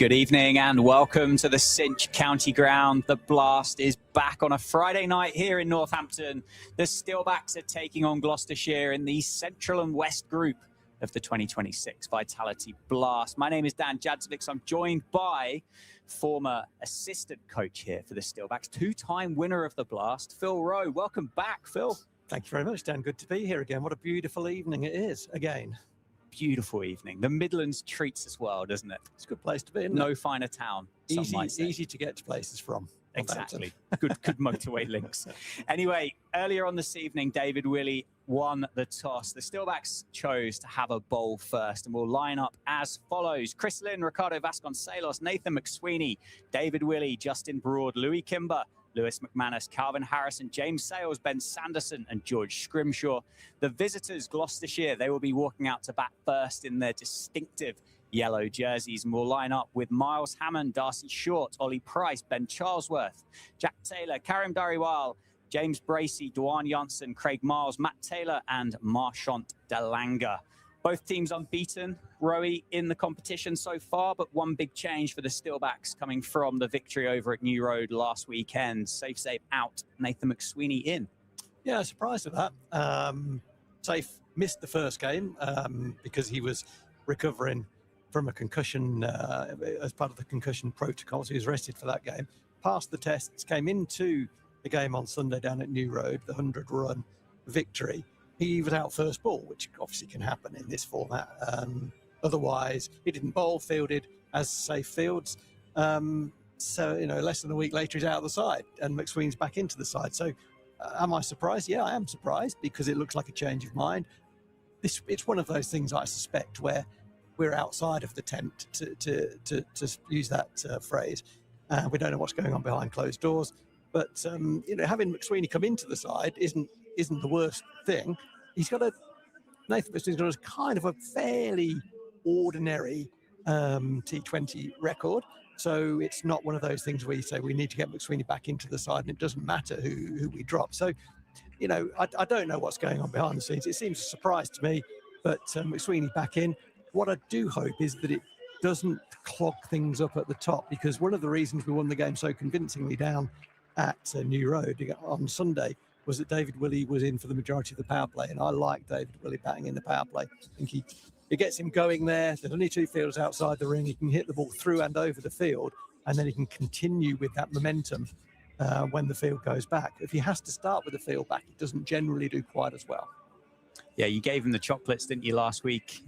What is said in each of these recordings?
Good evening and welcome to the Cinch County Ground. The Blast is back on a Friday night here in Northampton. The Steelbacks are taking on Gloucestershire in the Central and West group of the 2026 Vitality Blast. My name is Dan Jadzovic. I'm joined by former assistant coach here for the Steelbacks, two-time winner of the Blast, Phil Rowe. Welcome back, Phil. Thank you very much, Dan. Good to be here again. What a beautiful evening it is again. Beautiful evening. The Midlands treats us well, doesn't it? It's a good place to be, isn't it? No finer town. Easy to get to places from. Exactly. Good motorway links. Anyway, earlier on this evening, David Willey won the toss. The Steelbacks chose to have a bowl first and will line up as follows. Chris Lynn, Ricardo Vasconcelos, Nathan McSweeney, David Willey, Justin Broad, Louis Kimber, Lewis McManus, Calvin Harrison, James Sales, Ben Sanderson, and George Scrimshaw. The visitors, Gloucestershire, they will be walking out to bat first in their distinctive yellow jerseys and will line up with Miles Hammond, Darcy Short, Ollie Price, Ben Charlesworth, Jack Taylor, Karim Dariwal, James Bracey, Dwan Janssen, Craig Miles, Matt Taylor, and Marchant Delanga. Both teams unbeaten, Rowie, in the competition so far, but one big change for the Steelbacks coming from the victory over at New Road last weekend. Safe out, Nathan McSweeney in. Yeah, surprised at that. Safe missed the first game because he was recovering from a concussion as part of the concussion protocol, so he was rested for that game. Passed the tests, came into the game on Sunday down at New Road, the 100-run victory. He was out first ball, which obviously can happen in this format. Otherwise, he didn't bowl, fielded as Safe fields. So, less than a week later, he's out of the side, and McSween's back into the side. So, Am I surprised? Yeah, I am surprised because it looks like a change of mind. It's one of those things I suspect where we're outside of the tent, to use that phrase. We don't know what's going on behind closed doors. But having McSweeney come into the side isn't the worst thing. Nathan McSweeney's got a kind of a fairly ordinary T20 record. So it's not one of those things where you say we need to get McSweeney back into the side and it doesn't matter who we drop. So, I don't know what's going on behind the scenes. It seems a surprise to me, but McSweeney back in. What I do hope is that it doesn't clog things up at the top, because one of the reasons we won the game so convincingly down at New Road on Sunday was that David Willey was in for the majority of the power play, and I like David Willey batting in the power play. I think it gets him going there. There's only 2 fielders outside the ring. He can hit the ball through and over the field, and then he can continue with that momentum when the field goes back. If he has to start with the field back, it doesn't generally do quite as well. Yeah, you gave him the chocolates, didn't you, last week?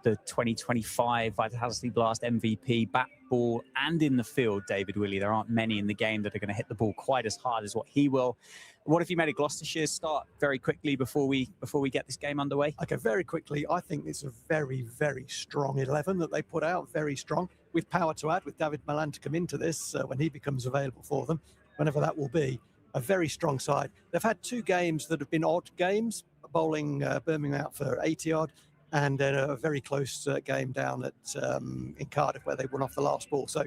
The 2025 Vitality Blast MVP, bat, ball, and in the field, David Willey. There aren't many in the game that are going to hit the ball quite as hard as what he will. What if you made a Gloucestershire start very quickly before we get this game underway? Okay, very quickly. I think it's a very, very strong 11 that they put out. Very strong, with power to add, with David Malan to come into this when he becomes available for them, whenever that will be. A very strong side. They've had 2 games that have been odd games, bowling Birmingham out for 80 odd, and then a very close game down at in Cardiff where they won off the last ball. So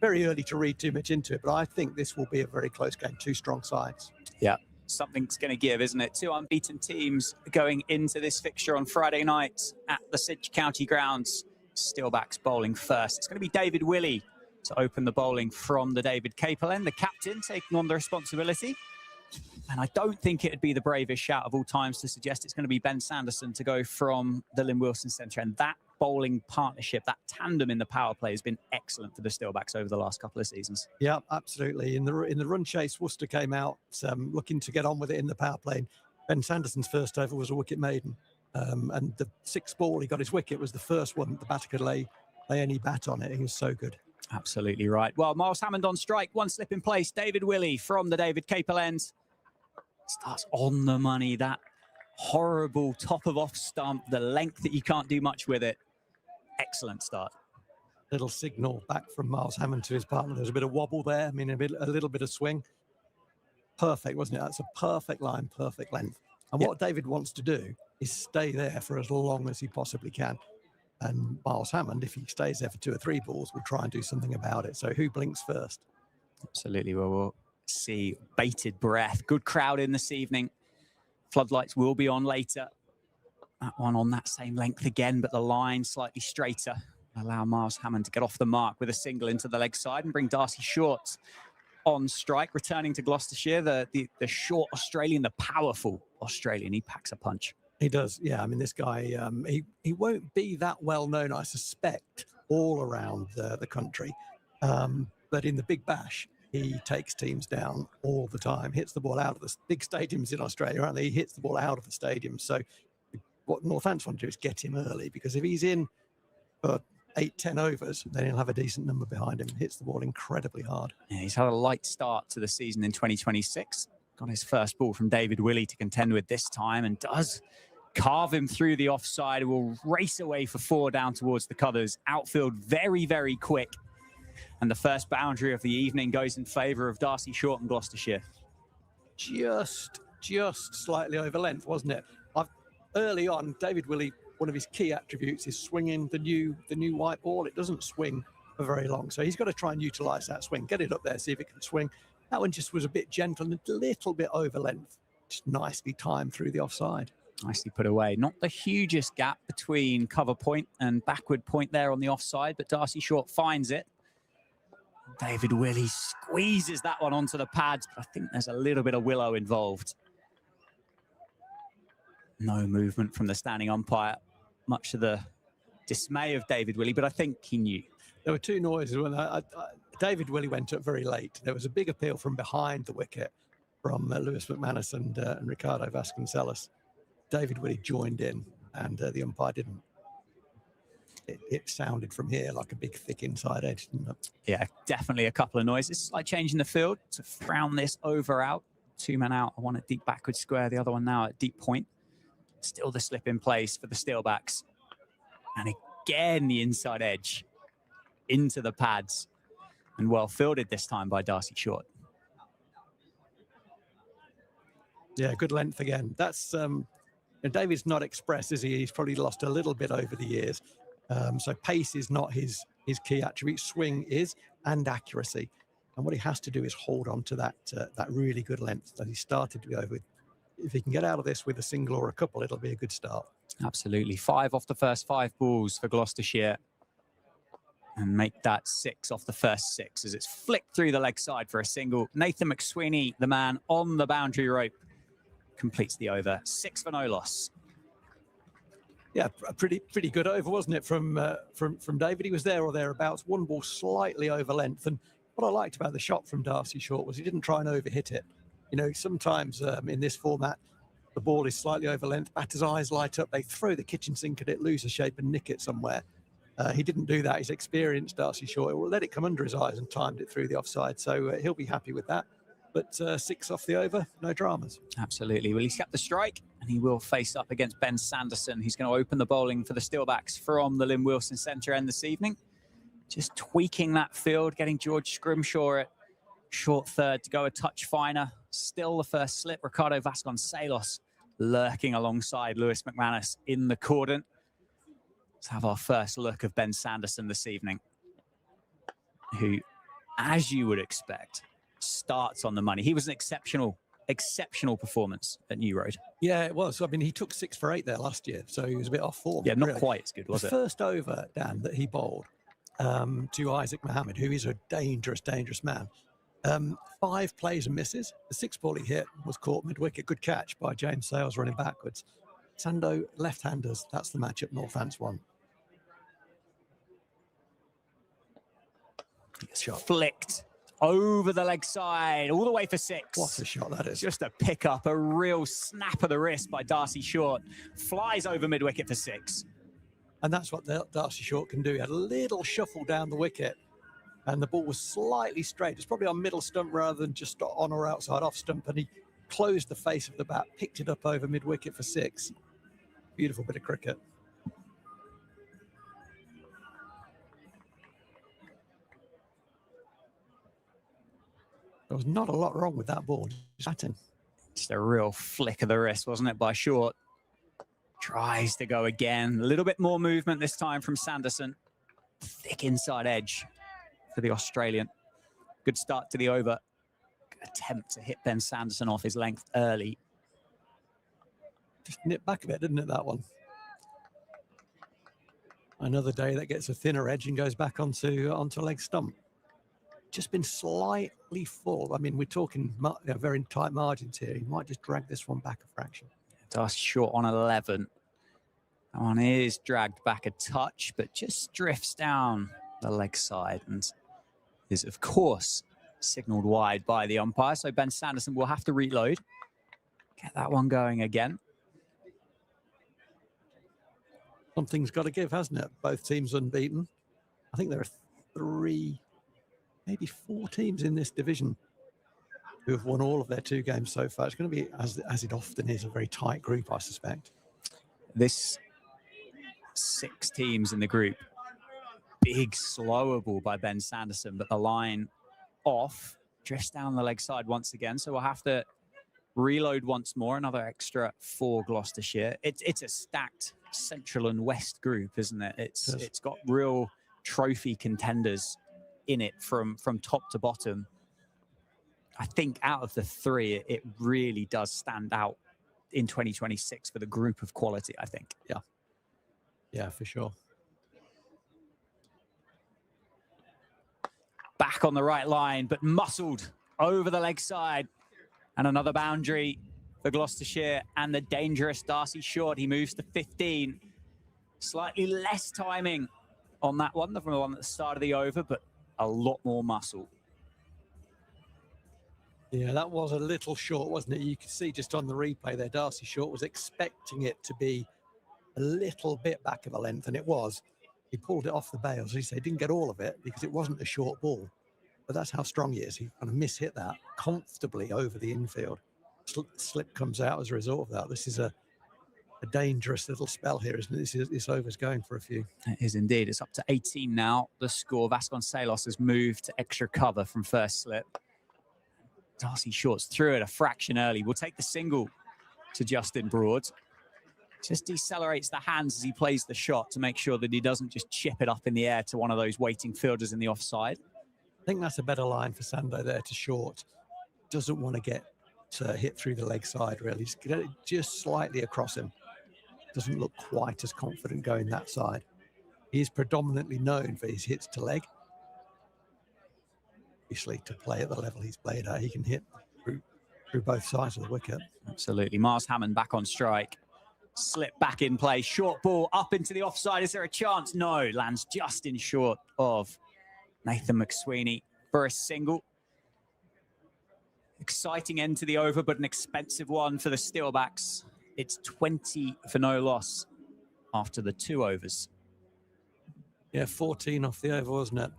very early to read too much into it, but I think this will be a very close game. 2 strong sides. Yeah, something's going to give, isn't it? 2 unbeaten teams going into this fixture on Friday night at the Sidge County grounds. Steelbacks bowling first. It's going to be David Willey to open the bowling from the David Capel end, the captain taking on the responsibility. And I don't think it would be the bravest shout of all times to suggest it's going to be Ben Sanderson to go from the Lynn Wilson Centre. And that bowling partnership, that tandem in the power play has been excellent for the Steelbacks over the last couple of seasons. Yeah, absolutely. In the run chase, Worcester came out looking to get on with it in the power play. Ben Sanderson's first over was a wicket maiden. And the 6th ball, he got his wicket, was the first one the batter could lay any bat on it. He was so good. Absolutely right. Well, Miles Hammond on strike, 1 slip in place. David Willey from the David Capel end. Starts on the money, that horrible top of off stump, the length that you can't do much with it. Excellent start. Little signal back from Miles Hammond to his partner. There's a bit of wobble there. I mean, a little bit of swing. Perfect, wasn't it? That's a perfect line, perfect length. And what David wants to do is stay there for as long as he possibly can. And Miles Hammond, if he stays there for 2 or 3 balls, will try and do something about it. So who blinks first? Absolutely. Well, we'll see. Bated breath. Good crowd in this evening. Floodlights will be on later. That one on that same length again, but the line slightly straighter. Allow Miles Hammond to get off the mark with a single into the leg side and bring Darcy Short on strike, returning to Gloucestershire. The short Australian, the powerful Australian. He packs a punch. He does, yeah. I mean, this guy, he won't be that well known, I suspect, all around the country. But in the Big Bash, he takes teams down all the time, hits the ball out of the big stadiums in Australia, aren't they? He hits the ball out of the stadium. So what Northants want to do is get him early, because if he's in for 8-10 overs, then he'll have a decent number behind him. Hits the ball incredibly hard. Yeah, he's had a light start to the season in 2026. Got his first ball from David Willey to contend with this time, and does carve him through the offside. Will race away for 4 down towards the covers. Outfield very, very quick. And the first boundary of the evening goes in favour of Darcy Short and Gloucestershire. Just slightly over length, wasn't it? Early on, David Willey, one of his key attributes is swinging the new white ball. It doesn't swing for very long, so he's got to try and utilise that swing, get it up there, see if it can swing. That one just was a bit gentle and a little bit over length. Just nicely timed through the offside. Nicely put away. Not the hugest gap between cover point and backward point there on the offside, but Darcy Short finds it. David Willey squeezes that one onto the pads, but I think there's a little bit of willow involved. No movement from the standing umpire, much to the dismay of David Willey, but I think he knew. There were 2 noises. When David Willey went up very late. There was a big appeal from behind the wicket from Lewis McManus and Ricardo Vasconcelos. David Willey joined in, and the umpire didn't. It sounded from here like a big, thick inside edge, didn't it? Yeah, definitely a couple of noises. Slight change in the field to frown this over out 2 men out. One at deep backward square, the other one now at deep point. Still the slip in place for the Steelbacks. And again, the inside edge into the pads. And well fielded this time by Darcy Short. Yeah, good length again. That's David's not express, is he? He's probably lost a little bit over the years. So pace is not his key attribute. Swing is, and accuracy. And what he has to do is hold on to that really good length that he started to go with. If he can get out of this with a single or a couple, it'll be a good start. Absolutely. 5 off the first 5 balls for Gloucestershire. And make that 6 off the first 6 as it's flicked through the leg side for a single. Nathan McSweeney, the man on the boundary rope, completes the over. 6 for no loss. Yeah, a pretty good over, wasn't it, from David? He was there or thereabouts. One ball slightly over length. And what I liked about the shot from Darcy Short was he didn't try and overhit it. You know, sometimes in this format, the ball is slightly over length. Batters' eyes light up. They throw the kitchen sink at it, lose a shape and nick it somewhere. He didn't do that. He's experienced, Darcy Short. Will let it come under his eyes and timed it through the offside. So he'll be happy with that. But 6 off the over, no dramas. Absolutely. Well, he's kept the strike and he will face up against Ben Sanderson. He's going to open the bowling for the Steelbacks from the Lynn Wilson Centre end this evening. Just tweaking that field, getting George Scrimshaw at short third to go a touch finer. Still the first slip. Ricardo Vasconcelos lurking alongside Lewis McManus in the cordon. Let's have our first look of Ben Sanderson this evening, who, as you would expect, starts on the money. He was an exceptional performance at New Road. Yeah, it was. I mean, he took 6 for 8 there last year, so he was a bit off form. Yeah, not quite as good, was it? The first over, Dan, that he bowled to Isaac Mohammed, who is a dangerous man. 5 plays and misses. The 6th ball he hit was caught mid-wicket. Good catch by James Sales running backwards. Sando, left-handers. That's the matchup Northants won. Shot flicked over the leg side, all the way for 6. What a shot that is. Just a pick up, a real snap of the wrist by Darcy Short. Flies over mid-wicket for 6. And that's what Darcy Short can do. He had a little shuffle down the wicket and the ball was slightly straight. It's probably on middle stump rather than just on or outside off stump. And he closed the face of the bat, picked it up over mid-wicket for 6. Beautiful bit of cricket. There was not a lot wrong with that ball. Just a real flick of the wrist, wasn't it, by Short? Tries to go again. A little bit more movement this time from Sanderson. Thick inside edge for the Australian. Good start to the over. Good attempt to hit Ben Sanderson off his length early. Just nipped back a bit, didn't it, that one? Another day that gets a thinner edge and goes back onto leg stump. Just been slightly full. I mean, we're talking very tight margins here. He might just drag this one back a fraction. Darcy Short on 11. That one is dragged back a touch, but just drifts down the leg side and is, of course, signalled wide by the umpire. So Ben Sanderson will have to reload. Get that one going again. Something's got to give, hasn't it? Both teams unbeaten. I think there are 3, maybe 4 teams in this division who have won all of their 2 games so far. It's going to be, as it often is, a very tight group, I suspect. This 6 teams in the group. Big slower ball by Ben Sanderson, but the line off, drifts down the leg side once again. So we'll have to reload once more, another extra for Gloucestershire. It's a stacked Central and West group, isn't it? It's got real trophy contenders in it from top to bottom. I think out of the 3, it really does stand out in 2026 for the group of quality, I think. Yeah, for sure. Back on the right line, but muscled over the leg side. And another boundary for Gloucestershire and the dangerous Darcy Short. He moves to 15. Slightly less timing on that one than from the one at the start of the over, but a lot more muscle. Yeah, that was a little short, wasn't it? You could see just on the replay there, Darcy Short was expecting it to be a little bit back of a length, and it was. He pulled it off the bails. He said he didn't get all of it because it wasn't a short ball. But that's how strong he is. He kind of mishit that comfortably over the infield. slip comes out as a result of that. This is a dangerous little spell here, isn't it? This over's going for a few. It is indeed. It's up to 18 now. The score. Vasconcelos has moved to extra cover from first slip. Darcy Short's through it a fraction early. We'll take the single to Justin Broad. Just decelerates the hands as he plays the shot to make sure that he doesn't just chip it up in the air to one of those waiting fielders in the offside. I think that's a better line for Sando there to Short. Doesn't want to get hit through the leg side, really. Just get it just slightly across him. Doesn't look quite as confident going that side. He is predominantly known for his hits to leg. Obviously, to play at the level he's played at, he can hit through both sides of the wicket. Absolutely. Miles Hammond back on strike. Slip back in play. Short ball up into the offside. Is there a chance? No. Lands just in short of Nathan McSweeney for a single. Exciting end to the over, but an expensive one for the Steelbacks. It's 20 for no loss after the 2 overs. Yeah, 14 off the over, wasn't it?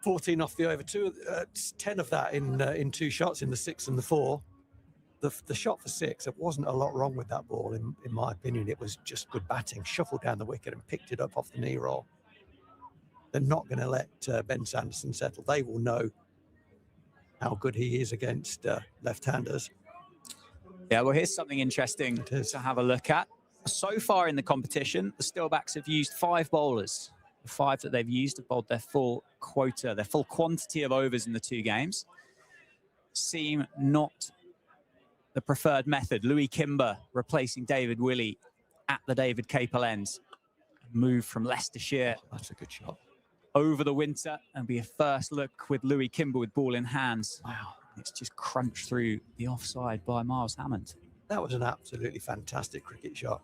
14 off the over, 10 of that in 2 shots, in the 6 and the 4. The shot for 6, there wasn't a lot wrong with that ball, in my opinion. It was just good batting. Shuffled down the wicket and picked it up off the knee roll. They're not going to let Ben Sanderson settle. They will know how good he is against left-handers. Yeah, well, here's something interesting to have a look at. So far in the competition, the Steelbacks have used 5 bowlers. The 5 that they've used have bowled their full quota, their full quantity of overs in the 2 games. Seem not the preferred method. Louis Kimber replacing David Willey at the David Capel end. Move from Leicestershire. That's a good shot. Over the winter, and be a first look with Louis Kimber with ball in hands. Wow, it's just crunched through the offside by Miles Hammond. That was an absolutely fantastic cricket shot.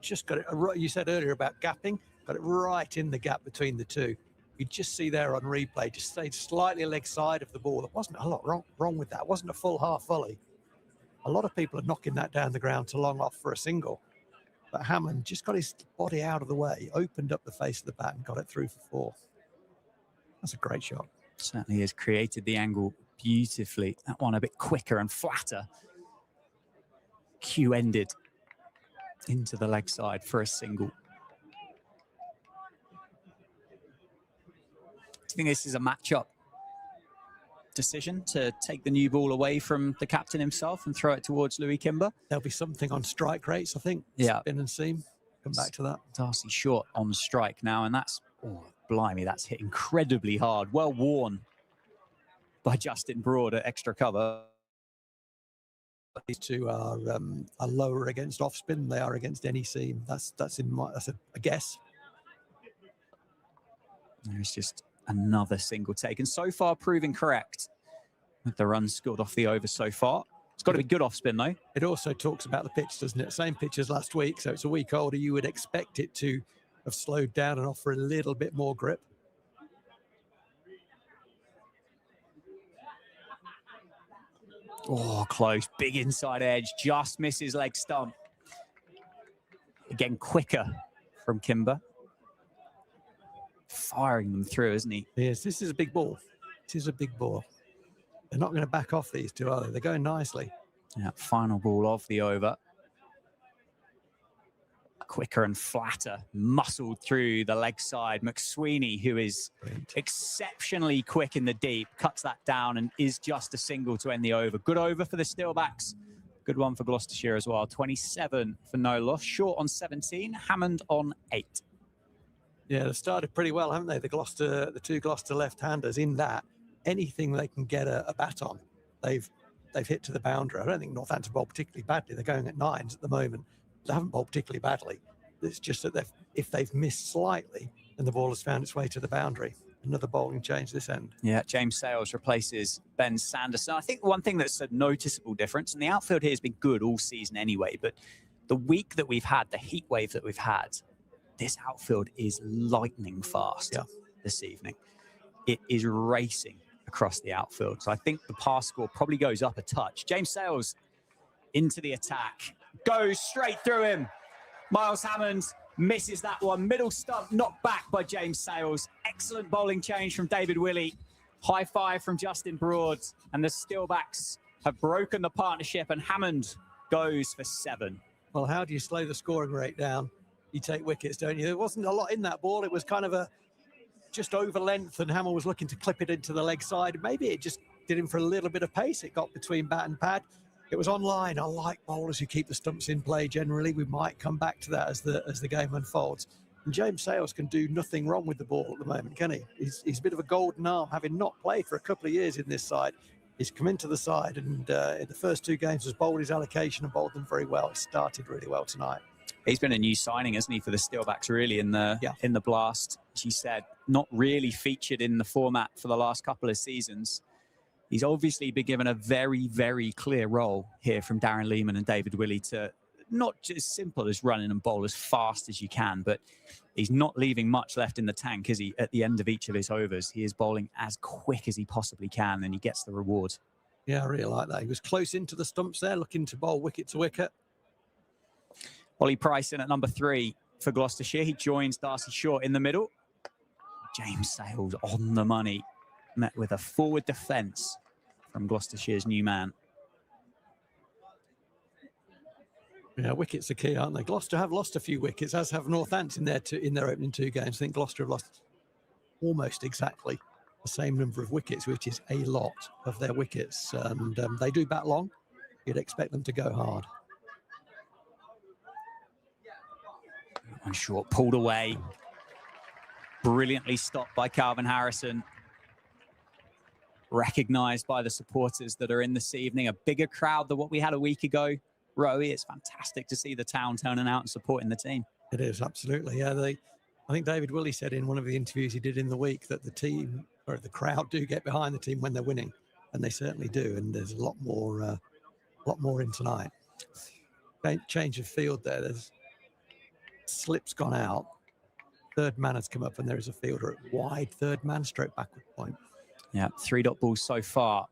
Just got it, you said earlier about gapping, got it right in the gap between the 2. You just see there on replay, just stayed slightly leg side of the ball. There wasn't a lot wrong with that. It wasn't a full half volley. A lot of people are knocking that down the ground to long off for a single. But Hammond just got his body out of the way, opened up the face of the bat and got it through for 4. That's a great shot. Certainly has created the angle beautifully. That one a bit quicker and flatter. Cue ended into the leg side for a single. Do you think this is a matchup decision to take the new ball away from the captain himself and throw it towards Louis Kimber? There'll be something on strike rates, I think. Yeah. Spin and seam. Come back to that. Darcy Short on strike now, and that's, oh, blimey, that's hit incredibly hard. Well worn by Justin Broad at extra cover. These 2 are lower against off spin than they are against any seam. That's a guess. There's just another single taken. So far proving correct with the runs scored off the over so far. It's got to be good off spin though. It also talks about the pitch, doesn't it? Same pitch as last week, so it's a week older. You would expect it to have slowed down and offer a little bit more grip. Oh, close. Big inside edge. Just misses leg stump. Again, quicker from Kimber. Firing them through, isn't he? Yes, this is a big ball. This is a big ball. They're not going to back off these 2, are they? They're going nicely. Yeah, final ball of the over. Quicker and flatter, muscled through the leg side. McSweeney, who is exceptionally quick in the deep, cuts that down and is just a single to end the over. Good over for the Steelbacks. Good one for Gloucestershire as well. 27 for no loss. Short on 17, Hammond on 8. Yeah, they started pretty well, haven't they? The 2 Gloucester left-handers, in that anything they can get a bat on, they've hit to the boundary. I don't think Northampton bowled particularly badly. They're going at 9s at the moment. They haven't bowled particularly badly. It's just that if they've missed slightly, then the ball has found its way to the boundary. Another bowling change this end. Yeah, James Sales replaces Ben Sanderson. I think one thing that's a noticeable difference, and the outfield here has been good all season anyway, but the week that we've had, the heat wave that we've had, this outfield is lightning fast this evening. It is racing across the outfield. So I think the pass score probably goes up a touch. James Sales into the attack. Goes straight through him. Miles Hammond misses that one. Middle stump knocked back by James Sales. Excellent bowling change from David Willey. High five from Justin Broad. And the Steelbacks have broken the partnership, and Hammond goes for 7. Well, how do you slow the scoring rate down? You take wickets, don't you? There wasn't a lot in that ball. It was kind of a just over length, and Hamill was looking to clip it into the leg side. Maybe it just did him for a little bit of pace. It got between bat and pad. It was online. I like bowlers who keep the stumps in play generally. We might come back to that as the game unfolds. And James Sales can do nothing wrong with the ball at the moment, can he? He's a bit of a golden arm, having not played for a couple of years in this side. He's come into the side, and in the first 2 games has bowled his allocation and bowled them very well. He started really well tonight. He's been a new signing, hasn't he, for the Steelbacks, really, in the Blast. As you said, not really featured in the format for the last couple of seasons. He's obviously been given a very, very clear role here from Darren Lehman and David Willey to not just simple as running and bowl as fast as you can, but he's not leaving much left in the tank, is he? At the end of each of his overs, he is bowling as quick as he possibly can, and he gets the reward. Yeah, I really like that. He was close into the stumps there, looking to bowl wicket to wicket. Ollie Price in at number 3 for Gloucestershire. He joins Darcy Short in the middle. James Sales on the money, met with a forward defence from Gloucestershire's new man. Yeah, wickets are key, aren't they? Gloucester have lost a few wickets, as have Northants in their opening 2 games. I think Gloucester have lost almost exactly the same number of wickets, which is a lot of their wickets. And they do bat long. You'd expect them to go hard. One short, pulled away. Brilliantly stopped by Calvin Harrison. Recognised by the supporters that are in this evening. A bigger crowd than what we had a week ago. Rowie, it's fantastic to see the town turning out and supporting the team. It is, absolutely. Yeah, I think David Willey said in one of the interviews he did in the week that the team, or the crowd, do get behind the team when they're winning, and they certainly do. And there's a lot more in tonight. Change of field there. There's slip's gone out. Third man has come up, and there is a fielder at wide third man stroke backward point. Yeah, 3 dot balls so far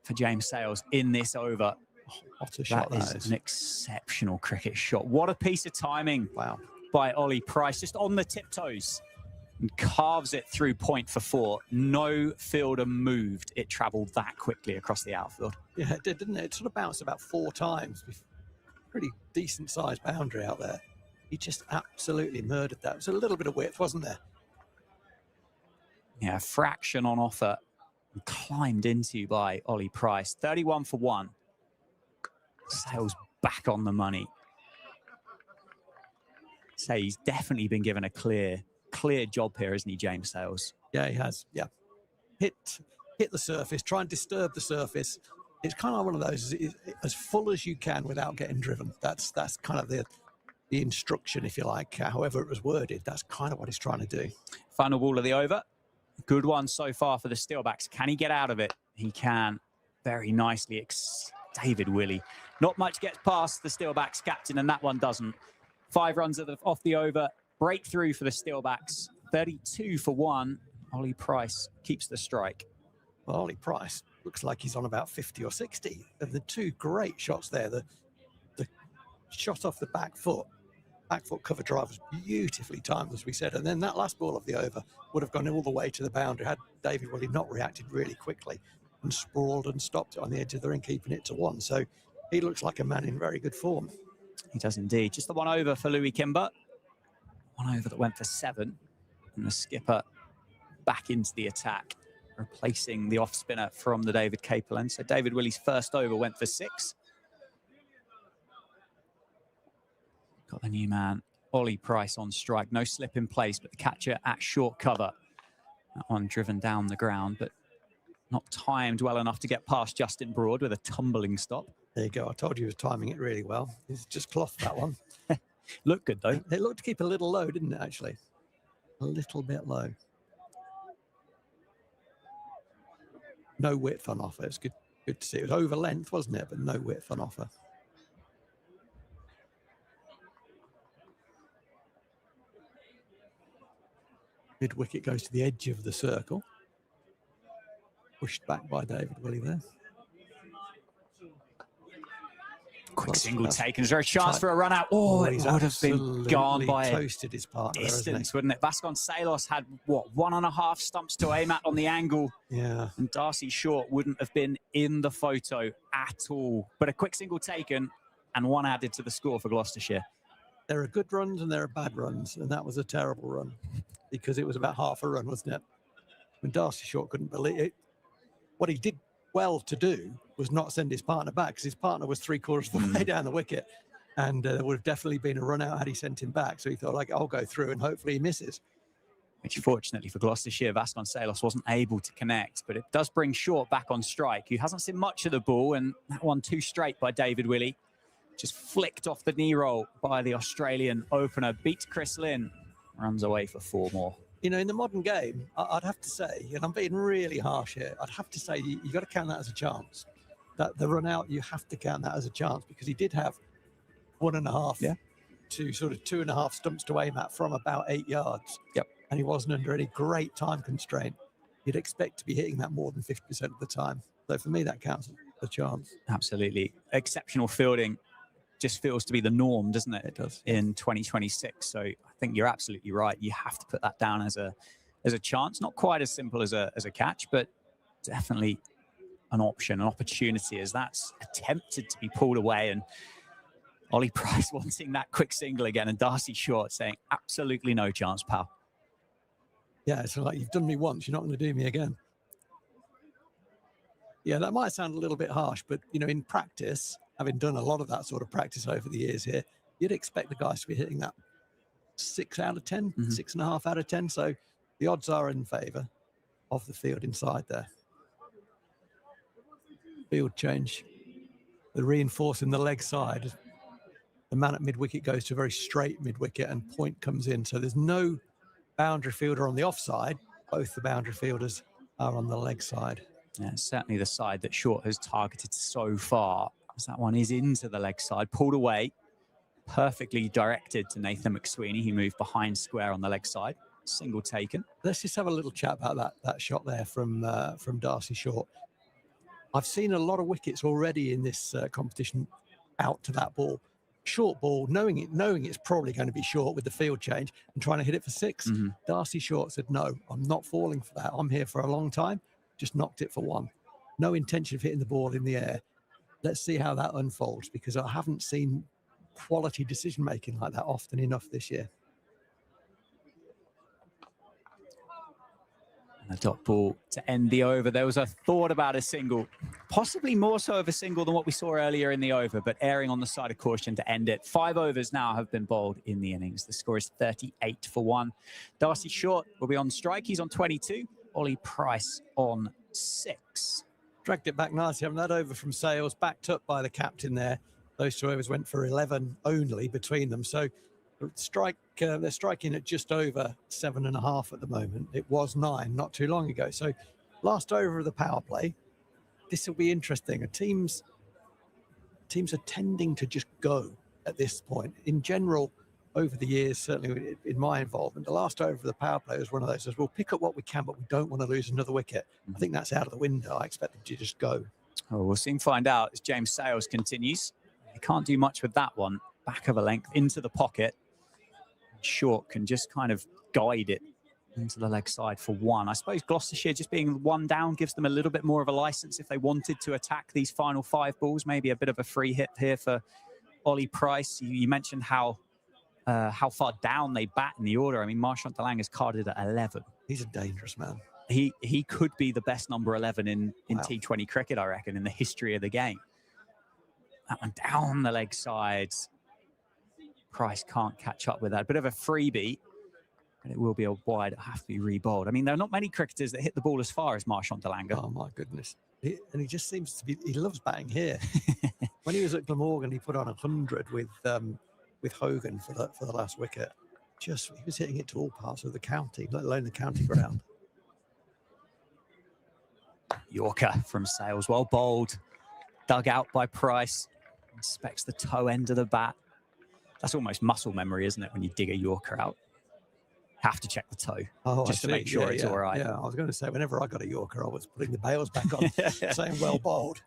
for James Sales in this over. Oh, what a shot that is. An exceptional cricket shot. What a piece of timing. Wow. By Ollie Price, just on the tiptoes, and carves it through point for 4. No fielder moved. It travelled that quickly across the outfield. Yeah, it did, didn't it? It sort of bounced about 4 times. Pretty decent sized boundary out there. He just absolutely murdered that. It was a little bit of width, wasn't there? Yeah, fraction on offer. Climbed into by Ollie Price. 31 for 1. Sales back on the money. So he's definitely been given a clear job here, isn't he, James Sales? Yeah, he has. Yeah. Hit the surface, try and disturb the surface. It's kind of one of those, as full as you can without getting driven. That's kind of the instruction, if you like, however it was worded. That's kind of what he's trying to do. Final ball of the over. Good one so far for the Steelbacks. Can he get out of it? He can. Very nicely. David Willey. Not much gets past the Steelbacks captain, and that one doesn't. 5 runs off the over. Breakthrough for the Steelbacks. 32 for 1. Ollie Price keeps the strike. Well, Ollie Price looks like he's on about 50 or 60. And the 2 great shots there. The shot off the back foot cover drive was beautifully timed, as we said. And then that last ball of the over would have gone all the way to the boundary had David Willey not reacted really quickly and sprawled and stopped it on the edge of the ring, keeping it to 1. So he looks like a man in very good form. He does indeed. Just the 1 over for Louis Kimber. 1 over that went for 7. And the skipper back into the attack, replacing the off spinner from the David Capelin. So David Willey's first over went for 6. Got the new man, Ollie Price, on strike. No slip in place, but the catcher at short cover. That one driven down the ground, but not timed well enough to get past Justin Broad with a tumbling stop. There you go. I told you he was timing it really well. He's just cloth that one. Looked good, though. It looked to keep a little low, didn't it, actually? A little bit low. No width on offer. It's good to see. It was over length, wasn't it? But no width on offer. Mid wicket goes to the edge of the circle. Pushed back by David Willey there. Quick single taken. Is there a chance for a run out? Oh, it would have been gone by toasted his partner, distance, wouldn't it? Vasconcelos had, what, 1.5 stumps to aim at on the angle. Yeah. And Darcy Short wouldn't have been in the photo at all. But a quick single taken and one added to the score for Gloucestershire. There are good runs and there are bad runs, and that was a terrible run because it was about half a run, wasn't it? When Darcy Short couldn't believe it. What he did well to do was not send his partner back, because his partner was 3/4 of the way down the wicket, and there would have definitely been a run out had he sent him back. So he thought, like, I'll go through and hopefully he misses. Which fortunately for Gloucestershire, Vasconcelos wasn't able to connect, but it does bring Short back on strike, who hasn't seen much of the ball, and that one too straight by David Willey. Just flicked off the knee roll by the Australian opener, beats Chris Lynn, runs away for 4 more. You know, in the modern game, I'd have to say, and I'm being really harsh here, I'd have to say you got to count that as a chance. That the run out, you have to count that as a chance, because he did have 1.5 to sort of 2.5 stumps to aim at from about 8 yards. Yep. And he wasn't under any great time constraint. You'd expect to be hitting that more than 50% of the time. So for me, that counts as a chance. Absolutely. Exceptional fielding just feels to be the norm, doesn't it? It does. In 2026. So I think you're absolutely right. You have to put that down as a chance. Not quite as simple as a catch, but definitely an option, an opportunity, as that's attempted to be pulled away. And Ollie Price wanting that quick single again, and Darcy Short saying, absolutely no chance, pal. Yeah, it's like, you've done me once, you're not going to do me again. Yeah, that might sound a little bit harsh, but, you know, in practice, having done a lot of that sort of practice over the years here, you'd expect the guys to be hitting that 6 out of 10, 6.5 out of 10. So the odds are in favour of the field inside there. Field change. They're reinforcing the leg side. The man at mid-wicket goes to a very straight mid-wicket and point comes in. So there's no boundary fielder on the offside. Both the boundary fielders are on the leg side. Yeah, certainly the side that Short has targeted so far, as that one is into the leg side, pulled away, perfectly directed to Nathan McSweeney. He moved behind square on the leg side, single taken. Let's just have a little chat about that shot there from Darcy Short. I've seen a lot of wickets already in this competition out to that ball. Short ball, knowing it's probably going to be short with the field change and trying to hit it for 6. Darcy Short said, no, I'm not falling for that. I'm here for a long time. Just knocked it for 1. No intention of hitting the ball in the air. Let's see how that unfolds, because I haven't seen quality decision-making like that often enough this year. And a dot ball to end the over. There was a thought about a single, possibly more so of a single than what we saw earlier in the over, but erring on the side of caution to end it. 5 overs now have been bowled in the innings. The score is 38 for 1. Darcy Short will be on strike. He's on 22. Ollie Price on 6. Dragged it back nicely, having that over from Sales, backed up by the captain there. Those 2 overs went for 11 only between them. So they're striking at just over 7.5 at the moment. It was 9 not too long ago. So last over of the power play. This will be interesting. Teams are tending to just go at this point. In general, over the years, certainly in my involvement, the last over of the power play was one of those. We'll pick up what we can, but we don't want to lose another wicket. I think that's out of the window. I expect them to just go. Oh, we'll soon find out as James Sales continues. He can't do much with that one. Back of a length into the pocket. Short can just kind of guide it into the leg side for 1. I suppose Gloucestershire just being 1 down gives them a little bit more of a license if they wanted to attack these final 5 balls. Maybe a bit of a free hit here for Ollie Price. You mentioned how far down they bat in the order. I mean, Marchant de Lange is carded at 11. He's a dangerous man. He could be the best number 11 in T20 cricket, I reckon, in the history of the game. That one down the leg sides. Price can't catch up with that. A bit of a freebie, but it will be a wide. It'll have to be re-bowled. I mean, there are not many cricketers that hit the ball as far as Marchant de Lange. Oh, my goodness. And he just seems to be, he loves batting here. When he was at Glamorgan, he put on 100 with Hogan for the last wicket. He was hitting it to all parts of the county, let alone the county ground. Yorker from Sales, well bowled, dug out by Price. Inspects the toe end of the bat. That's almost muscle memory, isn't it? When you dig a Yorker out, have to check the toe just to make sure it's all right. Yeah, I was going to say, whenever I got a Yorker, I was putting the bails back on, saying well bowled.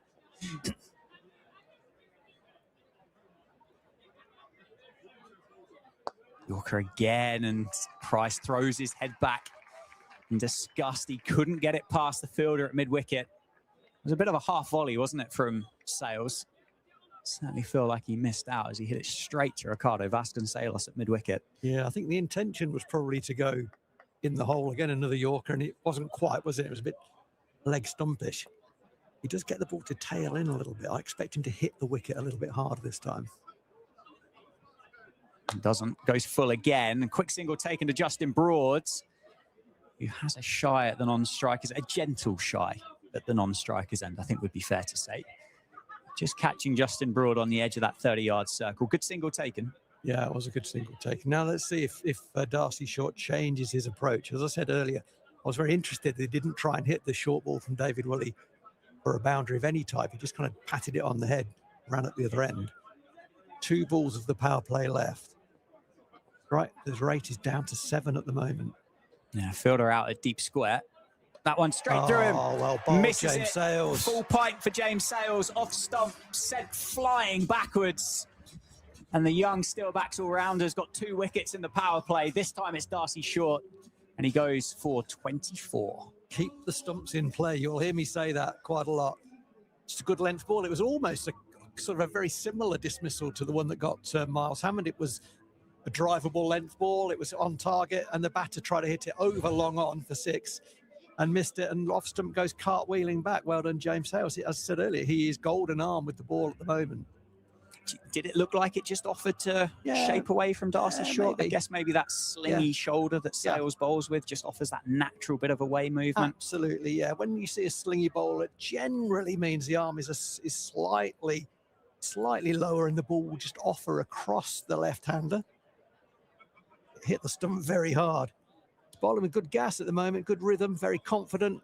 Yorker again, and Price throws his head back in disgust. He couldn't get it past the fielder at mid-wicket. It was a bit of a half volley, wasn't it, from Sales? Certainly feel like he missed out as he hit it straight to Ricardo Vasconcelos at mid-wicket. Yeah, I think the intention was probably to go in the hole again, another Yorker, and it wasn't quite, was it? It was a bit leg stumpish. He does get the ball to tail in a little bit. I expect him to hit the wicket a little bit harder this time. Doesn't, goes full again. A quick single taken to Justin Broads, who has a shy at the non-strikers, a gentle shy at the non-strikers end, I think would be fair to say. Just catching Justin Broad on the edge of that 30-yard circle. Good single taken. Yeah, it was a good single taken. Now let's see if Darcy Short changes his approach. As I said earlier, I was very interested that he didn't try and hit the short ball from David Willey for a boundary of any type. He just kind of patted it on the head, ran at the other end. 2 balls of the power play left. Right, the rate is down to 7 at the moment. Yeah, fielder out at deep square. That one straight through him. Oh, well bowled, Misses James it. Sales. Full pike for James Sales. Off stump, sent flying backwards. And the young Steelbacks all-rounder's got 2 wickets in the power play. This time it's Darcy Short, and he goes for 24. Keep the stumps in play. You'll hear me say that quite a lot. It's a good length ball. It was almost a sort of a very similar dismissal to the one that got Miles Hammond. It was a drivable length ball. It was on target, and the batter tried to hit it over long on for 6 and missed it, and off stump goes cartwheeling back. Well done, James Sales. As I said earlier, he is golden arm with the ball at the moment. Did it look like it just offered to shape away from Darcy Short? Maybe. I guess maybe that slingy shoulder that Sales bowls with just offers that natural bit of away movement. Absolutely, yeah. When you see a slingy bowl, it generally means the arm is slightly lower, and the ball will just offer across the left-hander. Hit the stump very hard. He's bowling with good gas at the moment, good rhythm, very confident.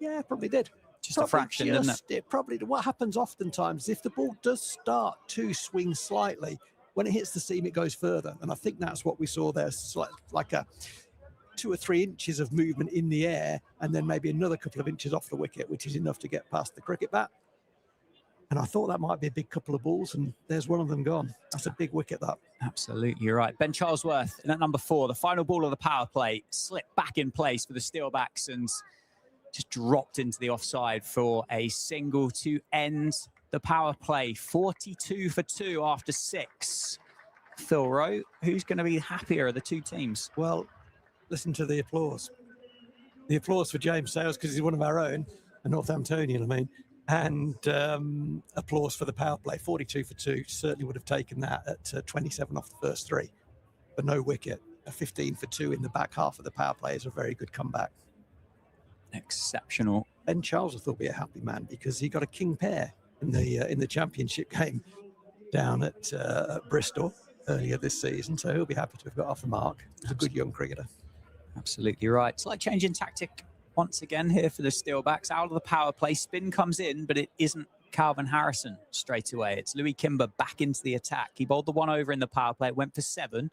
Yeah, probably did. Just a fraction, didn't it? It probably did. What happens oftentimes, if the ball does start to swing slightly, when it hits the seam, it goes further. And I think that's what we saw there, like a 2 or 3 inches of movement in the air, and then maybe another couple of inches off the wicket, which is enough to get past the cricket bat. And I thought that might be a big couple of balls, and there's one of them gone. That's a big wicket, that. Absolutely, you're right. Ben Charlesworth in at number 4, the final ball of the power play, slipped back in place for the Steelbacks and just dropped into the offside for a single to end the power play. 42 for 2 after 6. Phil Rowe, who's going to be happier of the 2 teams? Well, listen to the applause. The applause for James Sales, because he's one of our own, a Northamptonian, I mean. And applause for the power play. 42 for 2, certainly would have taken that at 27 off the first 3. But no wicket. A 15 for 2 in the back half of the power play is a very good comeback. Exceptional. Ben Charlesworth will be a happy man because he got a king pair in the championship game down at Bristol earlier this season. So he'll be happy to have got off the mark. He's a good young cricketer. Absolutely right. Slight change in tactic once again here for the Steelbacks. Out of the power play, spin comes in, but it isn't Calvin Harrison straight away. It's Louis Kimber back into the attack. He bowled the 1 over in the power play. It went for 7.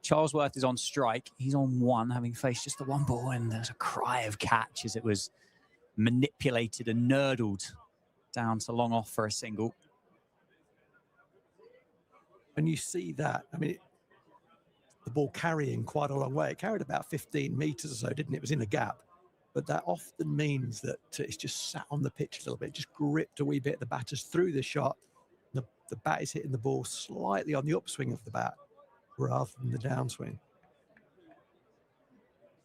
Charlesworth is on strike. He's on 1, having faced just the 1 ball, and there's a cry of catch as it was manipulated and nurdled down to long off for a single. And you see that, I mean, the ball carrying quite a long way. It carried about 15 metres or so, didn't it? It was in a gap. But that often means that it's just sat on the pitch a little bit, just gripped a wee bit. The batter's through the shot. The bat is hitting the ball slightly on the upswing of the bat rather than the downswing.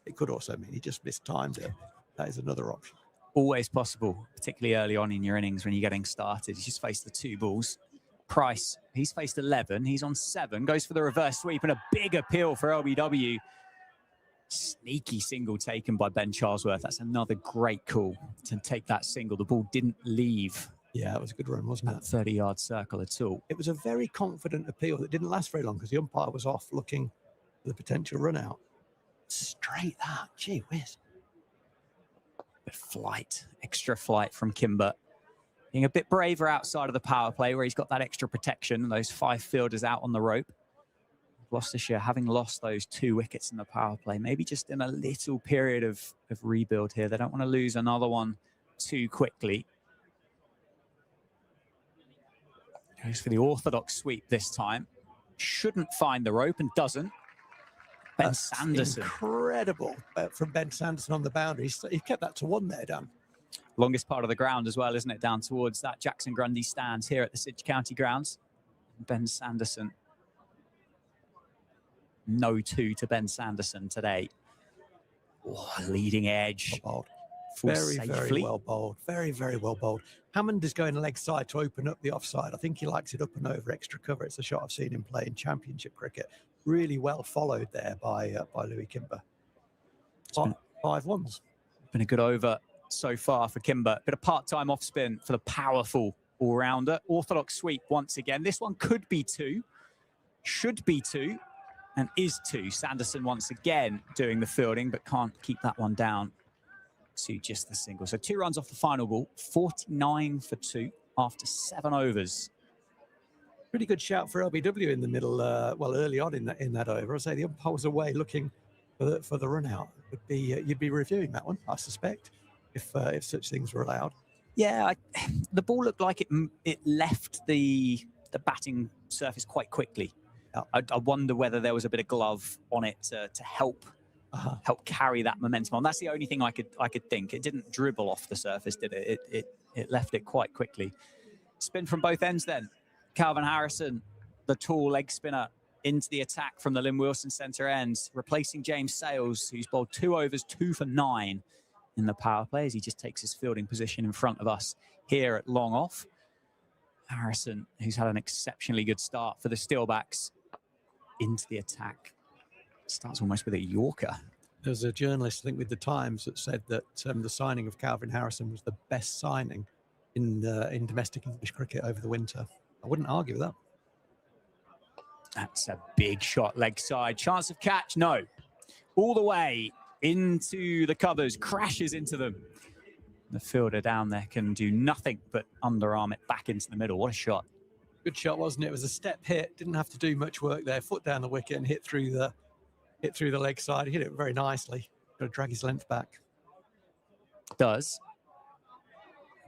It could also mean he just mistimed it. That is another option. Always possible, particularly early on in your innings when you're getting started. He's just faced the 2 balls. Price, he's faced 11. He's on 7, goes for the reverse sweep, and a big appeal for LBW. Sneaky single taken by Ben Charlesworth. That's another great call to take that single. The ball didn't leave. Yeah, it was a good run, wasn't it? 30-yard circle at all. It was a very confident appeal that didn't last very long because the umpire was off looking for the potential run out. Straight that, gee whiz. But flight, extra flight from Kimber. Being a bit braver outside of the power play where he's got that extra protection and those 5 fielders out on the rope. Gloucestershire having lost those 2 wickets in the power play, maybe just in a little period of rebuild here. They don't want to lose another one too quickly. Goes for the orthodox sweep this time. shouldn't find the rope and doesn't. Ben That's Sanderson. Incredible from Ben Sanderson on the boundary. He kept that to 1 there, Dan. Longest part of the ground as well, isn't it? Down towards that Jackson Grundy stands here at the Sidge County grounds. Ben Sanderson. No 2 to Ben Sanderson today. Oh, leading edge. Well bowled. Very well bowled. Very, very well bowled. Hammond is going leg side to open up the offside. I think he likes it up and over extra cover. It's a shot I've seen him play in Championship cricket. Really well followed there by Louis Kimber. 5 ones. Been a good over so far for Kimber. Bit of part-time off spin for the powerful all-rounder. Orthodox sweep once again. This one could be 2, should be 2, and is 2. Sanderson once again doing the fielding, but can't keep that one down to just the single. So 2 runs off the final ball, 49 for 2 after 7 overs. Pretty good shout for LBW in the middle. Well, early on in that over. I say the umpire was away looking for the run out. Would be you'd be reviewing that one, I suspect, if such things were allowed. Yeah, the ball looked like it left the batting surface quite quickly. Yeah. I wonder whether there was a bit of glove on it to help help carry that momentum on. That's the only thing I could think. It didn't dribble off the surface, did it? It left it quite quickly. Spin from both ends then. Calvin Harrison, the tall leg spinner, into the attack from the Lynn Wilson centre end, replacing James Sales, who's bowled 2 overs, 2 for 9 in the power play as he just takes his fielding position in front of us here at long off. Harrison, who's had an exceptionally good start for the Steelbacks, into the attack. Starts almost with a Yorker. There's a journalist, I think, with the Times that said that the signing of Calvin Harrison was the best signing in domestic English cricket over the winter. I wouldn't argue with that. That's a big shot, leg side. Chance of catch? No. All the way into the covers, crashes into them. The fielder down there can do nothing but underarm it back into the middle. What a shot. Good shot, wasn't it? It was a step hit. Didn't have to do much work there. Foot down the wicket and hit through the leg side. He hit it very nicely. Got to drag his length back. Does.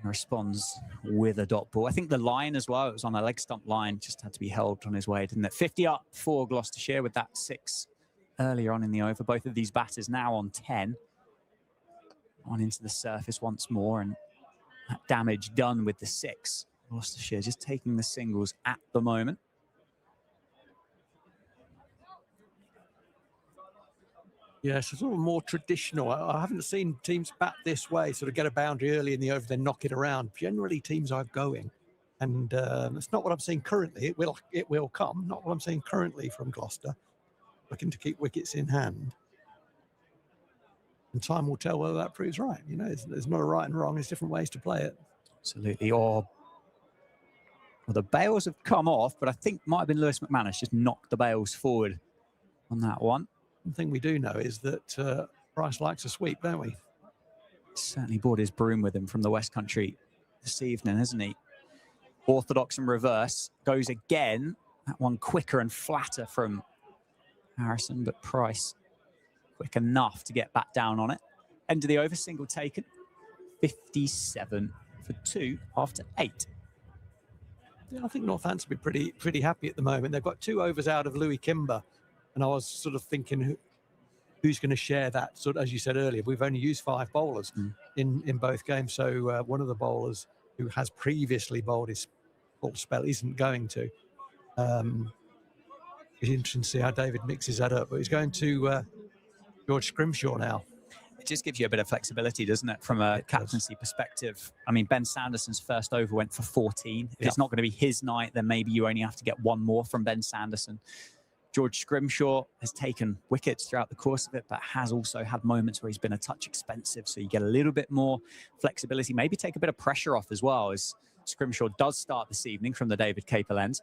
Responds with a dot ball. I think the line as well, it was on a leg stump line, just had to be held on his way, didn't it? 50 up for Gloucestershire with that 6 earlier on in the over. Both of these batters now on 10. On into the surface once more, and that damage done with the 6. Gloucestershire just taking the singles at the moment. Yeah, so sort of more traditional. I haven't seen teams bat this way, sort of get a boundary early in the over, then knock it around. Generally, teams are going, and it's not what I'm seeing currently. It will come. Not what I'm seeing currently from Gloucester, looking to keep wickets in hand. And time will tell whether that proves right. You know, there's not a right and wrong. There's different ways to play it. Absolutely. Or well, the bails have come off, but I think might have been Lewis McManus just knocked the bails forward on that one. One thing we do know is that Bryce likes a sweep, don't we? Certainly brought his broom with him from the West Country this evening, hasn't he? Orthodox and reverse goes again. That one quicker and flatter from Harrison, but Price quick enough to get back down on it. End of the over, single taken. 57 for 2 after 8. Yeah, I think Northampton will be pretty happy at the moment. They've got 2 overs out of Louis Kimber. And I was sort of thinking, who's going to share that? Sort of, as you said earlier, we've only used 5 bowlers in both games. So one of the bowlers who has previously bowled his full spell isn't going to. It's interesting to see how David mixes that up. But he's going to George Scrimshaw now. It just gives you a bit of flexibility, doesn't it, from a captaincy perspective? I mean, Ben Sanderson's first over went for 14. If it's not going to be his night, then maybe you only have to get 1 more from Ben Sanderson. George Scrimshaw has taken wickets throughout the course of it, but has also had moments where he's been a touch expensive. So you get a little bit more flexibility, maybe take a bit of pressure off as well, as Scrimshaw does start this evening from the David Capel end.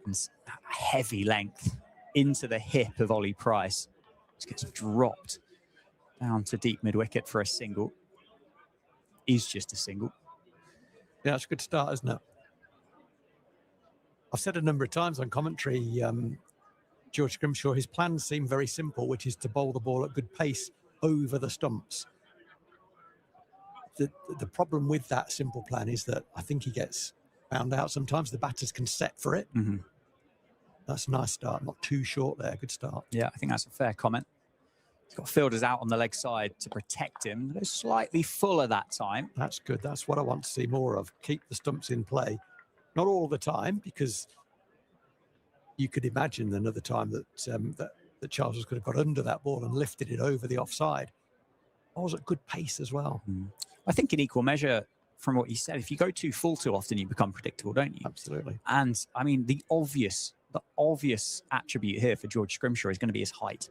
And a heavy length into the hip of Ollie Price. Just gets dropped down to deep mid-wicket for a single. Is just a single. Yeah, it's a good start, isn't it? I've said a number of times on commentary, George Scrimshaw, his plans seem very simple, which is to bowl the ball at good pace over the stumps. The problem with that simple plan is that I think he gets found out sometimes. The batters can set for it. That's a nice start. Not too short there. Good start. Yeah, I think that's a fair comment. He's got fielders out on the leg side to protect him. They're slightly fuller that time. That's good. That's what I want to see more of. Keep the stumps in play. Not all the time, because you could imagine another time that Charles could have got under that ball and lifted it over the offside. Ball's at good pace as well. I think in equal measure, from what you said, if you go too full too often, you become predictable, don't you? Absolutely. And I mean, the obvious attribute here for George Scrimshaw is going to be his height.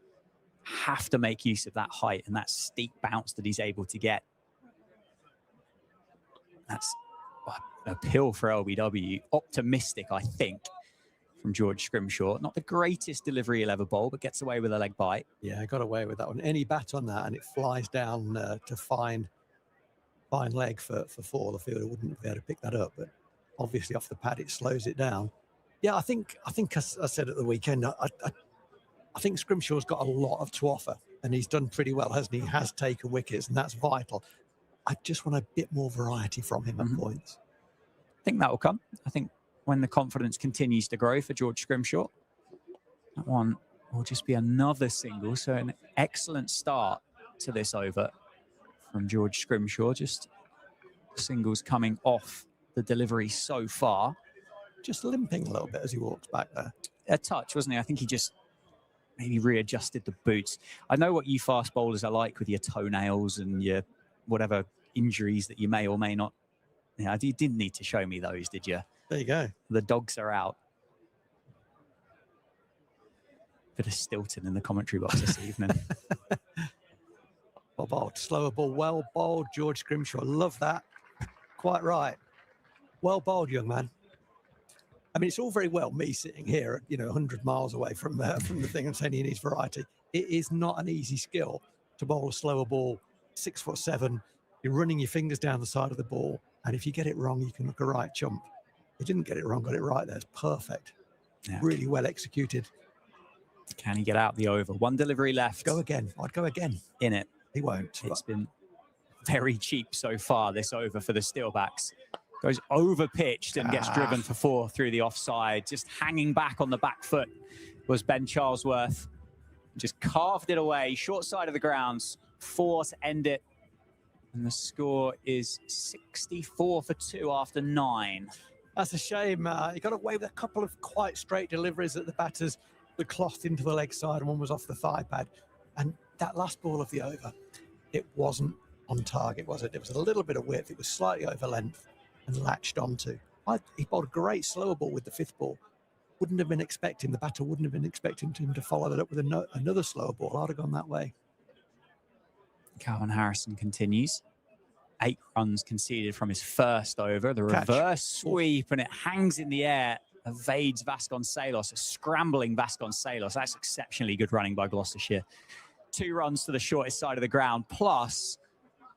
Have to make use of that height and that steep bounce that he's able to get. That's a pill for LBW. Optimistic, I think, from George Scrimshaw. Not the greatest delivery he'll ever bowl, but gets away with a leg bite. Yeah, I got away with that one. Any bat on that and it flies down to fine leg for 4. The fielder wouldn't be able to pick that up, but obviously off the pad it slows it down. Yeah, I think as I said at the weekend, I think Scrimshaw's got a lot to offer, and he's done pretty well, hasn't he? He has taken wickets, and that's vital. I just want a bit more variety from him at points. I think that will come. I think when the confidence continues to grow for George Scrimshaw, that one will just be another single. So an excellent start to this over from George Scrimshaw. Just singles coming off the delivery so far. Just limping a little bit as he walks back there. A touch, wasn't he? I think he just maybe readjusted the boots. I know what you fast bowlers are like with your toenails and your whatever injuries that you may or may not. Yeah, you didn't need to show me those, did you? There you go. The dogs are out. Bit of Stilton in the commentary box this evening. Well bowled, slower ball, well bowled, George Scrimshaw. Love that. Quite right. Well bowled, young man. I mean, it's all very well me sitting here, 100 miles away from the thing and saying he needs variety. It is not an easy skill to bowl a slower ball, 6'7". You're running your fingers down the side of the ball, and if you get it wrong, you can look a right chump. He didn't get it wrong, got it right there. It's perfect. Yeah. Really well executed. Can he get out the over? One delivery left. Go again. I'd go again. In it. He won't. It's been very cheap so far, this over for the Steelbacks. Goes over pitched and gets driven for 4 through the offside. Just hanging back on the back foot was Ben Charlesworth. Just carved it away, short side of the grounds, 4 to end it. And the score is 64 for 2 after 9. That's a shame. He got away with a couple of quite straight deliveries at the batters. The cloth into the leg side and one was off the thigh pad. And that last ball of the over, it wasn't on target, was it? There was a little bit of width. It was slightly over length and latched onto. He bowled a great slower ball with the 5th ball. Wouldn't have been expecting, the batter wouldn't have been expecting him to follow that up with another slower ball. I'd have gone that way. Calvin Harrison continues. 8 runs conceded from his first over. The reverse sweep, and it hangs in the air, evades Vasconcelos, a scrambling Vasconcelos. That's exceptionally good running by Gloucestershire. 2 runs to the shortest side of the ground, plus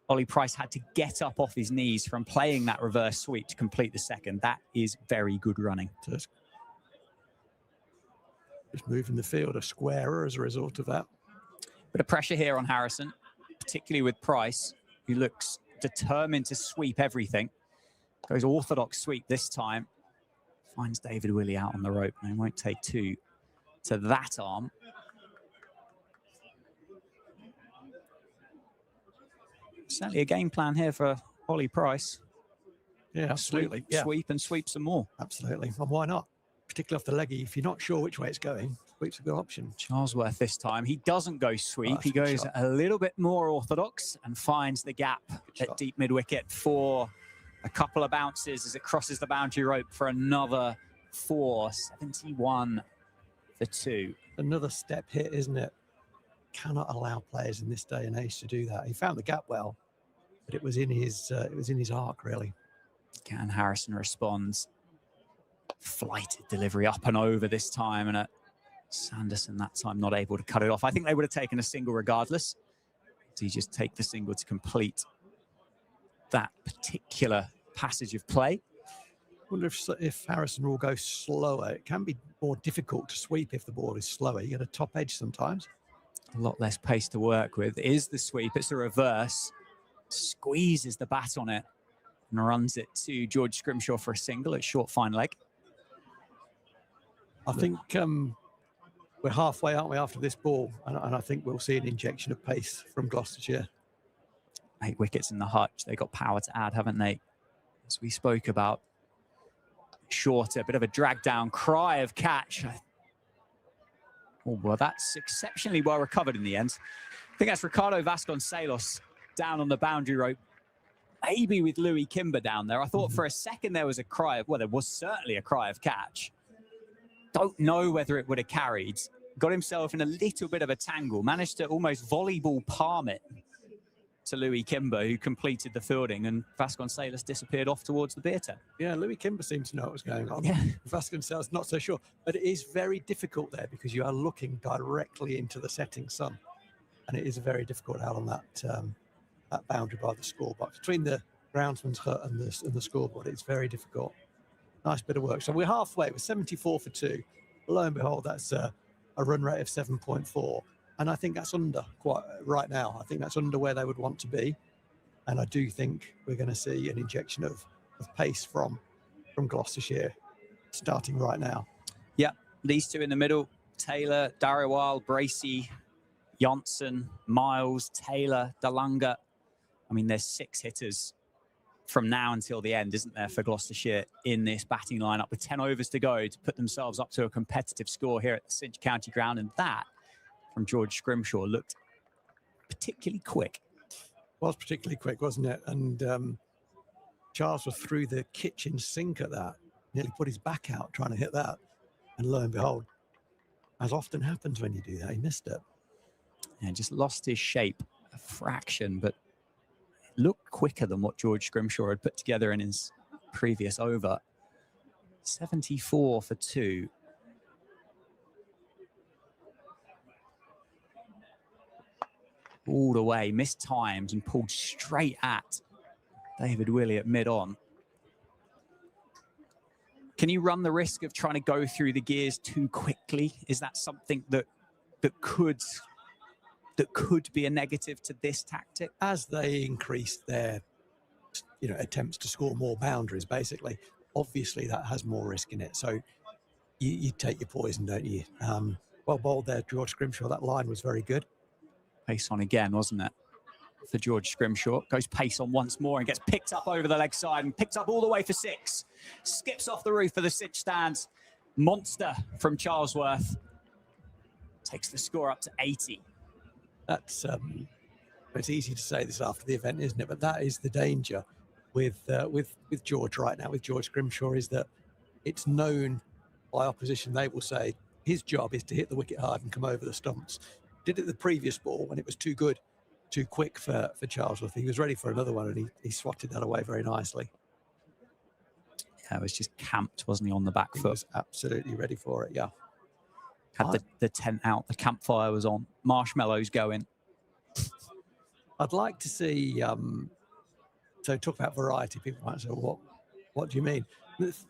Ollie Price had to get up off his knees from playing that reverse sweep to complete the second. That is very good running. Just moving the field a squarer as a result of that. Bit of pressure here on Harrison, particularly with Price, who looks determined to sweep everything. Goes orthodox sweep this time. Finds David Willey out on the rope, and he won't take 2 to that arm. Certainly a game plan here for Ollie Price. Yeah, absolutely. Sweep and sweep some more. Absolutely. And why not? Particularly off the leggy. If you're not sure which way it's going, sweep's a good option. Charlesworth this time. He doesn't go sweep. He goes a little bit more orthodox and finds the gap at deep mid-wicket for a couple of bounces as it crosses the boundary rope for another 4. 71 for 2. Another step hit, isn't it? Cannot allow players in this day and age to do that. He found the gap well, but it was in his arc, really. Can Harrison responds. Flighted delivery up and over this time, and Sanderson that time not able to cut it off. I think they would have taken a single regardless. So you just take the single to complete that particular passage of play. I wonder if Harrison will go slower. It can be more difficult to sweep if the ball is slower. You get a top edge sometimes. A lot less pace to work with. Is the sweep. It's a reverse. Squeezes the bat on it and runs it to George Scrimshaw for a single at short fine leg. I think we're halfway, aren't we, after this ball? And I think we'll see an injection of pace from Gloucestershire. 8 wickets in the hutch. They got power to add, haven't they? As we spoke about. Shorter, bit of a drag down, cry of catch. Oh, well, that's exceptionally well recovered in the end. I think that's Ricardo Vasconcelos down on the boundary rope. Maybe with Louis Kimber down there. I thought for a second there was a cry of, well, there was certainly a cry of catch. Don't know whether it would have carried. Got himself in a little bit of a tangle. Managed to almost volleyball palm it to Louis Kimber, who completed the fielding, and Vasconcelos disappeared off towards the beer tent. Yeah, Louis Kimber seemed to know what was going on. Yeah. Vasconcelos, not so sure. But it is very difficult there because you are looking directly into the setting sun. And it is very difficult out on that boundary by the scoreboard. Between the groundsman's hut and the scoreboard, it's very difficult. Nice bit of work. So we're halfway. We're 74 for 2. Lo and behold, that's a run rate of 7.4. And I think that's under quite right now. I think that's under where they would want to be. And I do think we're going to see an injection of pace from Gloucestershire starting right now. Yeah, these two in the middle, Taylor, Darrowall, Bracey, Johnson, Miles, Taylor, Dalunga. I mean, there's 6 hitters from now until the end, isn't there, for Gloucestershire in this batting lineup with 10 overs to go to put themselves up to a competitive score here at the Cinch County Ground. And that, from George Scrimshaw, looked particularly quick. Was particularly quick, wasn't it? And Charles was through the kitchen sink at that. Nearly put his back out trying to hit that. And lo and behold, as often happens when you do that, he missed it. And just lost his shape a fraction, but it looked quicker than what George Scrimshaw had put together in his previous over. 74 for 2. All the way, missed times and pulled straight at David Willey at mid-on. Can you run the risk of trying to go through the gears too quickly? Is that something that could be a negative to this tactic? As they increase their attempts to score more boundaries, basically, obviously that has more risk in it. So you take your poison, don't you? Well bowled there, George Scrimshaw. That line was very good. Pace on again, wasn't it? For George Scrimshaw. Goes pace on once more and gets picked up over the leg side and picked up all the way for 6. Skips off the roof of the Cinch stands. Monster from Charlesworth. Takes the score up to 80. That's it's easy to say this after the event, isn't it? But that is the danger with George right now, with George Scrimshaw, is that it's known by opposition. They will say his job is to hit the wicket hard and come over the stumps. Did it the previous ball when it was too good, too quick for Charlesworth. He was ready for another one, and he swatted that away very nicely. Yeah, it was just camped, wasn't he, on the back foot? He was absolutely ready for it, yeah. Had the tent out, the campfire was on, marshmallows going. I'd like to see, so talk about variety, people might say, what do you mean?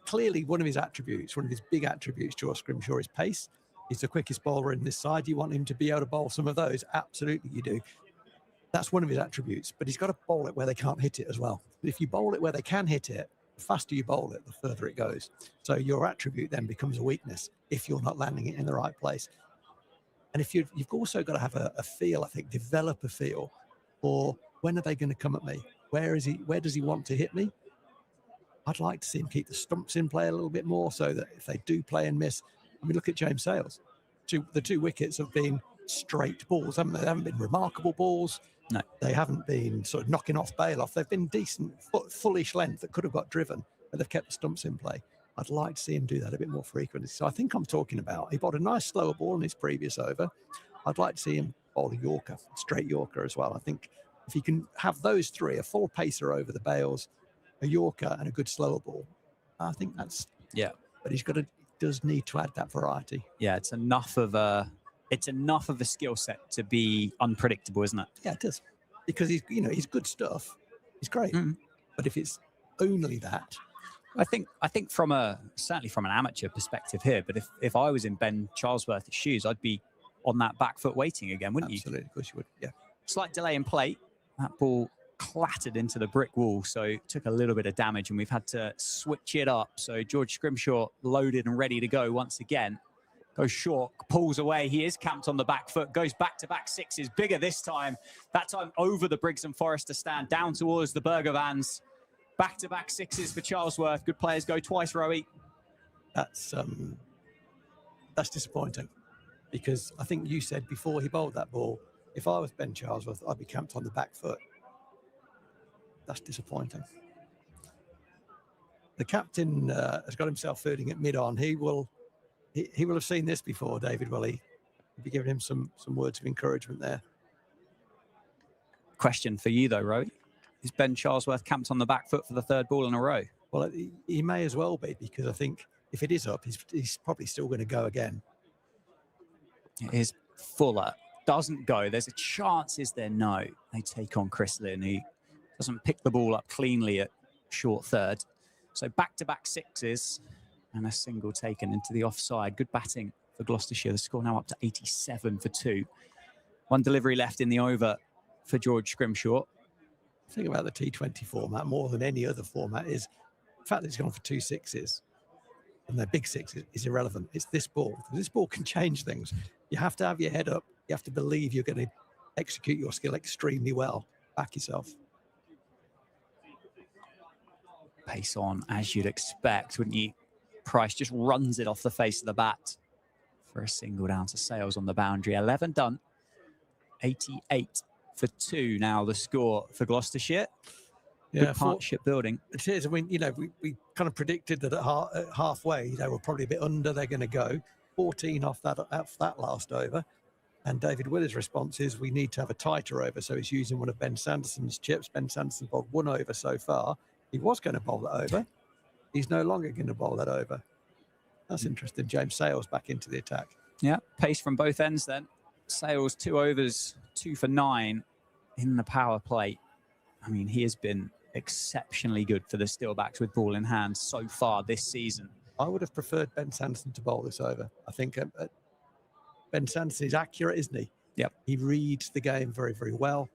Clearly one of his attributes, one of his big attributes, George Scrimshaw, is pace. He's the quickest bowler in this side. You want him to be able to bowl some of those? Absolutely you do. That's one of his attributes, but he's got to bowl it where they can't hit it as well. If you bowl it where they can hit it, the faster you bowl it, the further it goes. So your attribute then becomes a weakness if you're not landing it in the right place. And if you've also got to have a feel, I think, develop a feel for when are they going to come at me? Where does he want to hit me? I'd like to see him keep the stumps in play a little bit more so that if they do play and miss, I mean, look at James Sales. The 2 wickets have been straight balls, haven't they? They haven't been remarkable balls. No. They haven't been sort of knocking off bail off. They've been decent, fullish length that could have got driven, but they've kept the stumps in play. I'd like to see him do that a bit more frequently. So I think I'm talking about, he bowled a nice slower ball in his previous over. I'd like to see him bowl a Yorker, straight Yorker as well. I think if he can have those 3, a full pacer over the bails, a Yorker and a good slower ball, I think that's... Yeah. But does need to add that variety. Yeah, it's enough of a skill set to be unpredictable, isn't it? Yeah, it does. Because he's good stuff. He's great. But if it's only that, I think certainly from an amateur perspective here, but if I was in Ben Charlesworth's shoes, I'd be on that back foot waiting again, wouldn't you? Absolutely, of course you would. Yeah. Slight delay in play. That ball clattered into the brick wall, so took a little bit of damage, and we've had to switch it up. So George Scrimshaw loaded and ready to go once again. Goes short, pulls away. He is camped on the back foot, goes back-to-back sixes, bigger this time. That time over the Briggs and Forrester stand, down towards the Burger Vans. Back-to-back sixes for Charlesworth. Good players go twice, Rowie. That's disappointing, because I think you said before he bowled that ball, if I was Ben Charlesworth, I'd be camped on the back foot. That's disappointing. The captain has got himself fielding at mid-on. He will have seen this before, David, will he? He'll be giving him some words of encouragement there. Question for you, though, Rowie. Is Ben Charlesworth camped on the back foot for the third ball in a row? Well, he may as well be, because I think if it is up, he's probably still going to go again. It is Fuller. Doesn't go. There's a chance, is there? No. They take on Chris Lynn, who doesn't pick the ball up cleanly at short third. So back-to-back sixes and a single taken into the offside. Good batting for Gloucestershire. The score now up to 87 for 2. One delivery left in the over for George Scrimshaw. The thing about the T20 format, more than any other format, is the fact that it's gone for 2 sixes, and their big six is irrelevant. It's this ball. This ball can change things. You have to have your head up. You have to believe you're going to execute your skill extremely well. Back yourself. Pace on, as you'd expect, wouldn't you? Price just runs it off the face of the bat for a single down to Sales on the boundary. 11 done. 88 for 2 now the score for Gloucestershire. Good partnership building. It is. I mean, we kind of predicted that at halfway, they were probably a bit under. They're going to go 14 off that last over. And David Willey's response is, we need to have a tighter over. So he's using one of Ben Sanderson's chips. Ben Sanderson bowled 1 over so far. He was going to bowl that over. He's no longer going to bowl that over. That's interesting. James Sales back into the attack. Yeah, pace from both ends then. Sales 2 overs, 2 for 9 in the power play. I mean, he has been exceptionally good for the Steelbacks with ball in hand so far this season. I would have preferred Ben Sanderson to bowl this over. I think Ben Sanderson is accurate, isn't he? Yep. He reads the game very, very well.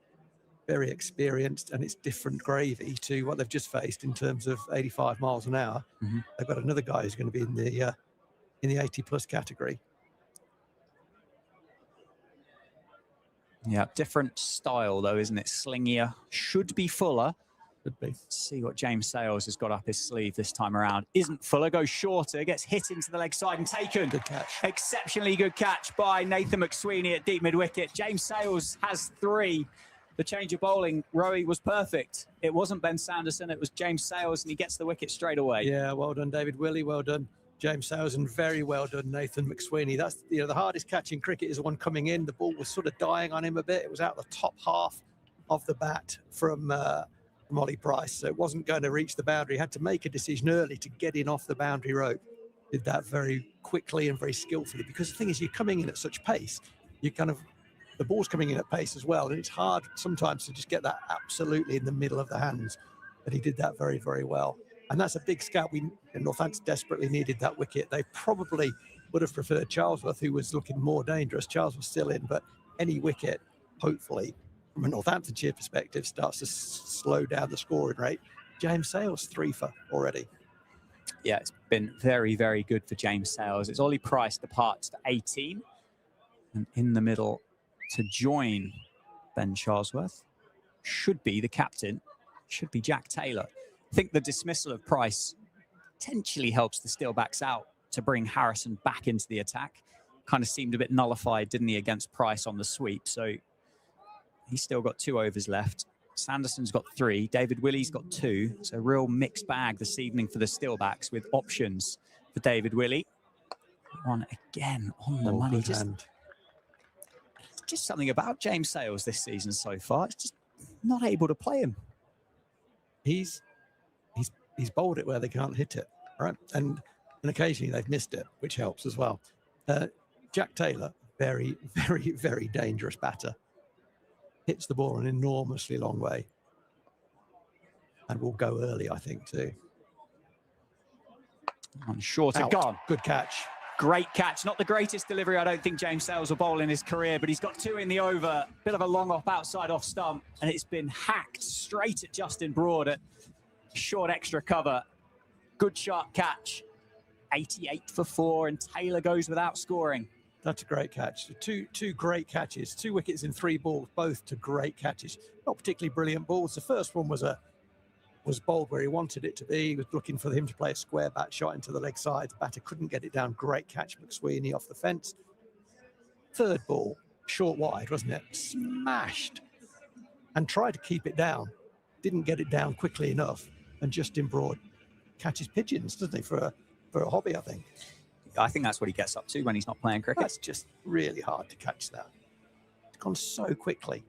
Very experienced, and it's different gravy to what they've just faced in terms of 85 miles an hour. Mm-hmm. They've got another guy who's going to be in the 80+ category. Yeah, different style though, isn't it? Slingier, should be Fuller. Could be. Let's see what James Sales has got up his sleeve this time around. Isn't Fuller, goes shorter, gets hit into the leg side and taken. Good catch. Exceptionally good catch by Nathan McSweeney at deep mid-wicket. James Sales has 3. The change of bowling, Rowie, was perfect. It wasn't Ben Sanderson, it was James Sales, and he gets the wicket straight away. Yeah, well done, David Willey. Well done, James Sales, and very well done, Nathan McSweeney. That's the hardest catch in cricket is the one coming in. The ball was sort of dying on him a bit. It was out the top half of the bat from Ollie Price, so it wasn't going to reach the boundary. He had to make a decision early to get in off the boundary rope. Did that very quickly and very skillfully, because the thing is, you're coming in at such pace, the ball's coming in at pace as well, and it's hard sometimes to just get that absolutely in the middle of the hands. But he did that very, very well. And that's a big scout. Northampton desperately needed that wicket. They probably would have preferred Charlesworth, who was looking more dangerous. Charles was still in, but any wicket, hopefully, from a Northamptonshire perspective, starts to slow down the scoring rate. James Sales 3 for already. Yeah, it's been very, very good for James Sales. It's Ollie Price departs to 18. And in the middle to join Ben Charlesworth should be the captain, should be Jack Taylor. I think the dismissal of Price potentially helps the Steelbacks out to bring Harrison back into the attack. Kind of seemed a bit nullified, didn't he, against Price on the sweep. So he's still got 2 overs left. Sanderson's got 3. David Willey's got 2. It's a real mixed bag this evening for the Steelbacks with options for David Willey. One again on the money. Just something about James Sales this season so far. It's just not able to play him. He's bowled it where they can't hit it, right? And occasionally they've missed it, which helps as well. Jack Taylor, very, very, very dangerous batter. Hits the ball an enormously long way. And will go early, I think, too. On short and gone. Good catch. Great catch. Not the greatest delivery, I don't think James Sales will bowl in his career, but he's got 2 in the over. Bit of a long off outside off stump, and it's been hacked straight at Justin Broad at short extra cover. Good sharp catch. 88 for 4, and Taylor goes without scoring. That's a great catch. Two great catches. 2 wickets in 3 balls, both to great catches. Not particularly brilliant balls. The first one was bowled where he wanted it to be. He was looking for him to play a square bat shot into the leg side. The batter couldn't get it down. Great catch, McSweeney off the fence. Third ball, short wide, wasn't it? Smashed and tried to keep it down. Didn't get it down quickly enough. And Justin Broad catches pigeons, doesn't he, for a hobby, I think. I think that's what he gets up to when he's not playing cricket. That's just really hard to catch that. It's gone so quickly.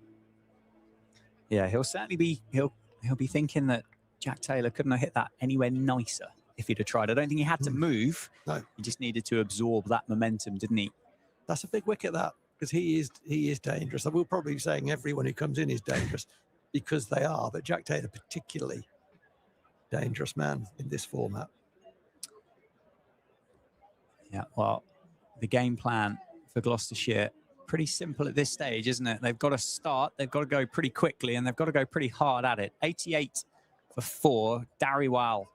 Yeah, he'll certainly be he'll be thinking that Jack Taylor couldn't have hit that anywhere nicer if he'd have tried. I don't think he had to move. No. He just needed to absorb that momentum, didn't he? That's a big wicket, that, because he is dangerous. I will probably be saying everyone who comes in is dangerous because they are, but Jack Taylor particularly dangerous man in this format. Yeah, well, the game plan for Gloucestershire, pretty simple at this stage, isn't it? They've got to start, they've got to go pretty quickly, and they've got to go pretty hard at it. 88 for 4, Dariwal,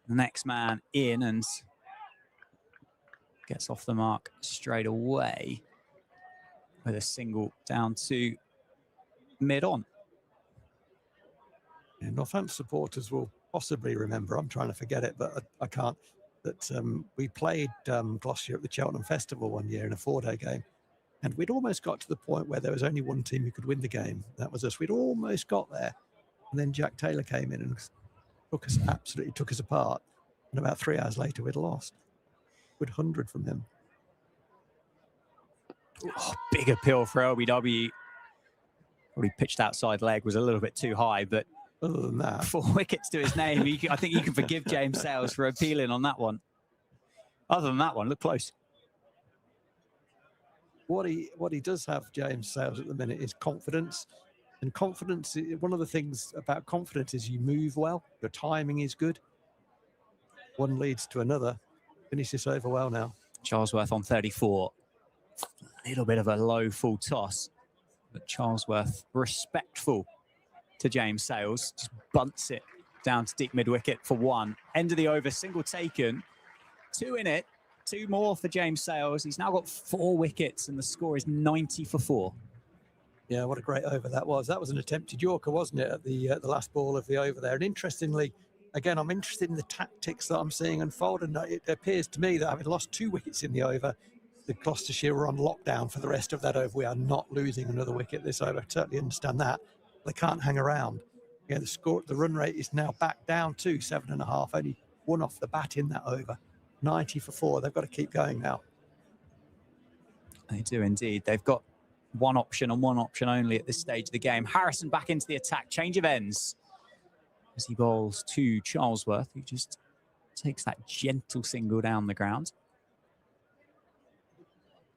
the next man in, and gets off the mark straight away with a single down to mid-on. Yeah, Northampton supporters will possibly remember, I'm trying to forget it, but I can't, that we played Gloucestershire at the Cheltenham Festival one year in a 4-day game, and we'd almost got to the point where there was only one team who could win the game. That was us. We'd almost got there, and then Jack Taylor came in and absolutely took us apart, and about 3 hours later we'd lost. We'd 100 from him. Oh, big appeal for LBW. Probably pitched outside leg was a little bit too high, but other than that, 4 wickets to his name. I think you can forgive James Sales for appealing on that one. Other than that one, look close. What he does have, James Sales, at the minute is confidence. And confidence, one of the things about confidence is you move well. Your timing is good. One leads to another. Finish this over well now. Charlesworth on 34. A little bit of a low full toss, but Charlesworth respectful to James Sales, just bunts it down to deep mid-wicket for 1. End of the over, single taken, 2 in it, 2 more for James Sales. He's now got 4 wickets and the score is 90 for 4. Yeah, what a great over that was. That was an attempted Yorker, wasn't it, at the last ball of the over there. And interestingly, again, I'm interested in the tactics that I'm seeing unfold, and it appears to me that having lost 2 wickets in the over, the Gloucestershire were on lockdown for the rest of that over. We are not losing another wicket this over. I totally understand that. They can't hang around. Yeah, the run rate is now back down to 7.5. Only 1 off the bat in that over. 90 for 4. They've got to keep going now. They do indeed. They've got 1 option and 1 option only at this stage of the game. Harrison back into the attack. Change of ends as he bowls to Charlesworth, who just takes that gentle single down the ground.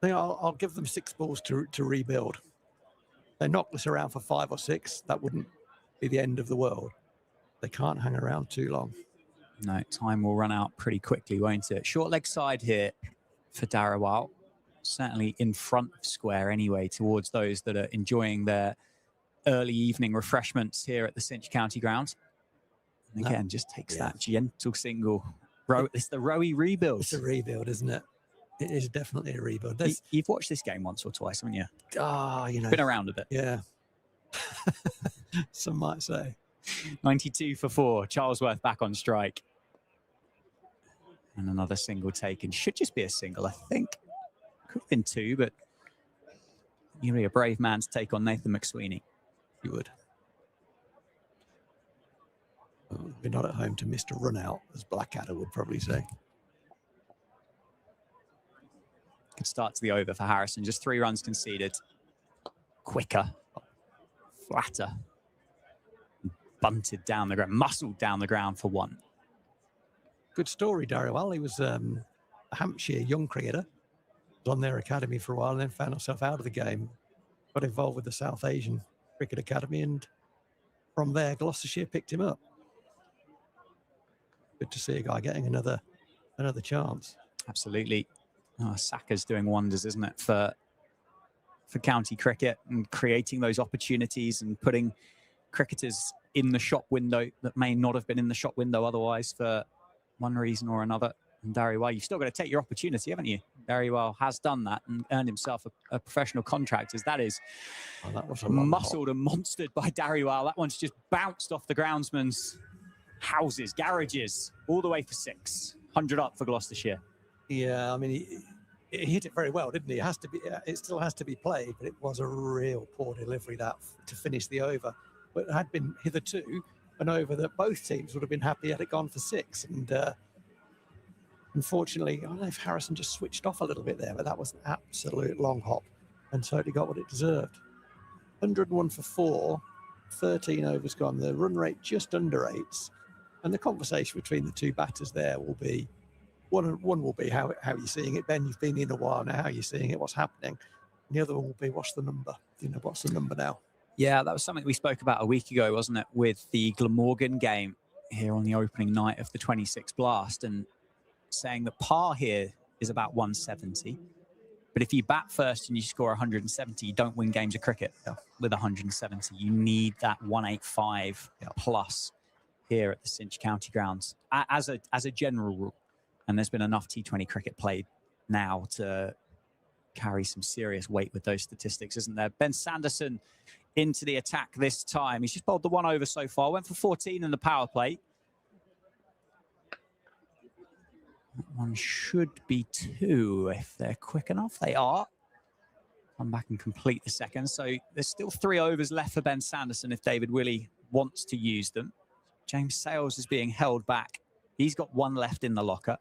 I think I'll give them 6 balls to rebuild. They knock this around for 5 or 6. That wouldn't be the end of the world. They can't hang around too long. No, time will run out pretty quickly, won't it? Short leg side here for Dariwal. Certainly in front of square anyway, towards those that are enjoying their early evening refreshments here at the Cinch County Ground. And again, just takes that gentle single. It's the Rowie rebuild. It's a rebuild, isn't it? It is definitely a rebuild. You've watched this game once or twice, haven't you? You know. Been around a bit. Yeah. Some might say. 92 for 4. Charlesworth back on strike. And another single taken. Should just be a single, I think. Could have been 2, but you'd be a brave man to take on Nathan McSweeney. You would. We're not at home to Mr. Runout, as Blackadder would probably say. Good start to the over for Harrison. Just 3 runs conceded. Quicker, flatter, bunted down the ground, muscled down the ground for 1. Good story, Dariwal. He was a Hampshire young cricketer. Was on their academy for a while and then found himself out of the game. Got involved with the South Asian Cricket Academy, and from there, Gloucestershire picked him up. Good to see a guy getting another chance. Absolutely. Oh, Saka's doing wonders, isn't it, for county cricket, and creating those opportunities and putting cricketers in the shop window that may not have been in the shop window otherwise for one reason or another. And Dariwal, you've still got to take your opportunity, haven't you? Dariwal has done that and earned himself a professional contract, as that is that was muscled and monstered by Dariwal. That one's just bounced off the groundsman's houses, garages, all the way for 6. 100 up for Gloucestershire. Yeah, I mean, he hit it very well, didn't he? It still has to be played, but it was a real poor delivery that to finish the over. But it had been hitherto an over that both teams would have been happy had it gone for 6. And unfortunately, I don't know if Harrison just switched off a little bit there, but that was an absolute long hop and totally got what it deserved. 101 for 4, 13 overs gone. The run rate just under 8s. And the conversation between the two batters there will be, one will be how you're seeing it. Ben, you've been in a while now, how you're seeing it, what's happening. And the other one will be, what's the number? What's the number now? Yeah, that was something we spoke about a week ago, wasn't it, with the Glamorgan game here on the opening night of the 26 Blast, and saying that par here is about 170. But if you bat first and you score 170, you don't win games of cricket with 170. You need that 185 plus here at the Cinch County Grounds as a general rule. And there's been enough T20 cricket played now to carry some serious weight with those statistics, isn't there? Ben Sanderson into the attack this time. He's just bowled the 1 over so far. Went for 14 in the power play. That one should be 2 if they're quick enough. They are. Come back and complete the second. So there's still 3 overs left for Ben Sanderson if David Willey wants to use them. James Sales is being held back. He's got 1 left in the locker.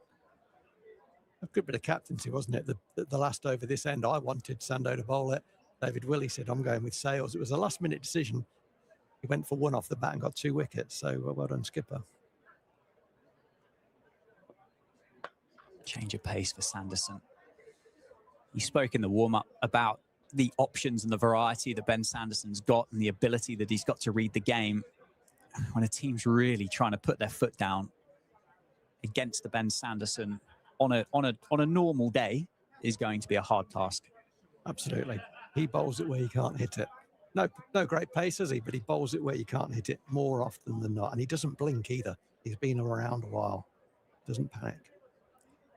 A good bit of captaincy, wasn't it? The last over this end, I wanted Sando to bowl it. David Willey said, I'm going with Sales. It was a last-minute decision. He went for 1 off the bat and got 2 wickets. So well done, skipper. Change of pace for Sanderson. He spoke in the warm-up about the options and the variety that Ben Sanderson's got and the ability that he's got to read the game. When a team's really trying to put their foot down against the Ben Sanderson on a normal day is going to be a hard task. Absolutely. He bowls it where you can't hit it. No great pace, has he? But he bowls it where you can't hit it more often than not. And he doesn't blink either. He's been around a while. Doesn't panic.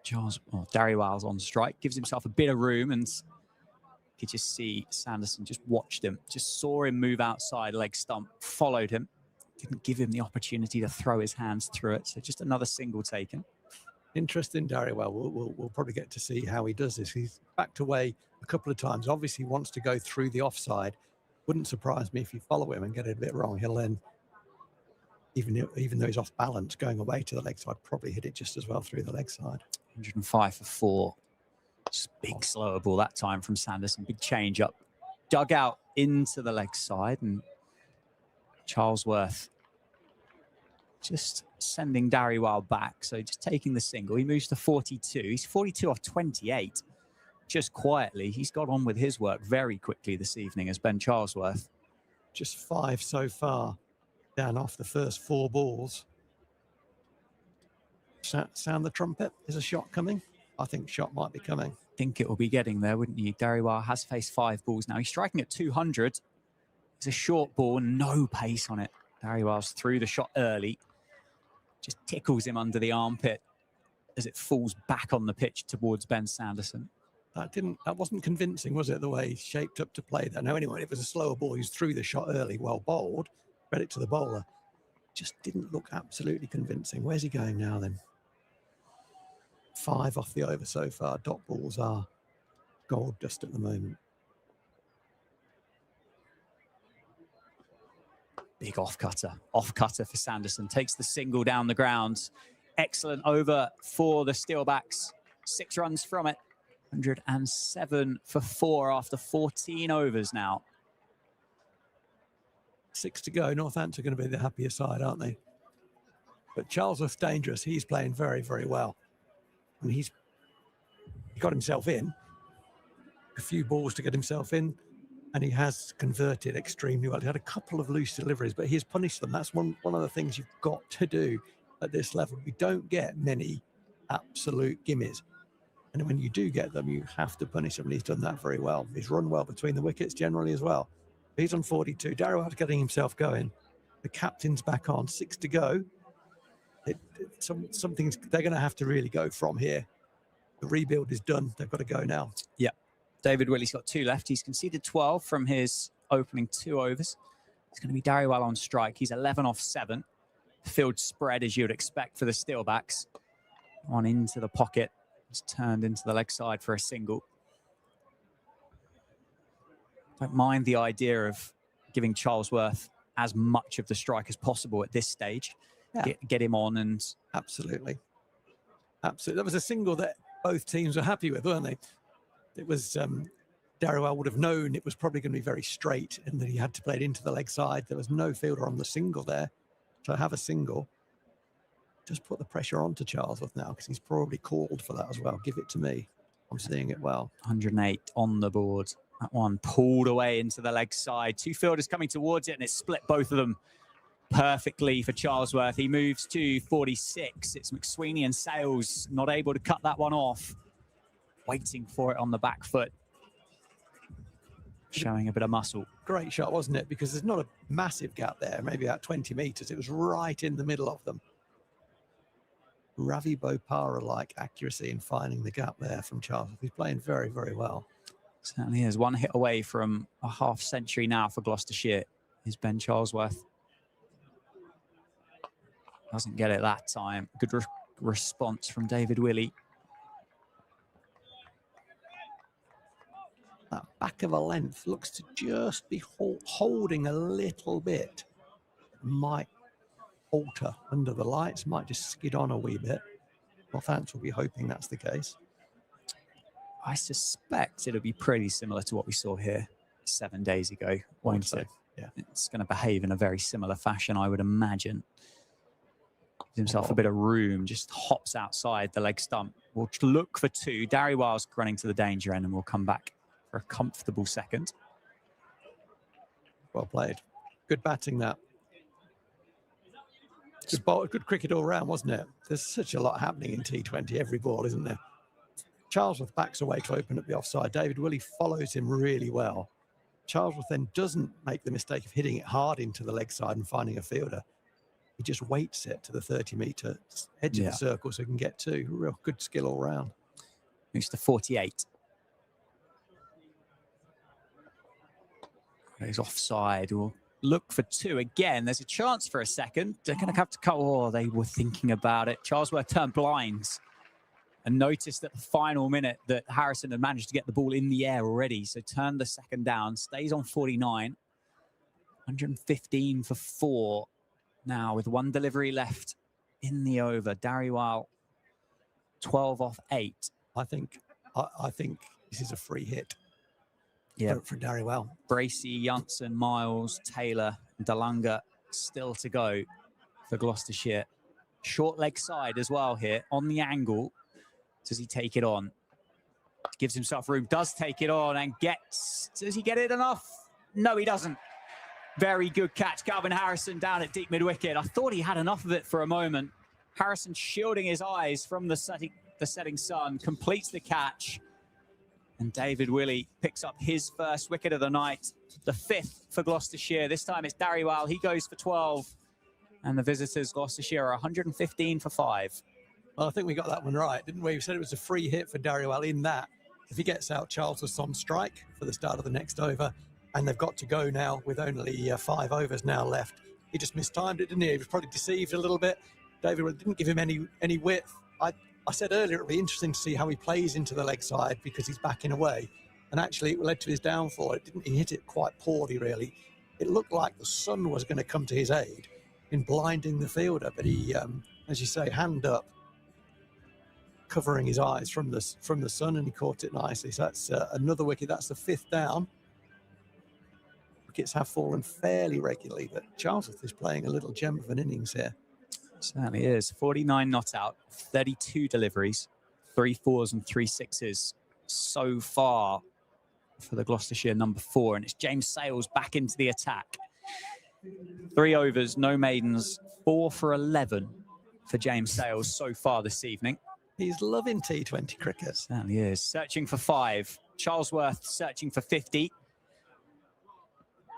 Dariwal's on strike, gives himself a bit of room, and you could just see Sanderson just watched him, just saw him move outside leg stump, followed him, didn't give him the opportunity to throw his hands through it. So just another single taken. Interesting, Dariwal. We'll probably get to see how he does this. He's backed away a couple of times. Obviously wants to go through the offside. Wouldn't surprise me if you follow him and get it a bit wrong. He'll then, even though he's off balance, going away to the leg side, probably hit it just as well through the leg side. 105 for 4. Just big slower ball that time from Sanderson. Big change up. Dug out into the leg side, and Charlesworth just sending Dariwal back. So just taking the single. He moves to 42. He's 42 off 28. Just quietly, he's got on with his work very quickly this evening as Ben Charlesworth. Just 5 so far, down off the first 4 balls. Sound the trumpet. Is a shot coming? I think shot might be coming. I think it will be getting there, wouldn't you? Dariwal has faced 5 balls now. He's striking at 200. It's a short ball, no pace on it. Dariwal's through the shot early. Just tickles him under the armpit as it falls back on the pitch towards Ben Sanderson. That wasn't convincing, was it, the way he shaped up to play that? No, anyway, it was a slower ball. He's through the shot early, well bowled. Credit to the bowler. Just didn't look absolutely convincing. Where's he going now then? 5 off the over so far. Dot balls are gold dust at the moment. Big off-cutter for Sanderson. Takes the single down the ground. Excellent over for the Steelbacks. 6 runs from it. 107 for 4 after 14 overs now. 6 to go. Northampton are going to be the happier side, aren't they? But Charlesworth's dangerous. He's playing very, very well. And he got himself in. A few balls to get himself in. And he has converted extremely well. He had a couple of loose deliveries, but he's punished them. That's one of the things you've got to do at this level. We don't get many absolute gimmies. And when you do get them, you have to punish them. And he's done that very well. He's run well between the wickets generally as well. He's on 42. Darrywell's getting himself going. The captain's back on. 6 to go. Something's they're going to have to really go from here. The rebuild is done. They've got to go now. Yeah. David Willey's got 2 left. He's conceded 12 from his opening 2 overs. It's going to be Darrywell on strike. He's 11 off 7. Field spread, as you would expect for the Steelbacks. On into the pocket. It's turned into the leg side for a single. Don't mind the idea of giving Charlesworth as much of the strike as possible at this stage. Yeah. Get him on and... Absolutely. Absolutely. That was a single that both teams were happy with, weren't they? It was... Darrywell would have known it was probably going to be very straight and that he had to play it into the leg side. There was no fielder on the single there. To have a single, just put the pressure on to Charlesworth now because he's probably called for that as well. Give it to me. I'm seeing it well. 108 on the board. That one pulled away into the leg side. 2 fielders coming towards it and it split both of them perfectly for Charlesworth. He moves to 46. It's McSweeney and Sales not able to cut that one off. Waiting for it on the back foot. Showing a bit of muscle. Great shot, wasn't it? Because there's not a massive gap there, maybe about 20 metres. It was right in the middle of them. Ravi Bopara-like accuracy in finding the gap there from Charlesworth. He's playing very, very well. Certainly is. 1 hit away from a half century now for Gloucestershire is Ben Charlesworth. Doesn't get it that time. Good response from David Willey. That back of a length looks to just be holding a little bit. Might alter under the lights, might just skid on a wee bit. Northants will be hoping that's the case. I suspect it'll be pretty similar to what we saw here 7 days ago, won't it? Yeah. It's going to behave in a very similar fashion, I would imagine. Gives himself a bit of room, just hops outside the leg stump. We'll look for 2. Darrywell's running to the danger end and we'll come back for a comfortable second. Well played. Good batting that. Good cricket all round, wasn't it? There's such a lot happening in T20 every ball, isn't there? Charlesworth backs away to open up the offside. David Willey follows him really well. Charlesworth then doesn't make the mistake of hitting it hard into the leg side and finding a fielder. He just waits it to the 30-metre edge of the circle so he can get 2. Real good skill all round. Moves to 48. He's offside. We'll look for 2 again. There's a chance for a second. They're going to have to cut. Oh, they were thinking about it. Charlesworth turned blinds and noticed at the final minute that Harrison had managed to get the ball in the air already. So turned the second down, stays on 49. 115 for 4 now with 1 delivery left in the over. Darrywell, 12 off 8. I think this is a free hit. Yeah, for Darrywell. Bracey, Janssen, Miles, Taylor, Dalunga still to go for Gloucestershire. Short leg side as well here on the angle. Does he take it on? Gives himself room, does take it on and gets... Does he get it enough? No, he doesn't. Very good catch. Calvin Harrison down at deep mid-wicket. I thought he had enough of it for a moment. Harrison shielding his eyes from the setting sun, completes the catch. And David Willey picks up his first wicket of the night, the 5th for Gloucestershire. This time it's Darrywell. He goes for 12. And the visitors, Gloucestershire, are 115 for 5. Well, I think we got that one right, didn't we? We said it was a free hit for Darrywell in that. If he gets out, Charlesworth's on strike for the start of the next over. And they've got to go now with only 5 overs now left. He just mistimed it, didn't he? He was probably deceived a little bit. David didn't give him any width. I said earlier it'll be interesting to see how he plays into the leg side because he's backing away. And actually it led to his downfall. He hit it quite poorly, really. It looked like the sun was going to come to his aid in blinding the fielder. But he, as you say, hand up, covering his eyes from the sun, and he caught it nicely. So that's another wicket. That's the 5th down. Wickets have fallen fairly regularly, but Charlesworth is playing a little gem of an innings here. Certainly is. 49 not out, 32 deliveries, 3 4s and 3 6s so far for the Gloucestershire number 4. And it's James Sales back into the attack. 3 overs, no maidens, 4 for 11 for James Sales so far this evening. He's loving T20 cricket. Certainly is. Searching for 5. Charlesworth searching for 50.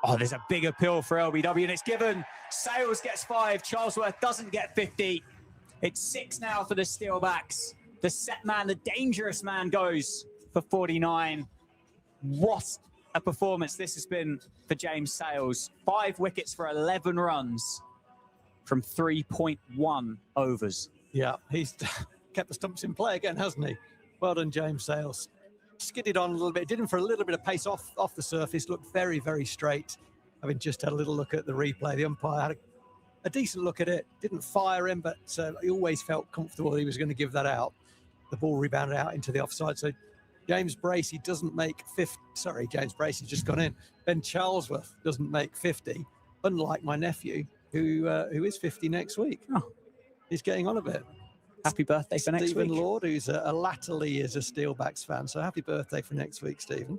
Oh, there's a big appeal for LBW, and it's given. Sales gets 5. Charlesworth doesn't get 50. It's 6 now for the Steelbacks. The set man, the dangerous man, goes for 49. What a performance this has been for James Sales. 5 wickets for 11 runs from 3.1 overs. Yeah, he's kept the stumps in play again, hasn't he? Well done, James Sales. Skidded on a little bit, did him for a little bit of pace off the surface, looked very, very straight. Having just had a little look at the replay, the umpire had a decent look at it, didn't fire him, but he always felt comfortable he was going to give that out. The ball rebounded out into the offside. So James Bracey doesn't make 50. Sorry, James Bracey's just gone in. Ben Charlesworth doesn't make 50, unlike my nephew, who is 50 next week. Oh, he's getting on a bit. Happy birthday for next week. Stephen Lord, who's latterly is a Steelbacks fan. So happy birthday for next week, Stephen.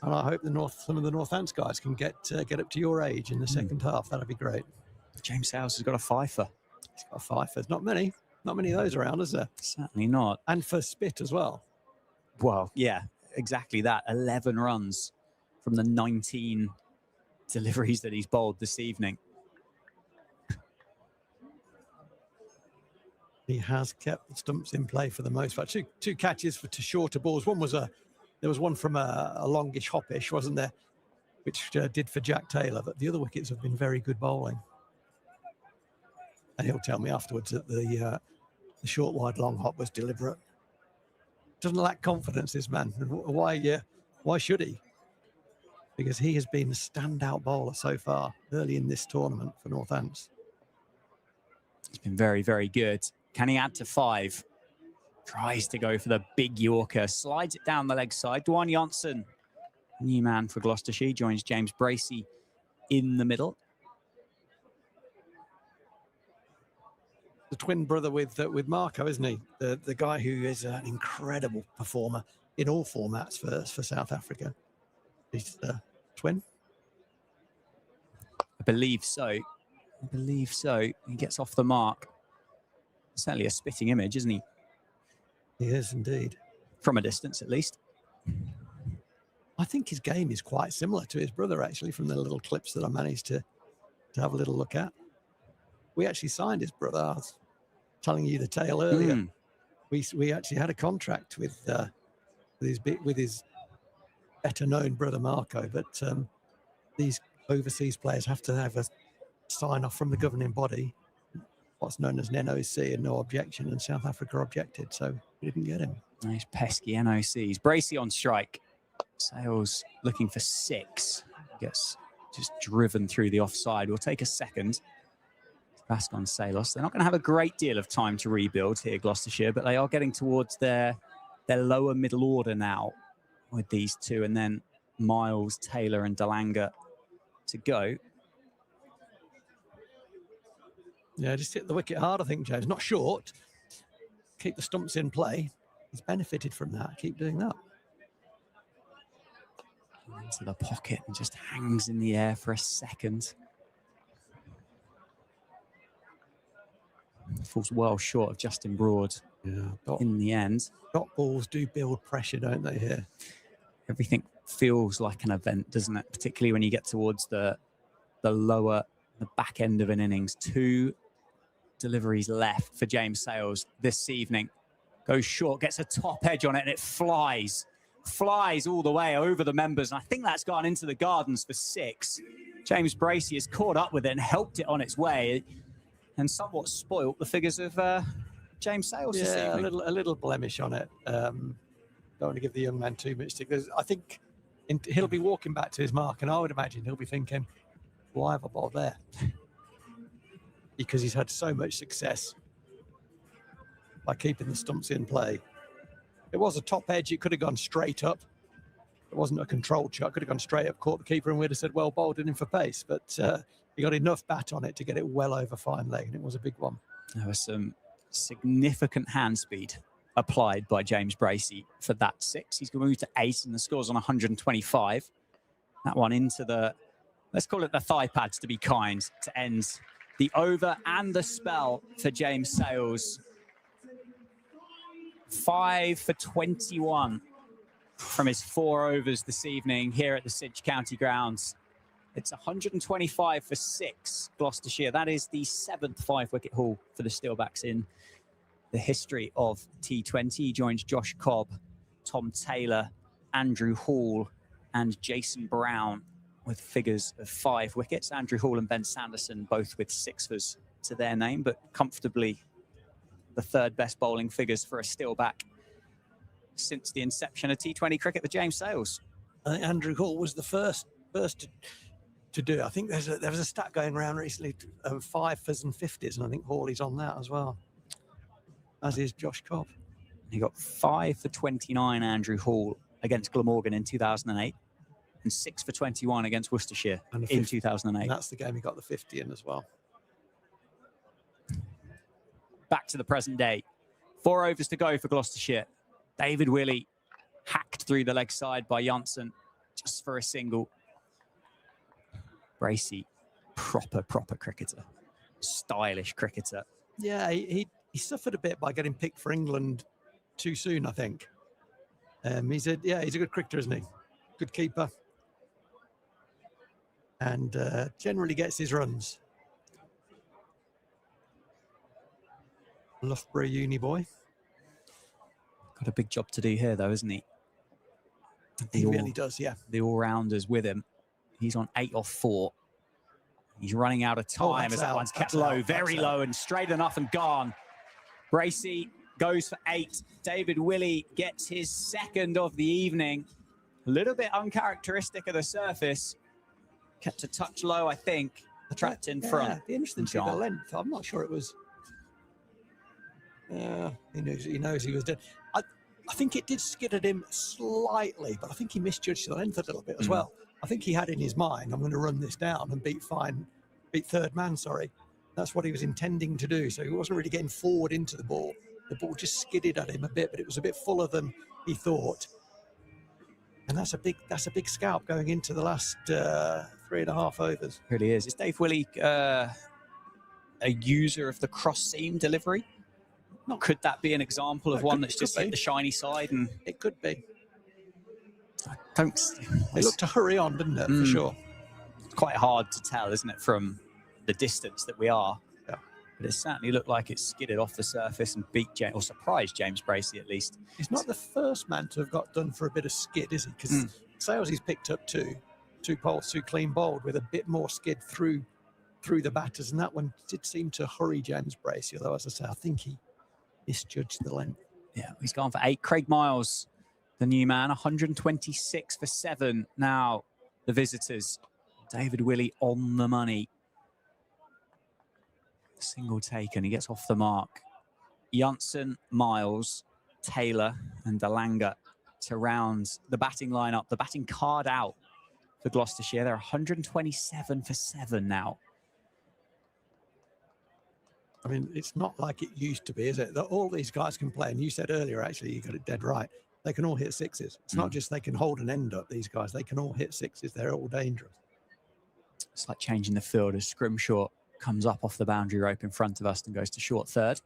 And I hope some of the Northants guys can get up to your age in the second half. That'd be great. James Sales has got a fifer. He's got a fifer. There's not many of those around, is there? Certainly not. And for spit as well. Well, yeah, exactly that. 11 runs from the 19 deliveries that he's bowled this evening. He has kept the stumps in play for the most part. Two catches for two shorter balls. There was one from a longish hoppish, wasn't there? Which did for Jack Taylor. But the other wickets have been very good bowling. And he'll tell me afterwards that the short, wide, long hop was deliberate. Doesn't lack confidence, this man. And why should he? Because he has been a standout bowler so far early in this tournament for Northants. It's been very, very good. Can he add to 5? Tries to go for the big Yorker. Slides it down the leg side. Dwan Janssen, new man for Gloucestershire, joins James Bracey in the middle. The twin brother with Marco, isn't he? The guy who is an incredible performer in all formats for South Africa. He's the twin. I believe so. I believe so. He gets off the mark. Certainly a spitting image, isn't he? He is indeed. From a distance, at least. I think his game is quite similar to his brother, actually, from the little clips that I managed to have a little look at. We actually signed his brother. I was telling you the tale earlier. We actually had a contract with his better known brother Marco, but these overseas players have to have a sign off from the governing body, what's known as an NOC, and no objection, and South Africa objected, so we didn't get him. Nice pesky NOCs. Bracey on strike. Sales looking for 6. Gets just driven through the offside. We'll take a second. Vascon Salos. They're not going to have a great deal of time to rebuild here, Gloucestershire, but they are getting towards their lower middle order now with these two, and then Miles, Taylor, and Delanga to go. Yeah, just hit the wicket hard, I think, James. Not short. Keep the stumps in play. He's benefited from that. Keep doing that. Into the pocket and just hangs in the air for a second. Falls well short of Justin Broad in the end. Dot balls do build pressure, don't they, here? Everything feels like an event, doesn't it? Particularly when you get towards the back end of an innings. 2 deliveries left for James Sales this evening. Goes short, gets a top edge on it, and it flies all the way over the members. And I think that's gone into the gardens for 6. James Bracey has caught up with it and helped it on its way, and somewhat spoilt the figures of James Sales this evening. a little blemish on it. Don't want to give the young man too much stick. I think he'll be walking back to his mark, and I would imagine he'll be thinking, why have I bowled there? Because he's had so much success by keeping the stumps in play. It was a top edge. It could have gone straight up. It wasn't a controlled shot. It could have gone straight up, caught the keeper, and we'd have said, well bowled, in for pace. But he got enough bat on it to get it well over fine leg, and it was a big one. There was some significant hand speed applied by James Bracey for that 6. He's going to move to 8, and the score's on 125. That one into the, let's call it the thigh pads to be kind, to end the over and the spell for James Sales. 5 for 21 from his 4 overs this evening here at the Sidge County grounds. It's 125 for 6, Gloucestershire. That is the 7th 5-wicket haul for the Steelbacks in the history of T20. He joins Josh Cobb, Tom Taylor, Andrew Hall, and Jason Brown with figures of 5 wickets. Andrew Hall and Ben Sanderson both with 6s to their name, but comfortably the 3rd best bowling figures for a Steelback since the inception of T20 cricket with James Sales. I think Andrew Hall was the first to do it. I think there was a stat going around recently of 5s and 50s, and I think Hawley's on that as well, as is Josh Cobb. He got 5 for 29, Andrew Hall, against Glamorgan in 2008, and 6 for 21 against Worcestershire in 2008. And that's the game he got the 50 in as well. Back to the present day. 4 overs to go for Gloucestershire. David Willey hacked through the leg side by Janssen just for a single. Bracey, proper cricketer. Stylish cricketer. Yeah, he suffered a bit by getting picked for England too soon, I think. He's a good cricketer, isn't he? Good keeper. And generally gets his runs. Loughborough uni boy. Got a big job to do here, though, isn't he? He really does, yeah. The all-rounders with him. He's on 8 or 4. He's running out of time as that one's kept low, very low and straight enough and gone. Bracey goes for 8. David Willey gets his 2nd of the evening. A little bit uncharacteristic of the surface. Kept a touch low, I think. Trapped in front. Yeah, the interesting to see the length. I'm not sure it was. He knows he was dead. I think it did skid at him slightly, but I think he misjudged the length a little bit as well. I think he had in his mind, I'm going to run this down and beat 3rd man, sorry. That's what he was intending to do. So he wasn't really getting forward into the ball. The ball just skidded at him a bit, but it was a bit fuller than he thought. And that's a big scalp going into the last 3.5 overs. It really is. Is Dave Willey a user of the cross-seam delivery? Could that be an example of one that's just hit the shiny side? And it could be. It looked to hurry on, didn't it? For sure. It's quite hard to tell, isn't it, from the distance that we are? Yeah. But it certainly looked like it skidded off the surface and beat James, or surprised James Bracey at least. He's not the first man to have got done for a bit of skid, is he? Because Salesy's picked up two clean bowled with a bit more skid through the batters, and that one did seem to hurry James Bracey. Although, as I say, I think he misjudged the length. Yeah, he's gone for 8. Craig Miles, the new man, 126 for 7. Now, the visitors, David Willey on the money. Single taken, he gets off the mark. Janssen, Miles, Taylor, and Delanga to round the batting lineup, the batting card out for Gloucestershire. They're 127 for 7 now. I mean, it's not like it used to be, is it? That all these guys can play. And you said earlier, actually, you got it dead right. They can all hit 6s. It's not just they can hold an end up, these guys. They can all hit 6s. They're all dangerous. It's like changing the field as Scrimshaw comes up off the boundary rope in front of us and goes to short third.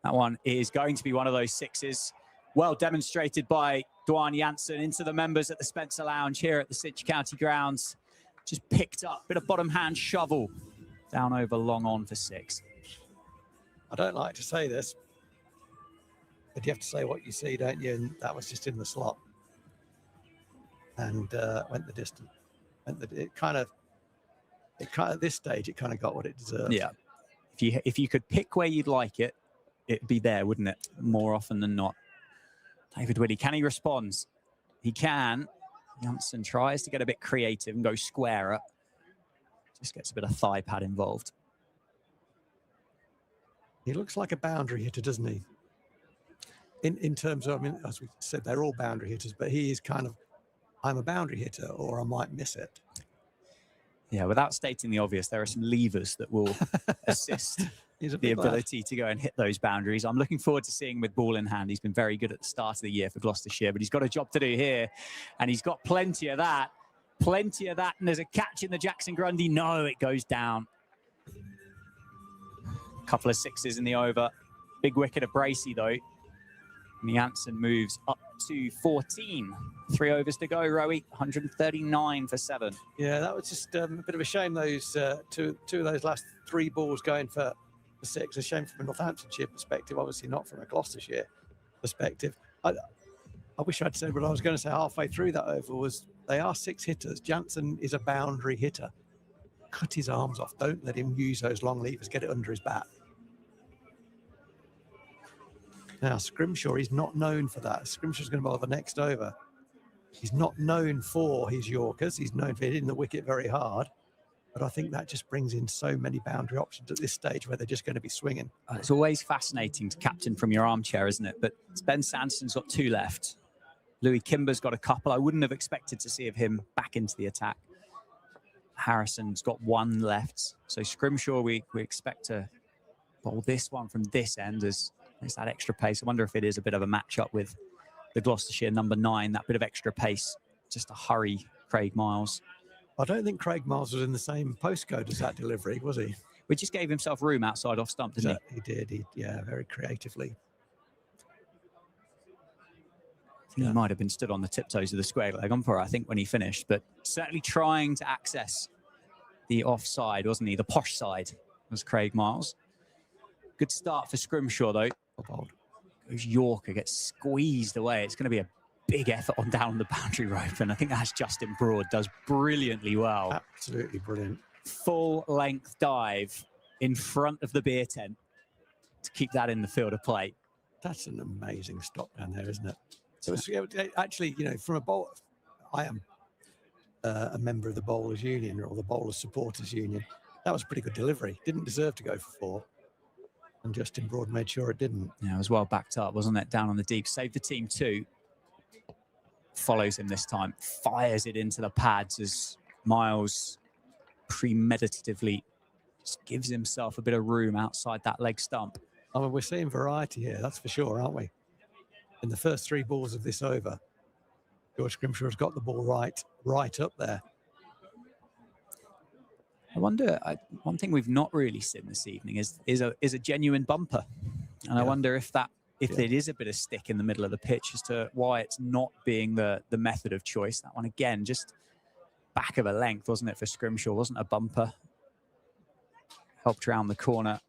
That one is going to be one of those 6s. Well demonstrated by Dwan Janssen into the members at the Spencer Lounge here at the Sidge County grounds. Just picked up, bit of bottom hand shovel down over long on for 6. I don't like to say this, but you have to say what you see, don't you? And that was just in the slot and went the distance. It kind of at this stage, it kind of got what it deserved. Yeah. If you could pick where you'd like it, it'd be there, wouldn't it? More often than not. David Willey, can he respond? He can. Janssen tries to get a bit creative and go squarer. Just gets a bit of thigh pad involved. He looks like a boundary hitter, doesn't he? In terms of, I mean, as we said, they're all boundary hitters, but he is kind of, I'm a boundary hitter or I might miss it. Yeah, without stating the obvious, there are some levers that will assist the ability to go and hit those boundaries. I'm looking forward to seeing him with ball in hand. He's been very good at the start of the year for Gloucestershire, but he's got a job to do here, and he's got plenty of that. Plenty of that, and there's a catch in the Jackson Grundy. No, it goes down. Couple of 6s in the over. Big wicket of Bracey, though. And Janssen moves up to 14. 3 overs to go, Rowie. 139 for 7. Yeah, that was just a bit of a shame, those two of those last 3 balls going for 6. A shame from a Northamptonshire perspective, obviously not from a Gloucestershire perspective. I wish I'd said what I was going to say halfway through that over was they are 6 hitters. Janssen is a boundary hitter. Cut his arms off. Don't let him use those long levers. Get it under his bat. Now, Scrimshaw is not known for that. Scrimshaw's going to bowl the next over. He's not known for his Yorkers. He's known for hitting the wicket very hard. But I think that just brings in so many boundary options at this stage where they're just going to be swinging. It's always fascinating to captain from your armchair, isn't it? But Ben Sanderson's got 2 left. Louis Kimber's got a couple. I wouldn't have expected to see of him back into the attack. Harrison's got 1 left. So Scrimshaw, we expect to bowl this one from this end as there's that extra pace. I wonder if it is a bit of a match-up with the Gloucestershire number 9, that bit of extra pace, just to hurry Craig Miles. I don't think Craig Miles was in the same postcode as that delivery, was he? We just gave himself room outside off stump, didn't he? He did. Yeah, very creatively. He might have been stood on the tiptoes of the square leg umpire, I think, when he finished, but certainly trying to access the offside, wasn't he? The posh side was Craig Miles. Good start for Scrimshaw, though. Goes Yorker, gets squeezed away. It's going to be a big effort on down the boundary rope, and I think that's Justin Broad, does brilliantly well. Absolutely brilliant. Full-length dive in front of the beer tent to keep that in the field of play. That's an amazing stop down there, isn't it? So it's actually, you know, from a bowl, I am a member of the Bowlers Union or the Bowlers Supporters Union. That was a pretty good delivery. Didn't deserve to go for 4. And Justin Broad made sure it didn't. Yeah, it was well backed up, wasn't it? Down on the deep. Saved the team 2. Follows him this time. Fires it into the pads as Miles premeditatively just gives himself a bit of room outside that leg stump. I mean, we're seeing variety here, that's for sure, aren't we? In the first 3 balls of this over, George Scrimshaw's got the ball right up there. I wonder, one thing we've not really seen this evening is a genuine bumper. And I wonder if it is a bit of stick in the middle of the pitch as to why it's not being the method of choice. That one, again, just back of a length, wasn't it, for Scrimshaw? Wasn't a bumper. Helped around the corner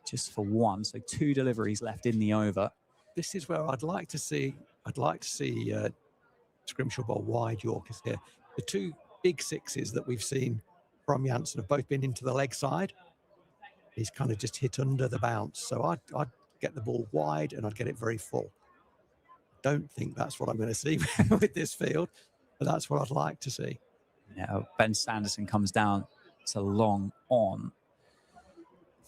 just for 1. So 2 deliveries left in the over. This is where I'd like to see Scrimshaw bowl wide Yorkers here. The 2 big 6s that we've seen from Janssen have both been into the leg side. He's kind of just hit under the bounce. So I'd get the ball wide and I'd get it very full. Don't think that's what I'm going to see with this field, but that's what I'd like to see. Now, Ben Sanderson comes down. It's a long on.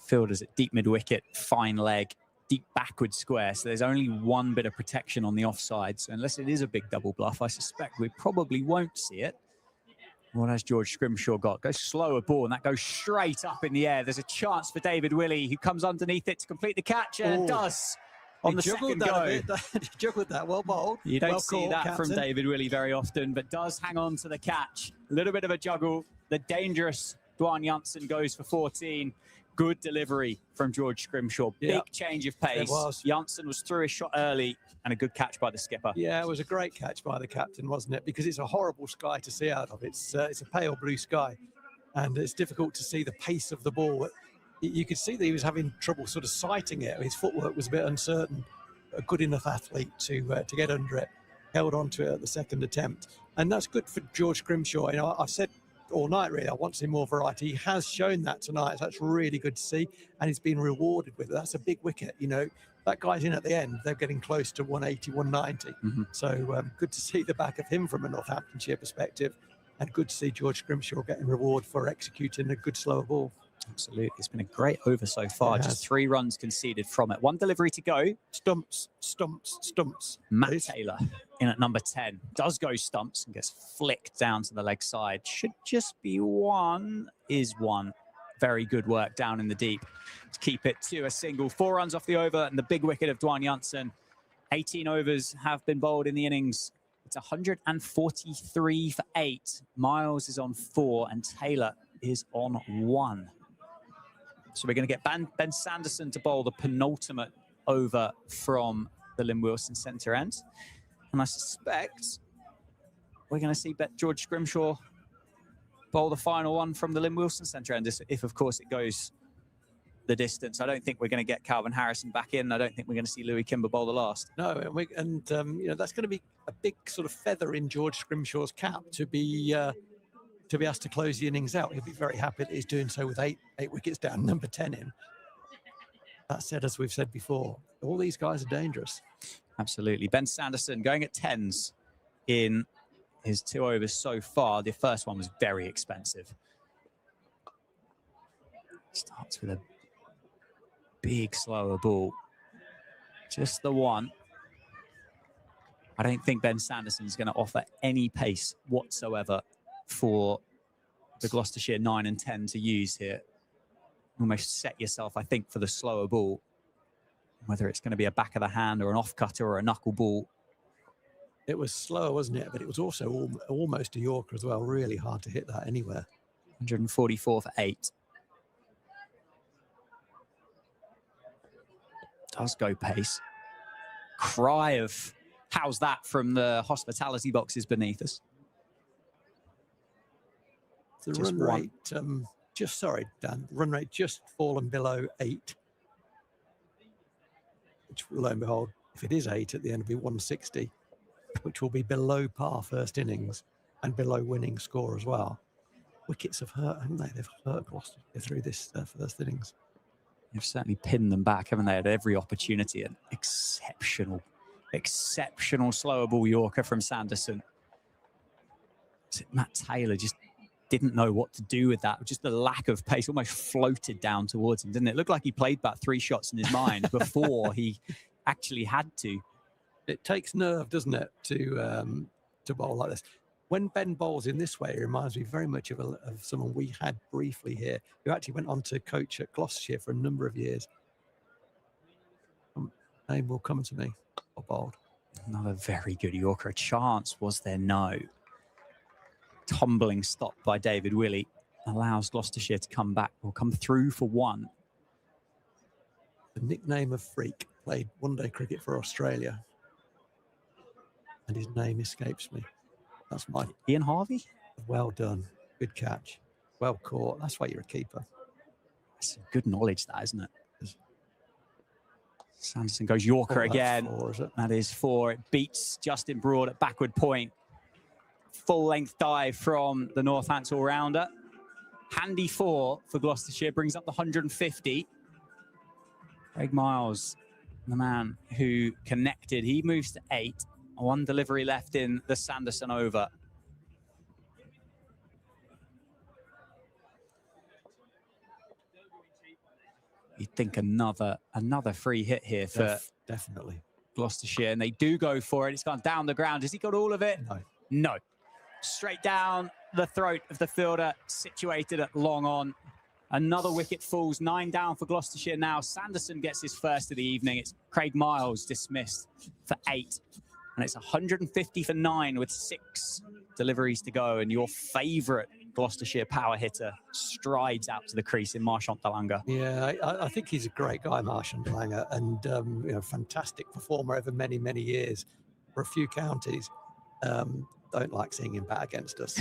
Fielders at deep mid-wicket, fine leg, deep backward square. So there's only 1 bit of protection on the offside. So unless it is a big double bluff, I suspect we probably won't see it. What has George Scrimshaw got? Goes slower ball, and that goes straight up in the air. There's a chance for David Willey, who comes underneath it to complete the catch, and does on the second go. He juggled that, well bowled. You don't see that from David Willey very often, but does hang on to the catch. A little bit of a juggle. The dangerous Dwan Janssen goes for 14. Good delivery from George Scrimshaw. Big change of pace. Janssen was through his shot early, and a good catch by the skipper. Yeah, it was a great catch by the captain, wasn't it? Because it's a horrible sky to see out of. It's a pale blue sky, and it's difficult to see the pace of the ball. You could see that he was having trouble sort of sighting it. His footwork was a bit uncertain. A good enough athlete to get under it. Held on to it at the second attempt. And that's good for George Scrimshaw. You know, I've said all night, really, I want to see more variety. He has shown that tonight. So that's really good to see. And he's been rewarded with it. That's a big wicket, you know. That guy's in at the end. They're getting close to 180, 190. So good to see the back of him from a Northamptonshire perspective, and good to see George Scrimshaw getting reward for executing a good slower ball. Absolutely. It's been a great over so far. Just 3 runs conceded from it. 1 delivery to go. Stumps, stumps, stumps. Matt Taylor in at number 10. Does go stumps and gets flicked down to the leg side. Should just be 1. Is 1. Very good work down in the deep to keep it to a single. 4 runs off the over and the big wicket of Dwan Janssen. 18 overs have been bowled in the innings. It's 143 for 8. Miles is on 4 and Taylor is on 1. So we're going to get Ben Sanderson to bowl the penultimate over from the Lynn Wilson centre end. And I suspect we're going to see George Scrimshaw bowl the final one from the Lynn Wilson centre end, if of course it goes the distance. I don't think we're going to get Calvin Harrison back in. I don't think we're going to see Louis Kimber bowl the last. No, and you know, that's going to be a big sort of feather in George Scrimshaw's cap to be asked to close the innings out. He'll be very happy that he's doing so with eight wickets down, number 10 in. That said, as we've said before, all these guys are dangerous. Absolutely. Ben Sanderson going at 10s in his 2 overs so far. The first one was very expensive. Starts with a big, slower ball. Just the one. I don't think Ben Sanderson is going to offer any pace whatsoever for the Gloucestershire 9 and 10 to use here. Almost set yourself, I think, for the slower ball. Whether it's going to be a back of the hand or an off cutter or a knuckle ball. It was slower, wasn't it? But it was also almost a Yorker as well. Really hard to hit that anywhere. 144 for 8. Does go pace. Cry of how's that from the hospitality boxes beneath us. The run rate, sorry, Dan, run rate just fallen below 8. Which, lo and behold, if it is 8 at the end, it'll be 160, which will be below par first innings and below winning score as well. Wickets have hurt, haven't they? They've hurt Gloucester through this first innings. They've certainly pinned them back, haven't they? At every opportunity. An exceptional slower ball Yorker from Sanderson. Matt Taylor just didn't know what to do with that. Just the lack of pace almost floated down towards him, didn't it? It looked like he played about 3 shots in his mind before he actually had to. It takes nerve, doesn't it, to bowl like this. When Ben bowls in this way, it reminds me very much of someone we had briefly here, who actually went on to coach at Gloucestershire for a number of years. Name will come to me. Or bowled. Another very good Yorker. A chance, was there? No. Tumbling stop by David Willey allows Gloucestershire to come back or come through for 1. The nickname of Freak, played one-day cricket for Australia, and his name escapes me. That's mine. Ian Harvey? Well done. Good catch. Well caught. That's why you're a keeper. That's good knowledge, that, isn't it? Sanderson goes Yorker again. 4, is it? That is 4. It beats Justin Broad at backward point. Full-length dive from the Northants all-rounder. Handy 4 for Gloucestershire, brings up the 150. Craig Miles, the man who connected, he moves to 8. 1 delivery left in the Sanderson over. You'd think another free hit here for definitely Gloucestershire, and they do go for it. It's gone down the ground. Has he got all of it? No. No. Straight down the throat of the fielder, situated at long on. Another wicket falls, 9 down for Gloucestershire now. Sanderson gets his first of the evening. It's Craig Miles dismissed for 8. And it's 150 for 9 with 6 deliveries to go. And your favourite Gloucestershire power hitter strides out to the crease in Marchant Dalanga. Yeah, I think he's a great guy, Marchant Dalanga, and you know, fantastic performer over many, many years for a few counties. Don't like seeing him bat against us.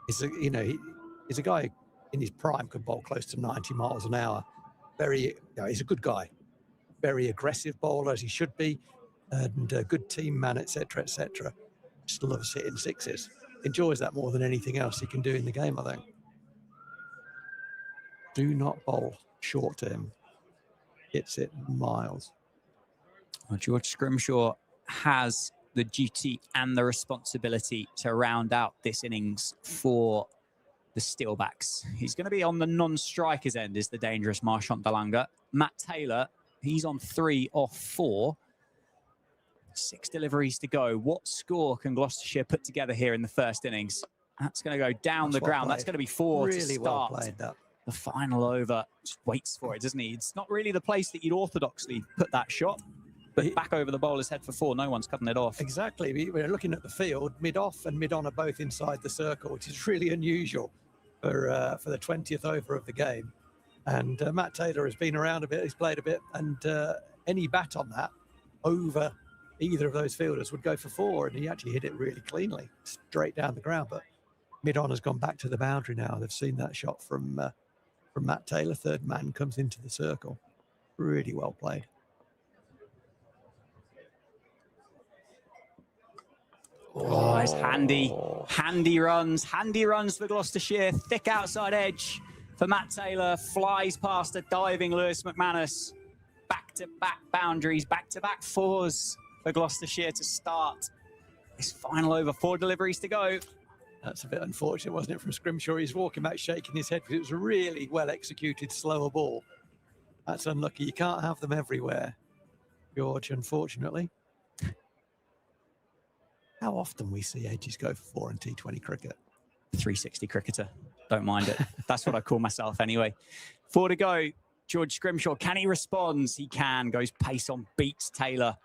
He's a guy in his prime, could bowl close to 90 miles an hour. He's a good guy. Very aggressive bowler, as he should be, and a good team man, etc., etc. Just loves hitting 6s. Enjoys that more than anything else he can do in the game, I think. Do not bowl short to him. Hits it miles. Well, George Scrimshaw has the duty and the responsibility to round out this innings for the Steelbacks. He's going to be on the non-strikers end, is the dangerous Marchant Dalanga. Matt Taylor, he's on 3 off 4. 6 deliveries to go. What score can Gloucestershire put together here in the first innings? That's going to go down the ground. That's going to be 4 really to start. Well played, that. The final over. Just waits for it, doesn't he? It's not really the place that you'd orthodoxly put that shot. But back over the bowler's head for 4. No one's cutting it off. Exactly. We're looking at the field. Mid-off and mid-on are both inside the circle, which is really unusual for the 20th over of the game. And Matt Taylor has been around a bit, he's played a bit, and any bat on that over either of those fielders would go for 4, and he actually hit it really cleanly, straight down the ground. But mid-on has gone back to the boundary now. They've seen that shot from Matt Taylor. Third man comes into the circle. Really well played. Oh, it's handy runs for Gloucestershire. Thick outside edge for Matt Taylor. Flies past a diving Lewis McManus. Back-to-back boundaries, back-to-back 4s for Gloucestershire to start this final over. 4 deliveries to go. That's a bit unfortunate, wasn't it, from Scrimshaw? He's walking back, shaking his head because it was a really well-executed, slower ball. That's unlucky. You can't have them everywhere, George, unfortunately. How often we see edges go for 4 in T20 cricket? 360 cricketer. Don't mind it. That's what I call myself anyway. 4 to go. George Scrimshaw, can he respond? He can. Goes pace on, beats Taylor.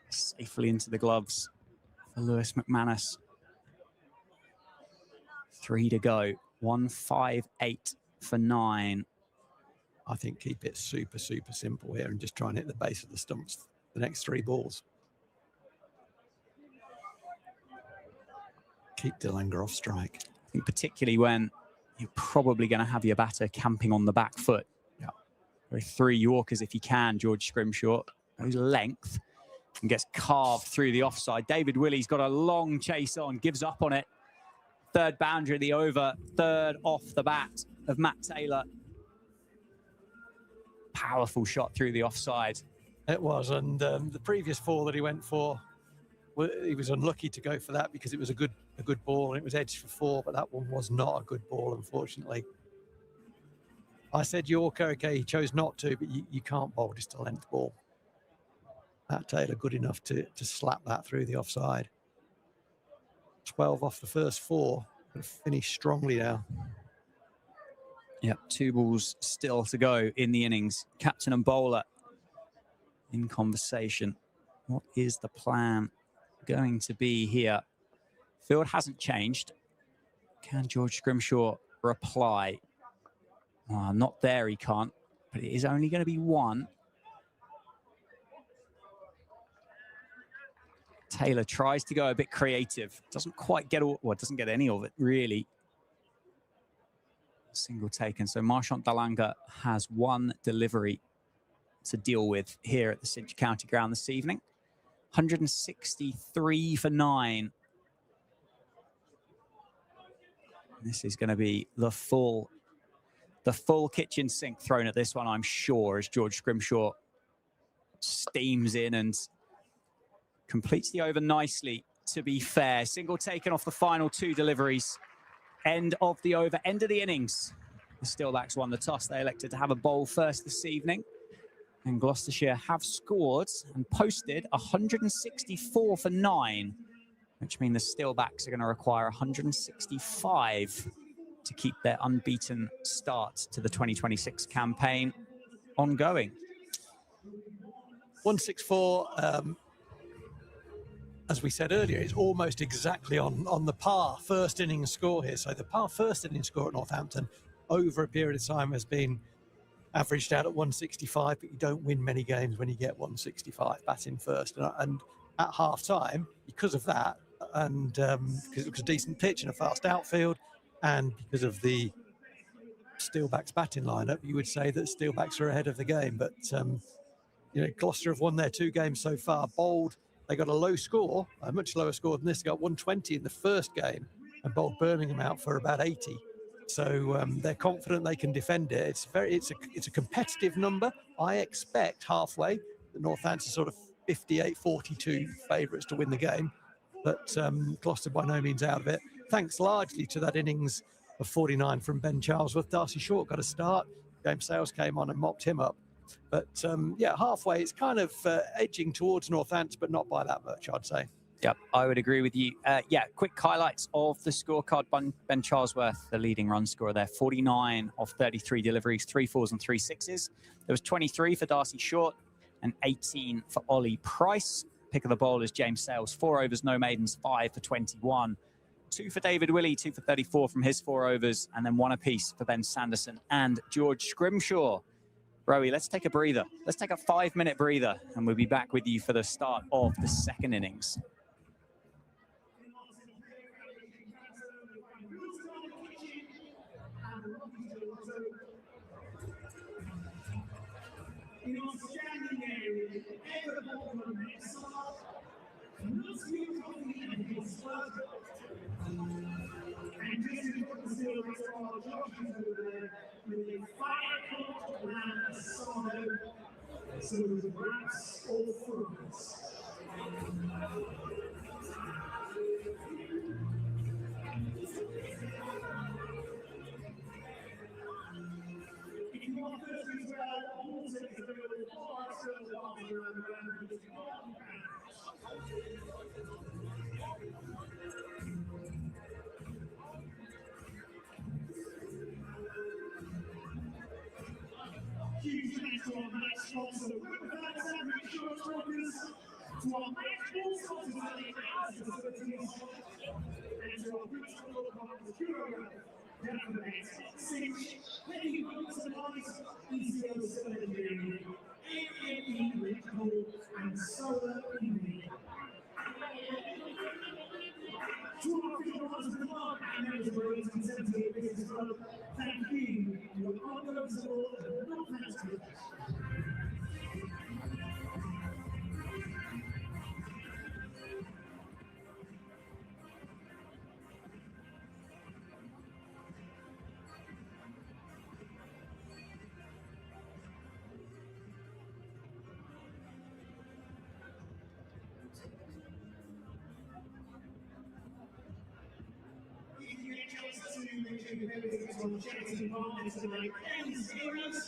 Safely into the gloves for Lewis McManus. 3 to go. 158 for 9. I think keep it super, super simple here and just try and hit the base of the stumps the next 3 balls. Keep Dillinger off strike. I think particularly when you're probably going to have your batter camping on the back foot. Yeah. Or 3 Yorkers if you can, George Scrimshaw. Whose length and gets carved through the offside. David Willey's got a long chase on, gives up on it. 3rd boundary of the over, 3rd off the bat of Matt Taylor. Powerful shot through the offside. It was, and the previous 4 that he went for, he was unlucky to go for that because it was a good ball and it was edged for 4, but that one was not a good ball, unfortunately. I said Yorker, okay, he chose not to, but you can't bowl just a length ball. Matt Taylor good enough to slap that through the offside. 12 off the first 4, but finished strongly now. Yep, 2 balls still to go in the innings. Captain and bowler in conversation. What is the plan going to be here? Field hasn't changed. Can George Scrimshaw reply? Oh, not there, he can't. But it is only going to be 1. Taylor tries to go a bit creative. Doesn't quite get all, well, doesn't get any of it, really. Single taken. So Marchant Dalanga has 1 delivery to deal with here at the Cinch County Ground this evening. 163 for 9. This is going to be the full kitchen sink thrown at this one, I'm sure, as George Scrimshaw steams in and completes the over nicely, to be fair. Single taken off the final 2 deliveries. End of the over, end of the innings. The Steelbacks won the toss. They elected to have a bowl first this evening. And Gloucestershire have scored and posted 164 for 9, which means the Steelbacks are going to require 165 to keep their unbeaten start to the 2026 campaign ongoing. 164, as we said earlier, is almost exactly on the par first innings score here. So the par first innings score at Northampton over a period of time has been averaged out at 165, but you don't win many games when you get 165 batting first. And at half time, because of that, and because it was a decent pitch and a fast outfield, and because of the Steelbacks batting lineup, you would say that Steelbacks are ahead of the game. But you know, Gloucester have won their 2 games so far. Bowled, they got a low score, a much lower score than this. They got 120 in the first game and bowled Birmingham out for about 80. So they're confident they can defend it. It's a competitive number. I expect halfway the Northampton sort of 58-42 favourites to win the game, but Gloucester by no means out of it. Thanks largely to that innings of 49 from Ben Charlesworth. Darcy Short got a start. James Sales came on and mopped him up. But yeah, halfway it's kind of edging towards Northampton, but not by that much, I'd say. Yep, I would agree with you. Yeah, quick highlights of the scorecard. Ben Charlesworth, the leading run scorer there, 49 of 33 deliveries, 3 4s and 3 6s. There was 23 for Darcy Short and 18 for Ollie Price. Pick of the bowlers, James Sales, 4 overs, no maidens, 5 for 21. 2 for David Willey, 2 for 34 from his 4 overs, and then 1 apiece for Ben Sanderson and George Scrimshaw. Rowie, let's take a breather. Let's take a 5-minute breather, and we'll be back with you for the start of the second innings. And just as important still, while Josh is over there with a 5-o'clock land solo, so it was wraps all fronts. If you want first as well, also is available for our still around the huge thanks to our match sponsor, Riverbank Sandwich Insurance Brokers, to our match ball sponsors at the house facilities, and to our principal partners, Curo, Denverbank, Cinch, Heavy Boots and Lights, ECO7 Engineering, AME Electrical, and Solar EV. To our official partners of the club and members of the Royals Contemporary Business Club, thank you for your ongoing support and not thanks to us. If you get a chance to make sure you everything is on charity partners tonight, Dennis Heroes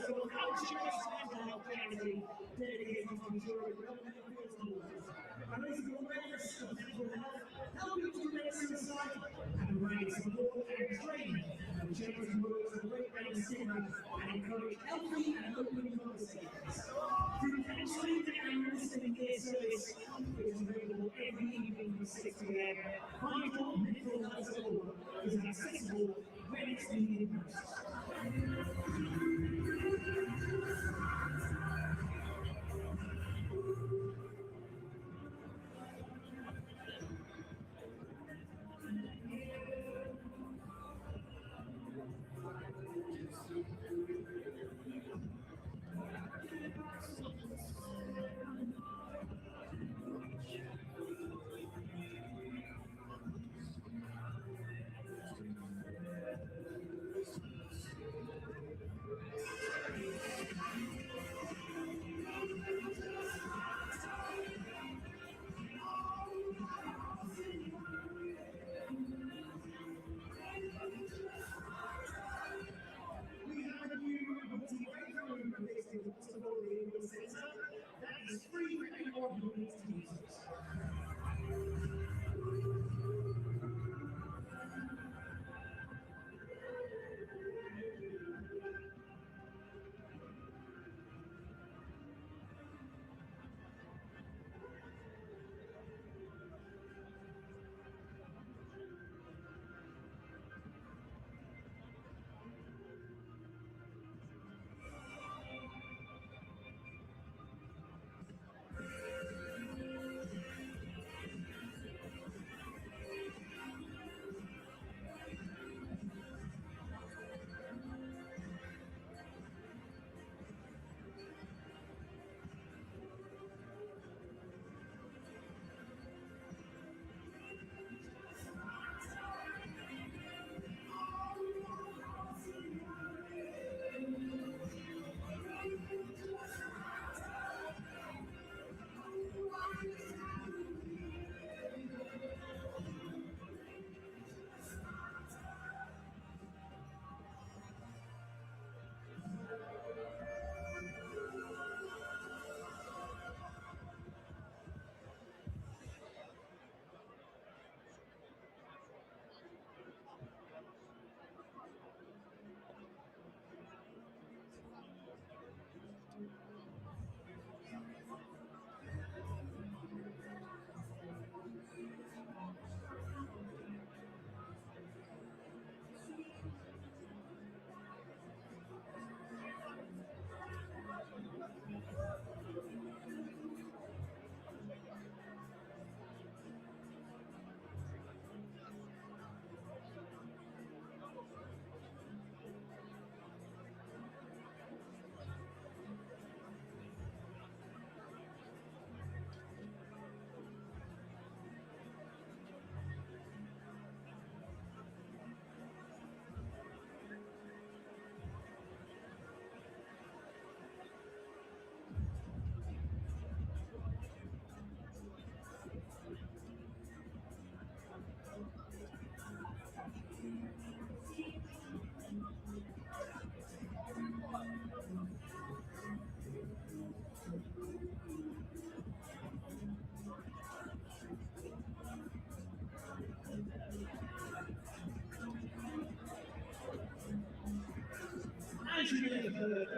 will help charity mental health charity dedicated to ensuring well-being fields and waters. By raising awareness of mental health, helping to prevent suicide, and providing support and training, the charity works to break down stigma and encourage healthy and open conversations. Through counselling and listening care service, which is available every evening from 6 p.m. Vital mental health support is accessible when it's needed most. We have a new multi-breakthrough listing possibility in the centre that is free for anyone who needs to use it.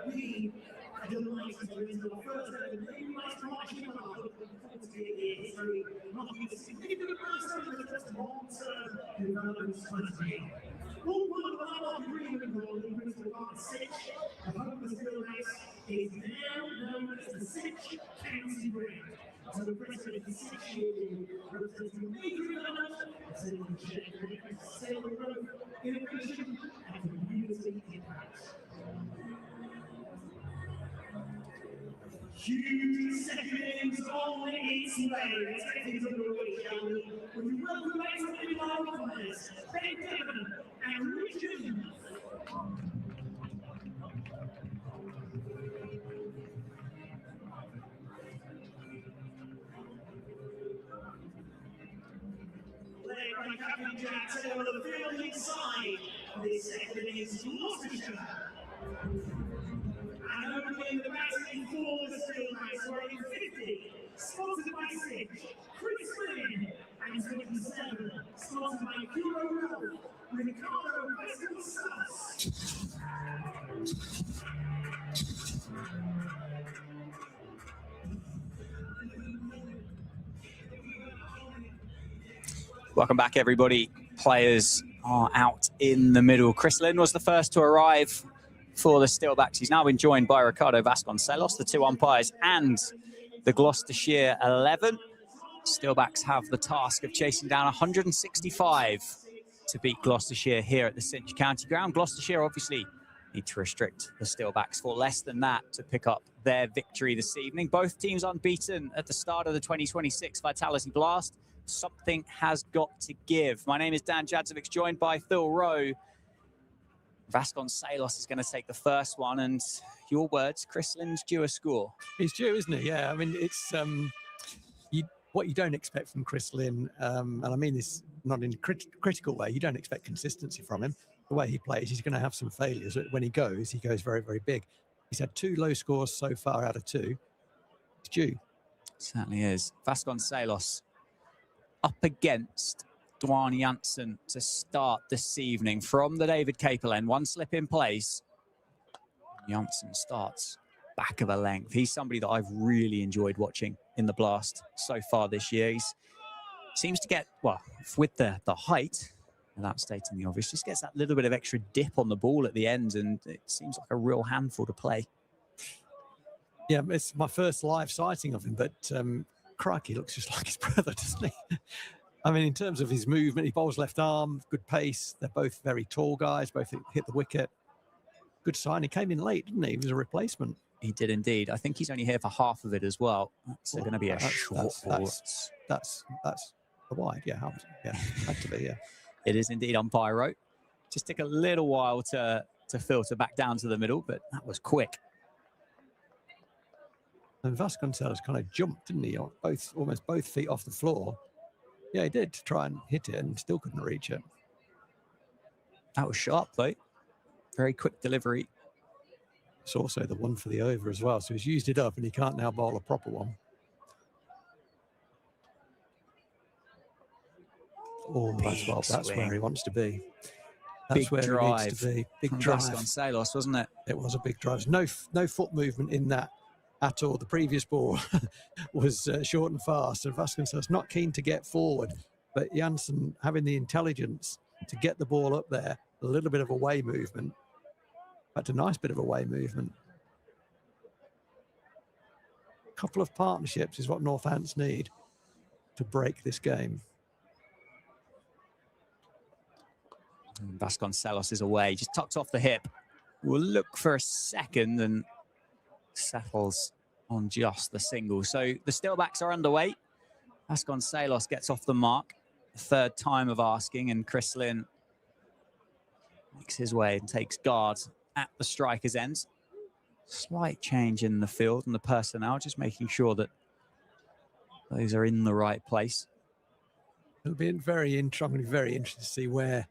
we are delighted to enter our first ever name-based partnership of our 40-year history, marking a significant milestone in the first long-term development strategy. All part of our agreement involving Bristol Park Sitch, the home of the Steelbacks, is now known as the Sitch County Brand. So the president is 6 years representing major development, setting the shape for different scale of growth, innovation, and community impact. Huge second innings on its way. Let's get things underway, shall we? Would you welcome back to the Live players, Ben Devon and Richard. Led by Captain Jack Taylor, the field inside. This second innings, Gloucestershire. And opening the batting for the Steelbacks, wearing 50, sponsored by Sitch, Chris Lynn, and 27, sponsored by Kuro Ralph, Ricardo Vasconcelos. Welcome back, everybody. Players are out in the middle. Chris Lynn was the first to arrive for the Steelbacks. He's now been joined by Ricardo Vasconcelos, the two umpires, and the Gloucestershire 11. Steelbacks have the task of chasing down 165 to beat Gloucestershire here at the Sitch County Ground. Gloucestershire obviously need to restrict the Steelbacks for less than that to pick up their victory this evening. Both teams unbeaten at the start of the 2026 Vitality Blast. Something has got to give. My name is Dan Jadzovic, joined by Phil Rowe. Vasconcelos is going to take the first one, and your words, Chris Lynn's due a score. He's due, isn't he? Yeah, I mean, it's what you don't expect from Chris Lynn, and I mean this not in a critical way. You don't expect consistency from him. The way he plays, he's going to have some failures. When he goes very, very big. He's had 2 low scores so far out of 2. It's due. Certainly is. Vasconcelos up against Dwan Janssen to start this evening from the David Capel end. One slip in place. Janssen starts back of a length. He's somebody that I've really enjoyed watching in the Blast so far this year. He seems to get, well, with the height, without stating the obvious, just gets that little bit of extra dip on the ball at the end, and it seems like a real handful to play. Yeah, it's my first live sighting of him, but crikey, looks just like his brother, doesn't he? I mean, in terms of his movement, he bowls left arm, good pace. They're both very tall guys, both hit the wicket. Good sign. He came in late, didn't he? He was a replacement. He did indeed. I think he's only here for half of it as well. That's going to be a short ball. That's a wide, yeah. Had to be, yeah. It is indeed umpire rope. Just took a little while to filter back down to the middle, but that was quick. And Vasconcelos kind of jumped, didn't he? Almost both feet off the floor. Yeah, he did try and hit it and still couldn't reach it. That was sharp, though. Very quick delivery. It's also the one for the over as well. So he's used it up and he can't now bowl a proper one. Oh, that's where he wants to be. That's big where drive. He needs to be. Big from drive. Vasconcelos, wasn't it? It was a big drive. No foot movement in that at all. The previous ball was short and fast, and Vasconcelos not keen to get forward, but Janssen having the intelligence to get the ball up there, a little bit of away movement. That's a nice bit of away movement. A couple of partnerships is what Northants need to break this game. And Vasconcelos is away, just tucked off the hip. We'll look for a second and settles on just the single. So the Steelbacks are underway. Vasconcelos gets off the mark, the third time of asking, and Chris Lynn makes his way and takes guard at the striker's end. Slight change in the field and the personnel, just making sure that those are in the right place. It'll be very interesting to see where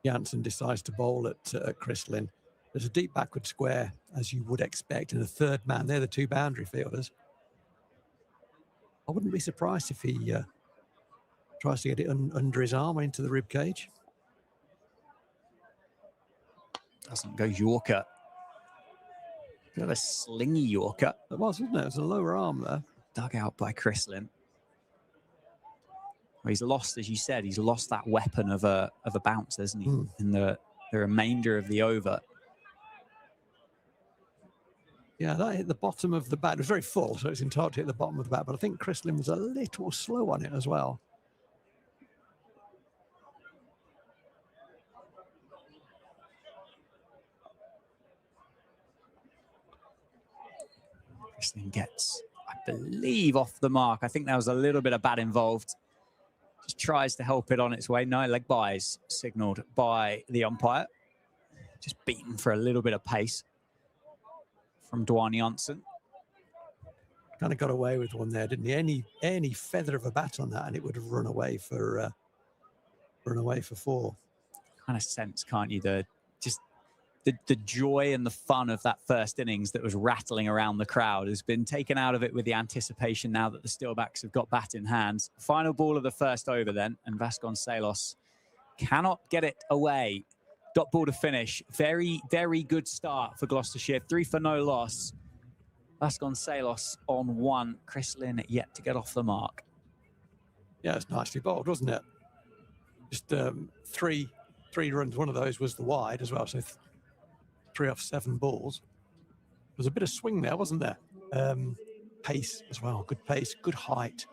Janssen decides to bowl at Chris Lynn. There's a deep backward square, as you would expect, and a third man. They're the 2 boundary fielders. I wouldn't be surprised if he tries to get it under his arm into the rib cage. Doesn't go Yorker. Bit of a slingy Yorker. It was, wasn't it? It was a lower arm there. Dug out by Chris Lynn. Well, he's lost, as you said, he's lost that weapon of a bounce, hasn't he? In the remainder of the over. Yeah, that hit the bottom of the bat. It was very full, so it's entitled to hit the bottom of the bat. But I think Chris Lynn was a little slow on it as well. Chris Lynn gets, I believe, off the mark. I think there was a little bit of bat involved. Just tries to help it on its way. No leg byes signalled by the umpire. Just beaten for a little bit of pace from Dwan Janssen. Kind of got away with one there, didn't he? Any feather of a bat on that, and it would have run away for 4. Kind of sense, can't you? The joy and the fun of that first innings that was rattling around the crowd has been taken out of it with the anticipation now that the Steelbacks have got bat in hand. Final ball of the first over then, and Vasconcelos cannot get it away. Dot ball to finish. Very, very good start for Gloucestershire. 3 for no loss. Vasconcelos on 1. Chris Lynn yet to get off the mark. Yeah, it's nicely bowled, wasn't it? Just 3 runs. One of those was the wide as well. So 3 off 7 balls. There was a bit of swing there, wasn't there? Pace as well. Good pace, good height.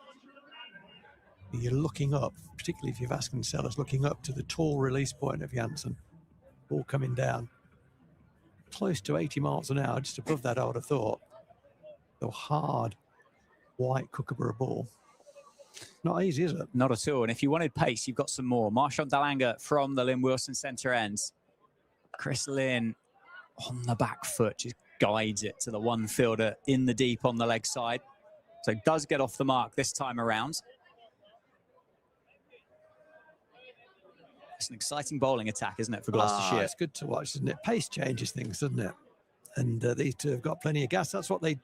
You're looking up, particularly if you're Vasconcelos, looking up to the tall release point of Janssen. Ball coming down. Close to 80 miles an hour, just above that, I would have thought. The hard, white Kookaburra ball. Not easy, is it? Not at all. And if you wanted pace, you've got some more. Marchant Dalanga from the Lynn Wilson centre ends. Chris Lynn on the back foot just guides it to the one fielder in the deep on the leg side. So does get off the mark this time around. It's an exciting bowling attack, isn't it, for Gloucestershire? It's good to watch, isn't it? Pace changes things, doesn't it? And these two have got plenty of gas. That's what they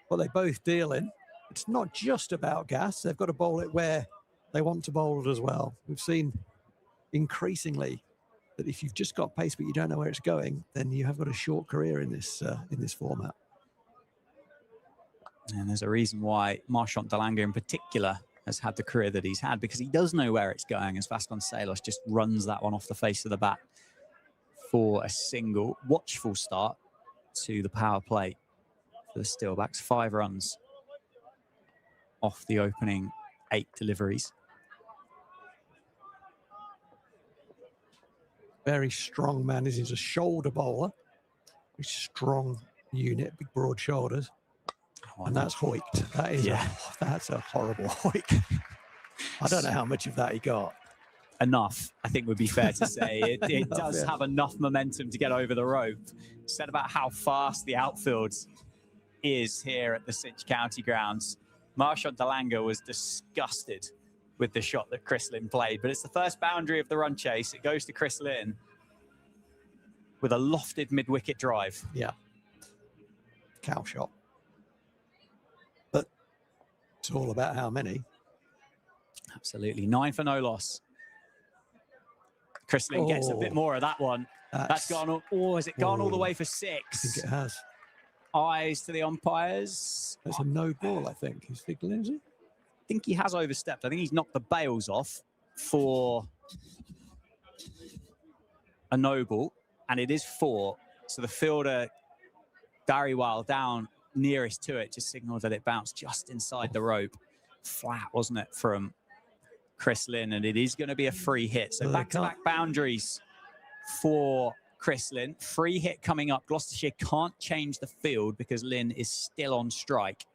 both deal in. It's not just about gas. They've got to bowl it where they want to bowl it as well. We've seen increasingly that if you've just got pace but you don't know where it's going, then you have got a short career in this format. And there's a reason why Marchant Dalanga in particular has had the career that he's had, because he does know where it's going, as Vasconcelos just runs that one off the face of the bat for a single. Watchful start to the power play for the Steelbacks. 5 runs off the opening 8 deliveries. Very strong man. He's a shoulder bowler. Very strong unit, big broad shoulders. And that's hoiked. That is that's a horrible hoik. I don't know how much of that he got. Enough, I think would be fair to say. It does have enough momentum to get over the rope. Said about how fast the outfield is here at the Cinch County grounds. Marchant Dalanga was disgusted with the shot that Chris Lynn played, but it's the first boundary of the run chase. It goes to Chris Lynn with a lofted mid-wicket drive. Yeah. Cow shot. But it's all about how many. Absolutely. 9 for no loss. Chris Lynn gets a bit more of that one. That's gone. Has it gone all the way for 6? I think it has. Eyes to the umpires. That's a no ball, I think. He's signaling, is he? I think he has overstepped. I think he's knocked the bails off for a no ball, and it is 4. So the fielder, Dariwal, down nearest to it, just signaled that it bounced just inside the rope. Flat, wasn't it, from Chris Lynn? And it is going to be a free hit. So back-to-back boundaries for Chris Lynn. Free hit coming up. Gloucestershire can't change the field because Lynn is still on strike.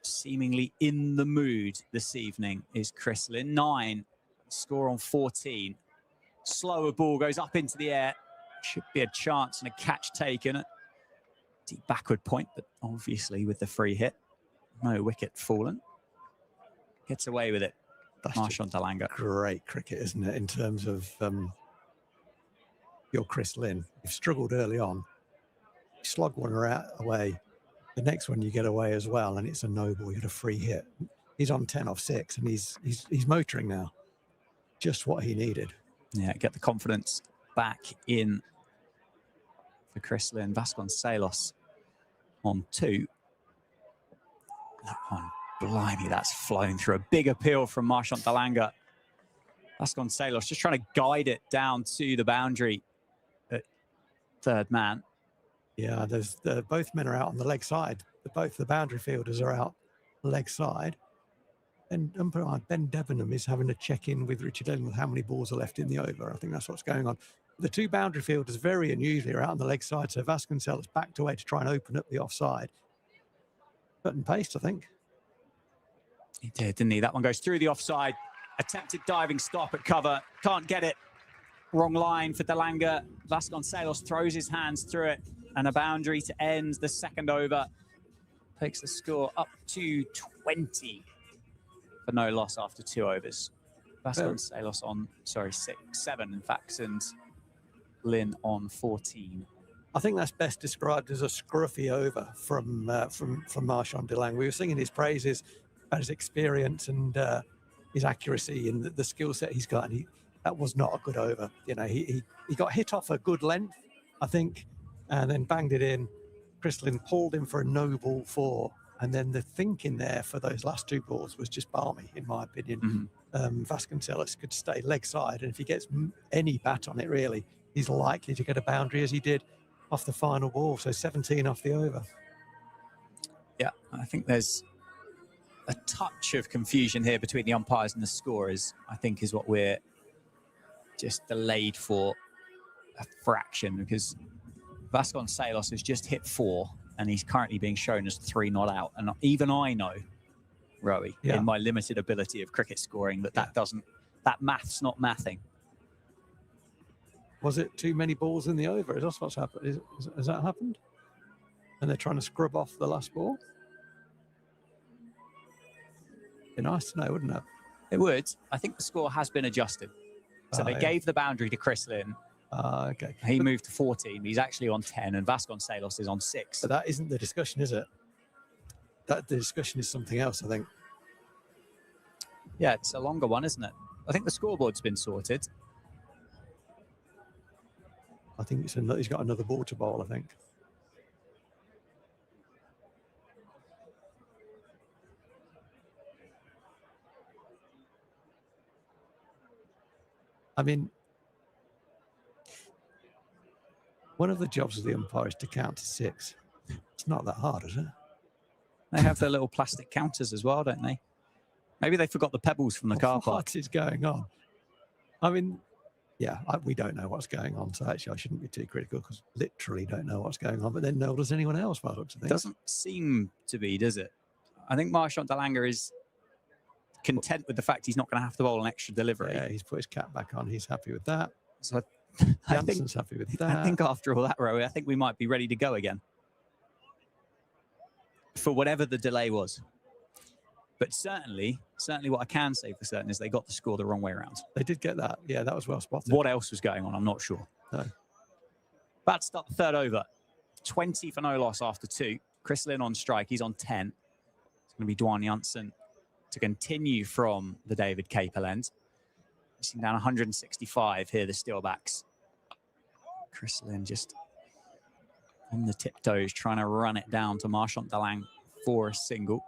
Seemingly in the mood this evening is Chris Lynn. 9, score on 14. Slower ball goes up into the air. Should be a chance and a catch taken. Deep backward point, but obviously with the free hit, no wicket fallen. Gets away with it. Marchant Dalanga. Great cricket, isn't it? In terms of your Chris Lynn, you've struggled early on. You slog one away. The next one you get away as well, and it's a no ball. You get a free hit. He's on 10 off 6, and he's motoring now. Just what he needed. Yeah, get the confidence back in for Chris Lynn. Vasconcelos on 2. That one, blimey, that's flown through. A big appeal from Marchant de Lange. Vasconcelos just trying to guide it down to the boundary at third man. Yeah, both men are out on the leg side. Both the boundary fielders are out leg side. And umpire Ben Debenham is having a check-in with Richard Elliott how many balls are left in the over. I think that's what's going on. The 2 boundary fielders, very unusually, are out on the leg side. So Vasconcelos backed away to try and open up the offside. Cut and paste, I think. He did, didn't he? That one goes through the offside. Attempted diving stop at cover. Can't get it. Wrong line for de Lange. Vasconcelos throws his hands through it. And a boundary to end the second over. Takes the score up to 20 for no loss after 2 overs. Vasconcelos on, 7 in fact, and Lynn on 14. I think that's best described as a scruffy over from Marchant de Lange. We were singing his praises about his experience and his accuracy and the skill set he's got, and that was not a good over. You know, he got hit off a good length, I think, and then banged it in. Chris Lynn pulled him for a no ball 4, and then the thinking there for those last 2 balls was just balmy, in my opinion. Vasconcelos could stay leg side, and if he gets any bat on it, really, he's likely to get a boundary, as he did off the final ball. So 17 off the over. Yeah, I think there's a touch of confusion here between the umpires and the scorers, I think, is what we're just delayed for a fraction, because Vasconcelos has just hit 4 and he's currently being shown as 3 not out. And even I know, Rowie, in my limited ability of cricket scoring, that math's not mathing. Was it too many balls in the over? Is that what's happened? Has that happened? And they're trying to scrub off the last ball? Be nice to know, wouldn't it? It would. I think the score has been adjusted. So they gave the boundary to Chris Lynn. Okay. He moved to 14. He's actually on 10, and Vasconcelos is on 6. But that isn't the discussion, is it? The discussion is something else, I think. Yeah, it's a longer one, isn't it? I think the scoreboard's been sorted. I think he's got another ball to bowl, I think. I mean, one of the jobs of the umpire is to count to 6. It's not that hard, is it? They have their little plastic counters as well, don't they? Maybe they forgot the pebbles from the car park. What is going on? I mean, yeah, we don't know what's going on. So actually, I shouldn't be too critical, because literally don't know what's going on. But then nor does anyone else, by the looks of things. Doesn't seem to be, does it? I think Marchant de Lange is content with the fact he's not going to have to bowl an extra delivery. Yeah, he's put his cap back on. He's happy with that. So Jansen's happy with that. I think after all that, Rowie, I think we might be ready to go again for whatever the delay was. But certainly what I can say for certain is they got the score the wrong way around. They did get that. Yeah, that was well spotted. What else was going on? I'm not sure. No. About to start the third over. 20 for no loss after 2. Chris Lynn on strike. He's on 10. It's going to be Dwan Janssen to continue from the David Capel end. Missing down 165 here, the Steelbacks. Chris Lynn just on the tiptoes, trying to run it down to Marchant de Lange for a single.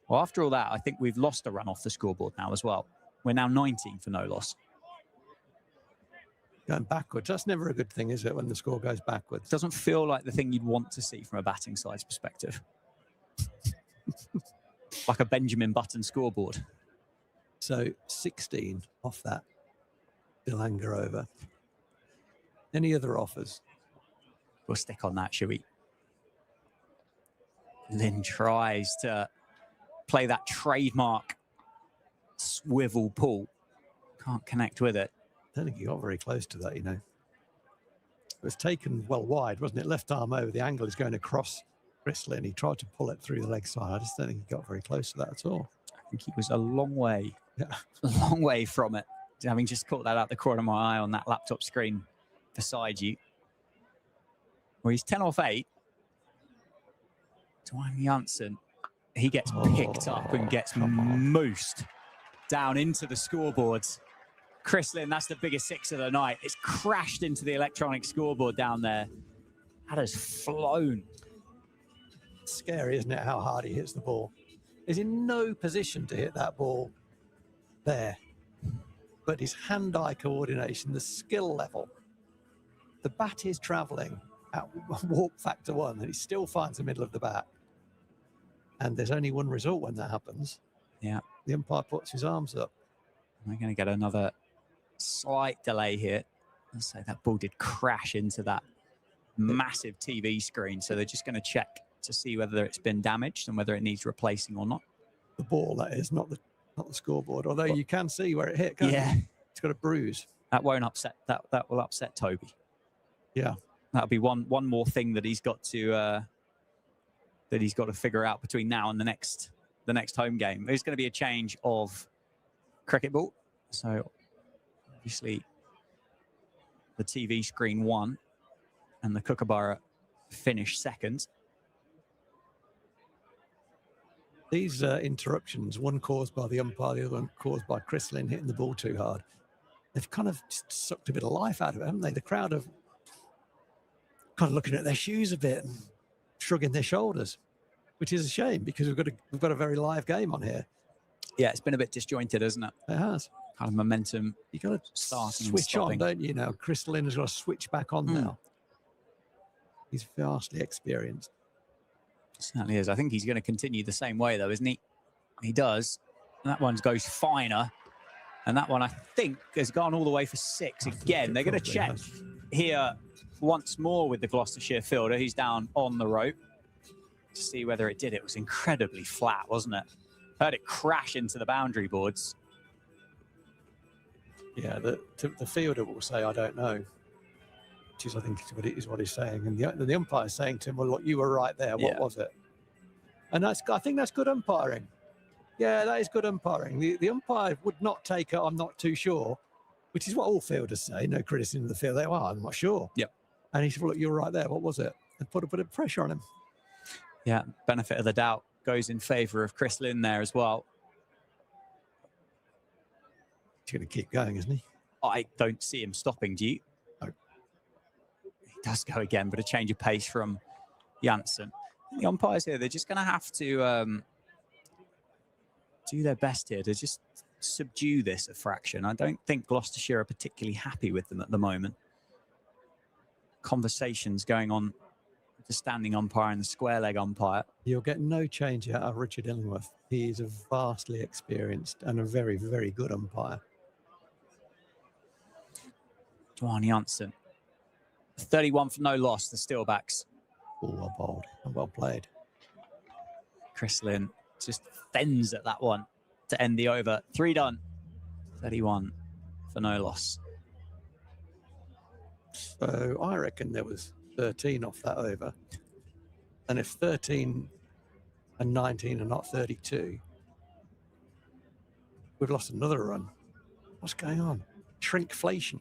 Well, after all that, I think we've lost a run off the scoreboard now as well. We're now 19 for no loss. Going backwards. That's never a good thing, is it, when the score goes backwards? It doesn't feel like the thing you'd want to see from a batting side's perspective. Like a Benjamin Button scoreboard. So 16 off that de Lange over. Any other offers? We'll stick on that, shall we? Lynn tries to play that trademark swivel pull. Can't connect with it. I don't think he got very close to that, you know. It was taken well wide, wasn't it? Left arm over. The angle is going across Chris Lynn. He tried to pull it through the leg side. I just don't think he got very close to that at all. I think he was a long way from it. Having just caught that out the corner of my eye on that laptop screen beside you. Well, he's 10 off 8. Dwan Janssen, he gets picked up and gets moosed down into the scoreboards. Chrislin, that's the biggest six of the night. It's crashed into the electronic scoreboard down there. That has flown. Scary, isn't it, how hard he hits the ball? He's in no position to hit that ball there. But his hand-eye coordination, the skill level, the bat is travelling at warp factor 1, and he still finds the middle of the bat. And there's only one result when that happens. Yeah. The umpire puts his arms up. We're going to get another slight delay here. Let's say that ball did crash into that massive TV screen. So they're just going to check to see whether it's been damaged and whether it needs replacing or not. The ball, that is, not the scoreboard. Although you can see where it hit. Can't Yeah. you? It's got a bruise. That won't upset. That will upset Toby. Yeah. That'll be one more thing that he's got to figure out between now and the next home game. There's going to be a change of cricket ball. So obviously the TV screen won and the Kookaburra finished second. These interruptions, one caused by the umpire, the other one caused by Chrislin hitting the ball too hard, they've kind of just sucked a bit of life out of it, haven't they? The crowd have kind of looking at their shoes a bit and shrugging their shoulders, which is a shame because we've got a very live game on here. Yeah, it's been a bit disjointed, hasn't it? It has. Kind of momentum. You got to Starting and switch on, stopping. don't you? Now, Chrislin has got to switch back on now. He's vastly experienced. Certainly is. I think he's going to continue the same way, though, isn't he? He does. And that one goes finer. And that one, I think, has gone all the way for 6 again. They're going to check here once more with the Gloucestershire fielder, who's down on the rope, to see whether it did. It was incredibly flat, wasn't it? Heard it crash into the boundary boards. Yeah, the fielder will say, I don't know, which is, I think, is what he's saying. And the umpire is saying to him, well, look, you were right there. What was it? And I think that's good umpiring. Yeah, that is good umpiring. The umpire would not take it, I'm not too sure, which is what all fielders say. No criticism of the field. They are, I'm not sure. Yep. And he said, well, look, you were right there. What was it? And put a bit of pressure on him. Yeah, benefit of the doubt goes in favour of Chrislin there as well. He's going to keep going, isn't he? I don't see him stopping, do you? No. He does go again, but a change of pace from Janssen. The umpires here, they're just going to have to do their best here to just subdue this a fraction. I don't think Gloucestershire are particularly happy with them at the moment. Conversations going on with the standing umpire and the square leg umpire. You'll get no change out of Richard Illingworth. He is a vastly experienced and a very, very good umpire. Dwan Janssen. 31 for no loss, the Steelbacks. Oh, well bowled and well played. Chrislin just fends at that one to end the over. 3 done. 31 for no loss. So I reckon there was 13 off that over. And if 13 and 19 are not 32, we've lost another run. What's going on? Shrinkflation.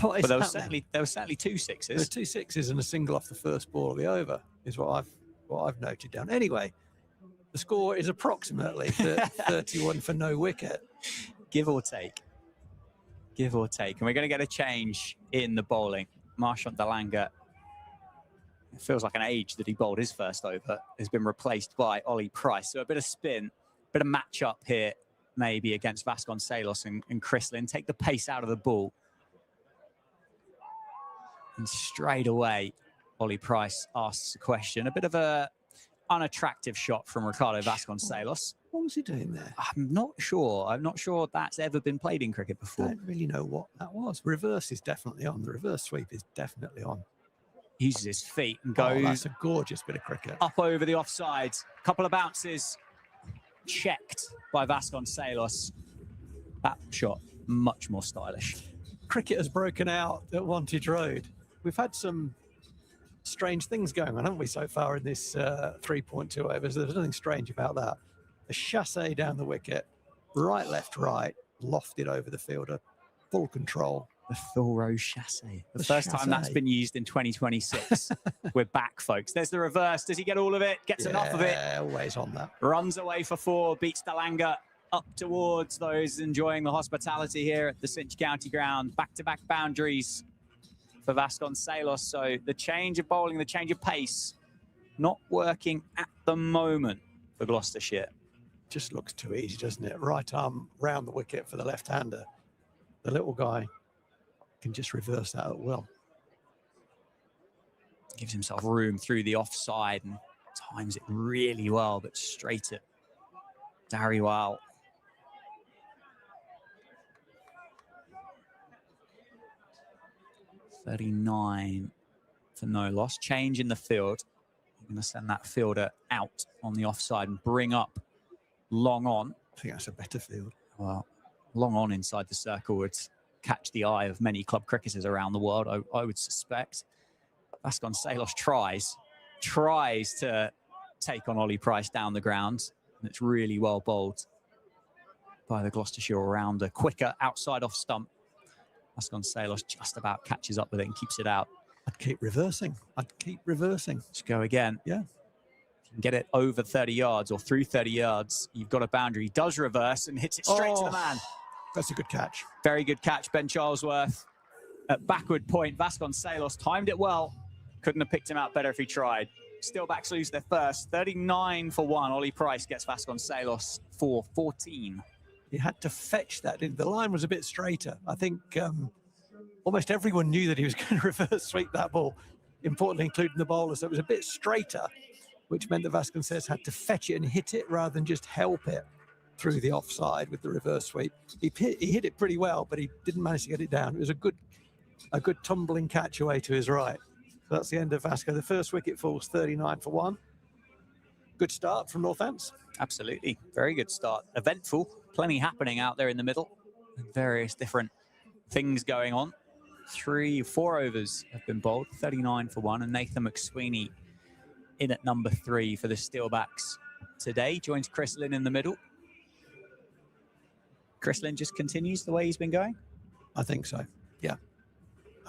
What is But there happening? was certainly 2 sixes. There's 2 sixes and a single off the first ball of the over, is what I've noted down. Anyway, the score is approximately 31 for no wicket. Give or take. Give or take. And we're going to get a change in the bowling. Marchant Dalanga, it feels like an age that he bowled his first over, has been replaced by Ollie Price. So a bit of spin, a bit of match up here, maybe against Vasconcelos and Chrislin. Take the pace out of the ball. And straight away, Ollie Price asks a question. A bit of a unattractive shot from Ricardo Vasconcelos. What was he doing there? I'm not sure. I'm not sure that's ever been played in cricket I before. don't really know what that was. Reverse is definitely on. The reverse sweep is definitely on. Uses his feet and Oh, goes that's a gorgeous bit of cricket. up over the offside. Couple of bounces checked by Vasconcelos. That shot, much more stylish. Cricket has broken out at Wantage Road. We've had some strange things going on, haven't we, so far in this 3.2 overs? There's nothing strange about that. A chassé down the wicket, right, left, right, lofted over the fielder, full control. The Phil Rose chassé. The The first time that's chassé. been used in 2026. We're back, folks. There's the reverse. Does he get all of it? Gets enough of it. Always on that. Runs away for 4, beats Dalanga up towards those enjoying the hospitality here at the Cinch County Ground. Back-to-back boundaries for Vasconcelos. So the change of bowling, the change of pace, not working at the moment for Gloucestershire. Just looks too easy, doesn't it? Right arm round the wicket for the left-hander. The little guy can just reverse that at will. Gives himself room through the offside and times it really well, but straight at Dariwal. .39 for no loss. Change in the field. I'm going to send that fielder out on the offside and bring up long on. I think that's a better field. Well, long on inside the circle would catch the eye of many club cricketers around the world, I would suspect. Vasconcelos tries to take on Ollie Price down the ground, and it's really well bowled by the Gloucestershire all-rounder. Quicker outside off stump. Vasconcelos just about catches up with it and keeps it out. I'd keep reversing. Just go again. Yeah. If you can get it over 30 yards or through 30 yards, you've got a boundary. He does reverse and hits it straight to the man. That's a good catch. Very good catch, Ben Charlesworth. At backward point, Vasconcelos timed it well. Couldn't have picked him out better if he tried. Steelbacks lose their first. 39 for 1. Ollie Price gets Vasconcelos for 14. He had to fetch that. The line was a bit straighter. I think almost everyone knew that he was going to reverse sweep that ball, importantly including the bowlers. So it was a bit straighter, which meant that Vasconcelos had to fetch it and hit it rather than just help it through the offside with the reverse sweep. He hit it pretty well, but he didn't manage to get it down. It was a good tumbling catch away to his right. So that's the end of Vasco. The first wicket falls 39 for 1. Good start from Northants. Absolutely. Very good start. Eventful. Plenty happening out there in the middle. Various different things going on. 4 overs have been bowled. 39 for 1. And Nathan McSweeney in at number 3 for the Steelbacks today. Joins Chris Lynn in the middle. Chris Lynn just continues the way he's been going? I think so. Yeah.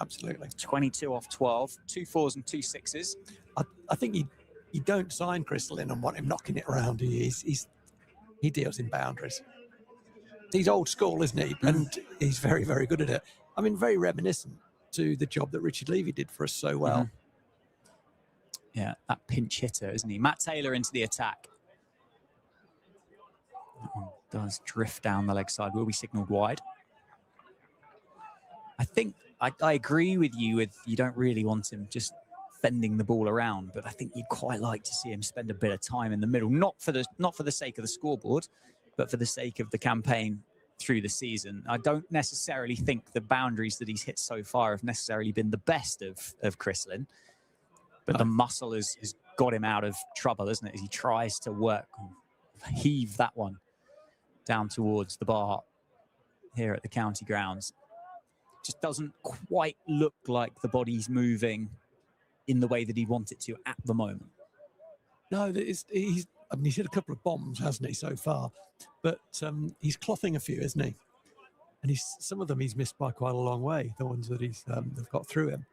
Absolutely. 22 off 12, 2 4s and 2 6s. I think you don't sign Chris Lynn and want him knocking it around. He deals in boundaries. He's old school, isn't he? And he's very, very good at it. I mean, very reminiscent to the job that Richard Levy did for us so well. Yeah, that pinch hitter, isn't he? Matt Taylor into the attack. That one does drift down the leg side. Will be signalled wide. I think I agree with you you don't really want him just fending the ball around, but I think you'd quite like to see him spend a bit of time in the middle, not for the sake of the scoreboard, but for the sake of the campaign through the season. I don't necessarily think the boundaries that he's hit so far have necessarily been the best of Chris Lynn, but the muscle has got him out of trouble, isn't it? As he tries to heave that one down towards the bar here at the county grounds. Just doesn't quite look like the body's moving in the way that he'd want it to at the moment. No, he's hit a couple of bombs, hasn't he, so far? But he's clothing a few, isn't he? And some of them he's missed by quite a long way, the ones that they've got through him.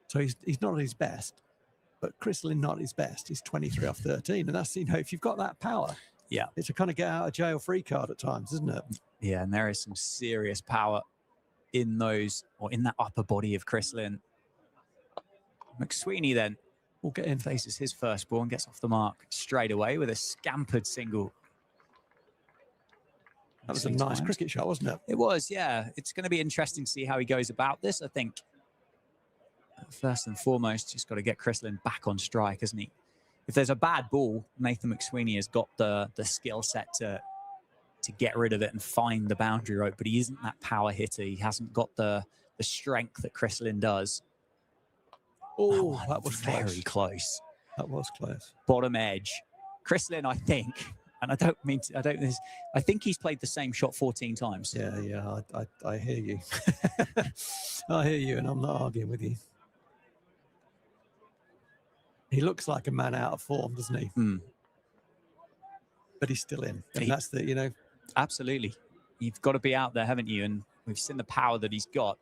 So he's not at his best, but Chris Lynn not at his best. He's 23 off 13, and that's, if you've got that power, yeah, it's a kind of get out of jail free card at times, isn't it? Yeah, and there is some serious power in that upper body of Chris Lynn. McSweeney then will get in, faces his first ball and gets off the mark straight away with a scampered single. That was a nice cricket shot, wasn't it? It was, yeah. It's going to be interesting to see how he goes about this. I think first and foremost, just got to get Chris Lynn back on strike, hasn't he? If there's a bad ball, Nathan McSweeney has got the skill set to get rid of it and find the boundary rope, but he isn't that power hitter. He hasn't got the strength that Chris Lynn does. Oh, that was very close. That was close. Bottom edge. Chris Lynn, I think, and I think he's played the same shot 14 times. Yeah, I hear you. I hear you, and I'm not arguing with you. He looks like a man out of form, doesn't he? But he's still in. And that's the, Absolutely. You've got to be out there, haven't you? And we've seen the power that he's got.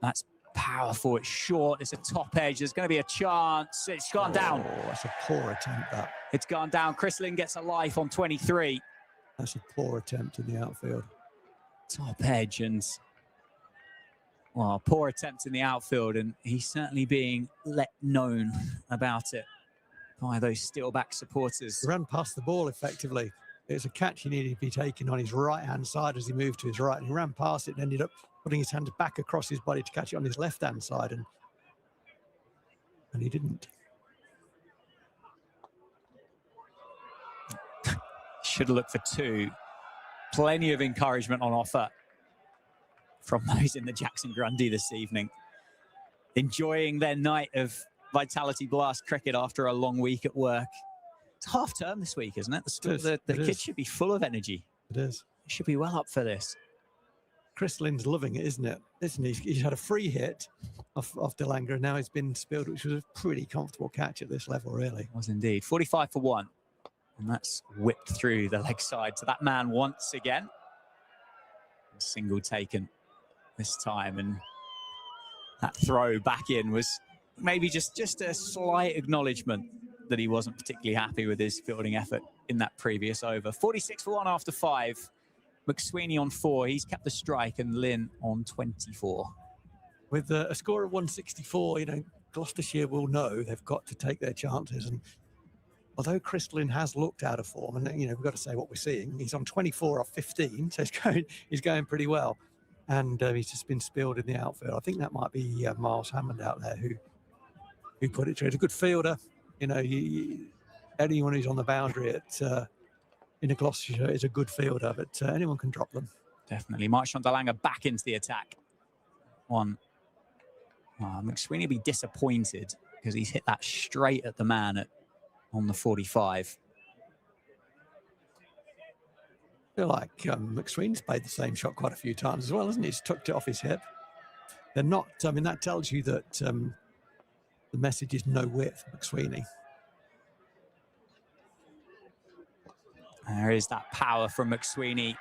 That's powerful. It's short. It's a top edge. There's going to be a chance. It's gone down. Oh, that's a poor attempt, that. It's gone down. Chris Lynn gets a life on 23. That's a poor attempt in the outfield. Top edge and, well, poor attempt in the outfield, and he's certainly being let known about it by those Steelback supporters. He ran past the ball effectively. It was a catch he needed to be taken on his right-hand side as he moved to his right, and he ran past it and ended up putting his hands back across his body to catch it on his left-hand side, and he didn't. Should have looked for two. Plenty of encouragement on offer from those in the Jackson Grundy this evening. Enjoying their night of Vitality Blast cricket after a long week at work. It's half term this week, isn't it? The kids should be full of energy. It is. They should be well up for this. Chris Lynn's loving it, isn't it? Isn't he? He's had a free hit off DeLanga, and now he's been spilled, which was a pretty comfortable catch at this level, really. It was indeed. 45 for 1. And that's whipped through the leg side to that man once again. Single taken this time, and that throw back in was maybe just a slight acknowledgement that he wasn't particularly happy with his fielding effort in that previous over. 46 for 1 after 5. McSweeney on 4. He's kept the strike, and Lynn on 24. With a score of 164, Gloucestershire will know they've got to take their chances. And although Chris Lynn has looked out of form, and we've got to say what we're seeing, he's on 24 off 15, so he's going pretty well. And he's just been spilled in the outfield. I think that might be Miles Hammond out there who put it through. He's a good fielder. Anyone who's on the boundary in a Gloucestershire is a good fielder, but anyone can drop them. Definitely. Marchand DeLanga back into the attack. McSweeney will be disappointed because he's hit that straight at the man on the 45. I feel like McSweeney's played the same shot quite a few times as well, hasn't he? He's tucked it off his hip. They're not, that tells you that the message is no width, McSweeney. There is that power from McSweeney.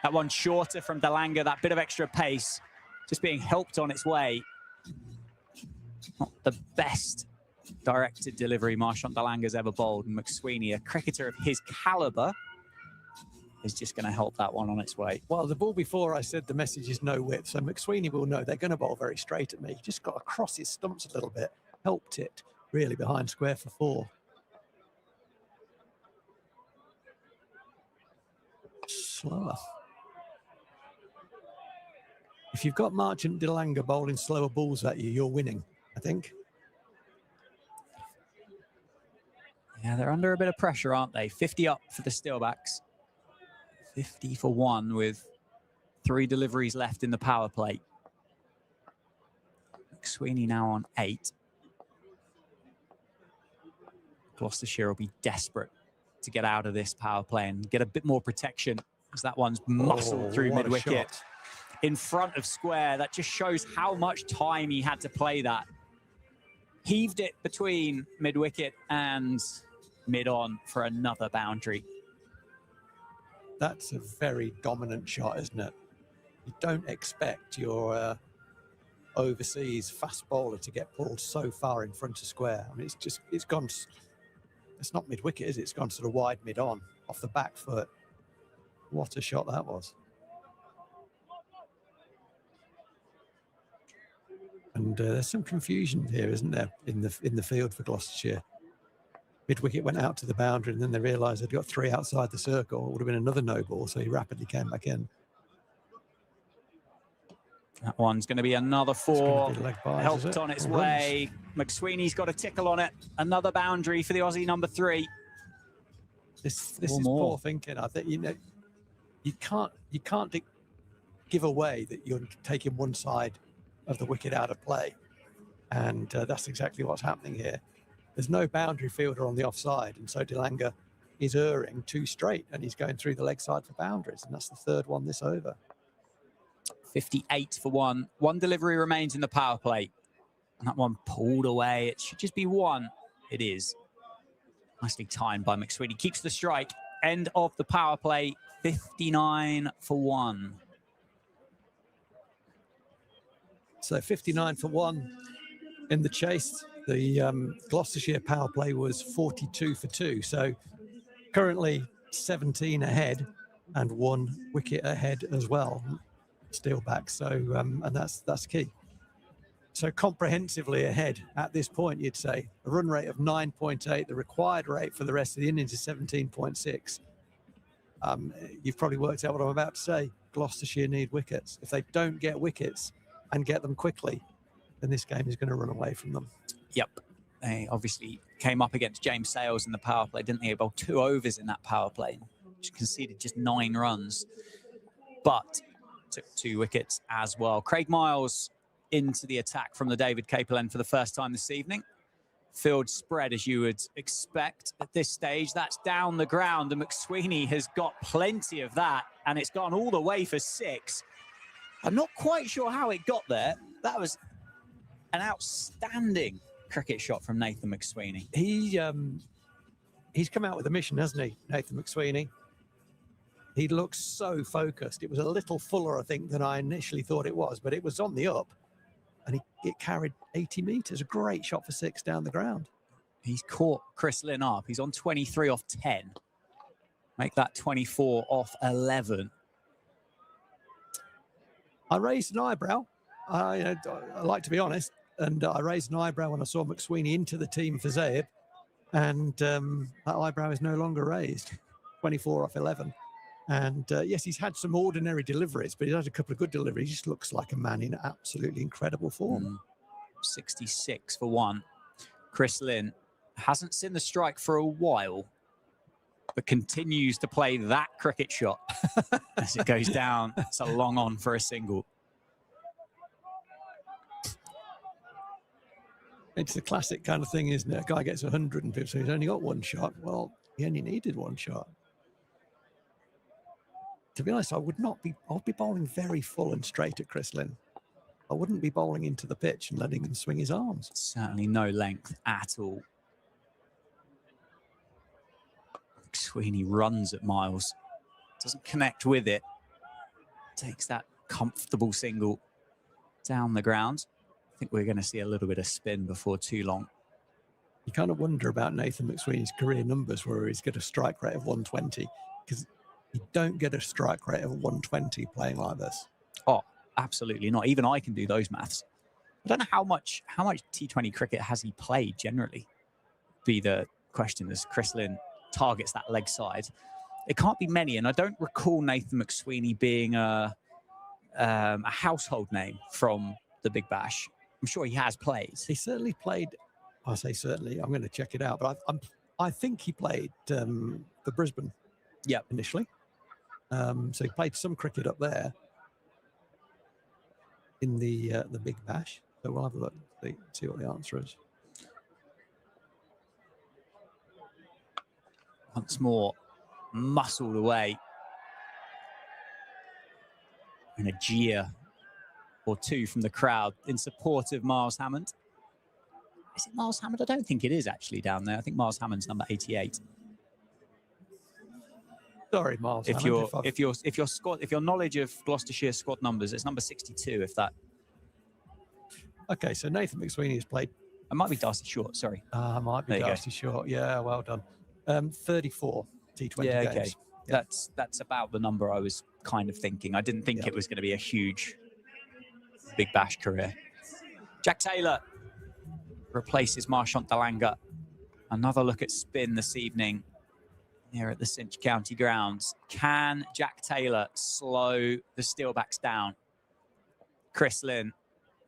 That one shorter from DeLanga, that bit of extra pace, just being helped on its way. Not the best directed delivery Marchand DeLanga's ever bowled. And McSweeney, a cricketer of his caliber, is just going to help that one on its way. Well, the ball before I said the message is no width, so McSweeney will know they're going to bowl very straight at me. Just got across his stumps a little bit, helped it really behind square for 4. Slower. If you've got Marchand DeLanga bowling slower balls at you, you're winning, I think. Yeah, they're under a bit of pressure, aren't they? 50 up for the Steelbacks. 50 for 1 with 3 deliveries left in the power play. McSweeney now on 8. Gloucestershire will be desperate to get out of this power play and get a bit more protection, as that one's muscled through mid-wicket in front of square. That just shows how much time he had to play that. Heaved it between mid-wicket and mid-on for another boundary. That's a very dominant shot, isn't it? You don't expect your overseas fast bowler to get pulled so far in front of square. I mean, it's gone, it's not mid-wicket, is it? It's gone sort of wide mid-on, off the back foot. What a shot that was. And there's some confusion here, isn't there, in the field for Gloucestershire. Mid-wicket went out to the boundary, and then they realised they'd got 3 outside the circle. It would have been another no ball, so he rapidly came back in. That one's going to be another 4. Helped on its way. McSweeney's got a tickle on it. Another boundary for the Aussie number 3. This is poor thinking. I think you can't give away that you're taking one side of the wicket out of play, and that's exactly what's happening here. There's no boundary fielder on the offside, and so DeLanga is erring 2 straight, and he's going through the leg side for boundaries, and that's the 3rd one this over. 58 for 1. 1 delivery remains in the power play, and that one pulled away. It should just be 1. It is. Nicely timed by McSweeney. Keeps the strike. End of the power play. 59 for 1. So 59 for 1 in the chase. The Gloucestershire power play was 42 for 2. So currently 17 ahead and 1 wicket ahead as well, Steelbacks. So, and that's key. So comprehensively ahead at this point, you'd say. A run rate of 9.8. The required rate for the rest of the innings is 17.6. You've probably worked out what I'm about to say. Gloucestershire need wickets. If they don't get wickets and get them quickly, then this game is going to run away from them. Yep. They obviously came up against James Sales in the power play, didn't they? About 2 overs in that power play, which conceded just 9 runs, but took 2 wickets as well. Craig Miles into the attack from the David Capel end for the first time this evening. Field spread, as you would expect at this stage. That's down the ground, and McSweeney has got plenty of that, and it's gone all the way for 6. I'm not quite sure how it got there. That was an outstanding cricket shot from Nathan McSweeney. He's come out with a mission, hasn't he, Nathan McSweeney? He looks so focused. It was a little fuller, I think, than I initially thought it was, but it was on the up. And it carried 80 metres. A great shot for 6 down the ground. He's caught Chris Lynn up. He's on 23 off 10. Make that 24 off 11. I raised an eyebrow. I like to be honest. And I raised an eyebrow when I saw McSweeney into the team for Zaib. And that eyebrow is no longer raised. 24 off 11. And yes, he's had some ordinary deliveries, but he's had a couple of good deliveries. He just looks like a man in absolutely incredible form. 66 for 1. Chris Lynn hasn't seen the strike for a while, but continues to play that cricket shot as it goes down. It's a long on for a single. It's the classic kind of thing, isn't it? A guy gets 150, so he's only got 1 shot. Well, he only needed 1 shot. To be honest, I'd be bowling very full and straight at Chris Lynn. I wouldn't be bowling into the pitch and letting him swing his arms. Certainly no length at all. Sweeney runs at Miles. Doesn't connect with it. Takes that comfortable single down the ground. I think we're going to see a little bit of spin before too long. You kind of wonder about Nathan McSweeney's career numbers, where he's got a strike rate of 120, because you don't get a strike rate of 120 playing like this. Oh, absolutely not. Even I can do those maths. I don't know how much T20 cricket has he played generally. Be the question as Chris Lynn targets that leg side. It can't be many, and I don't recall Nathan McSweeney being a household name from the Big Bash. I'm sure he has played. He certainly played. I say certainly. I'm going to check it out, but I think he played for Brisbane. Yeah, initially. So he played some cricket up there in the Big Bash. So we'll have a look, see what the answer is. Once more, muscled away. And a jeer or 2 from the crowd in support of Miles Hammond. Is it Miles Hammond? I don't think it is actually down there. I think Miles Hammond's number 88. Sorry, Miles. If your knowledge of Gloucestershire squad numbers, it's number 62. If that. Okay, so Nathan McSweeney has played. It might be Darcy Short. Sorry. Might be Darcy Short. Yeah, well done. 34 T20 yeah, games. Okay. Yeah. That's about the number I was kind of thinking. I didn't think it was going to be a huge Big Bash career. Jack Taylor replaces Marchant Dalanga. Another look at spin this evening here at the Cinch County grounds. Can Jack Taylor slow the Steelbacks down? Chris Lynn.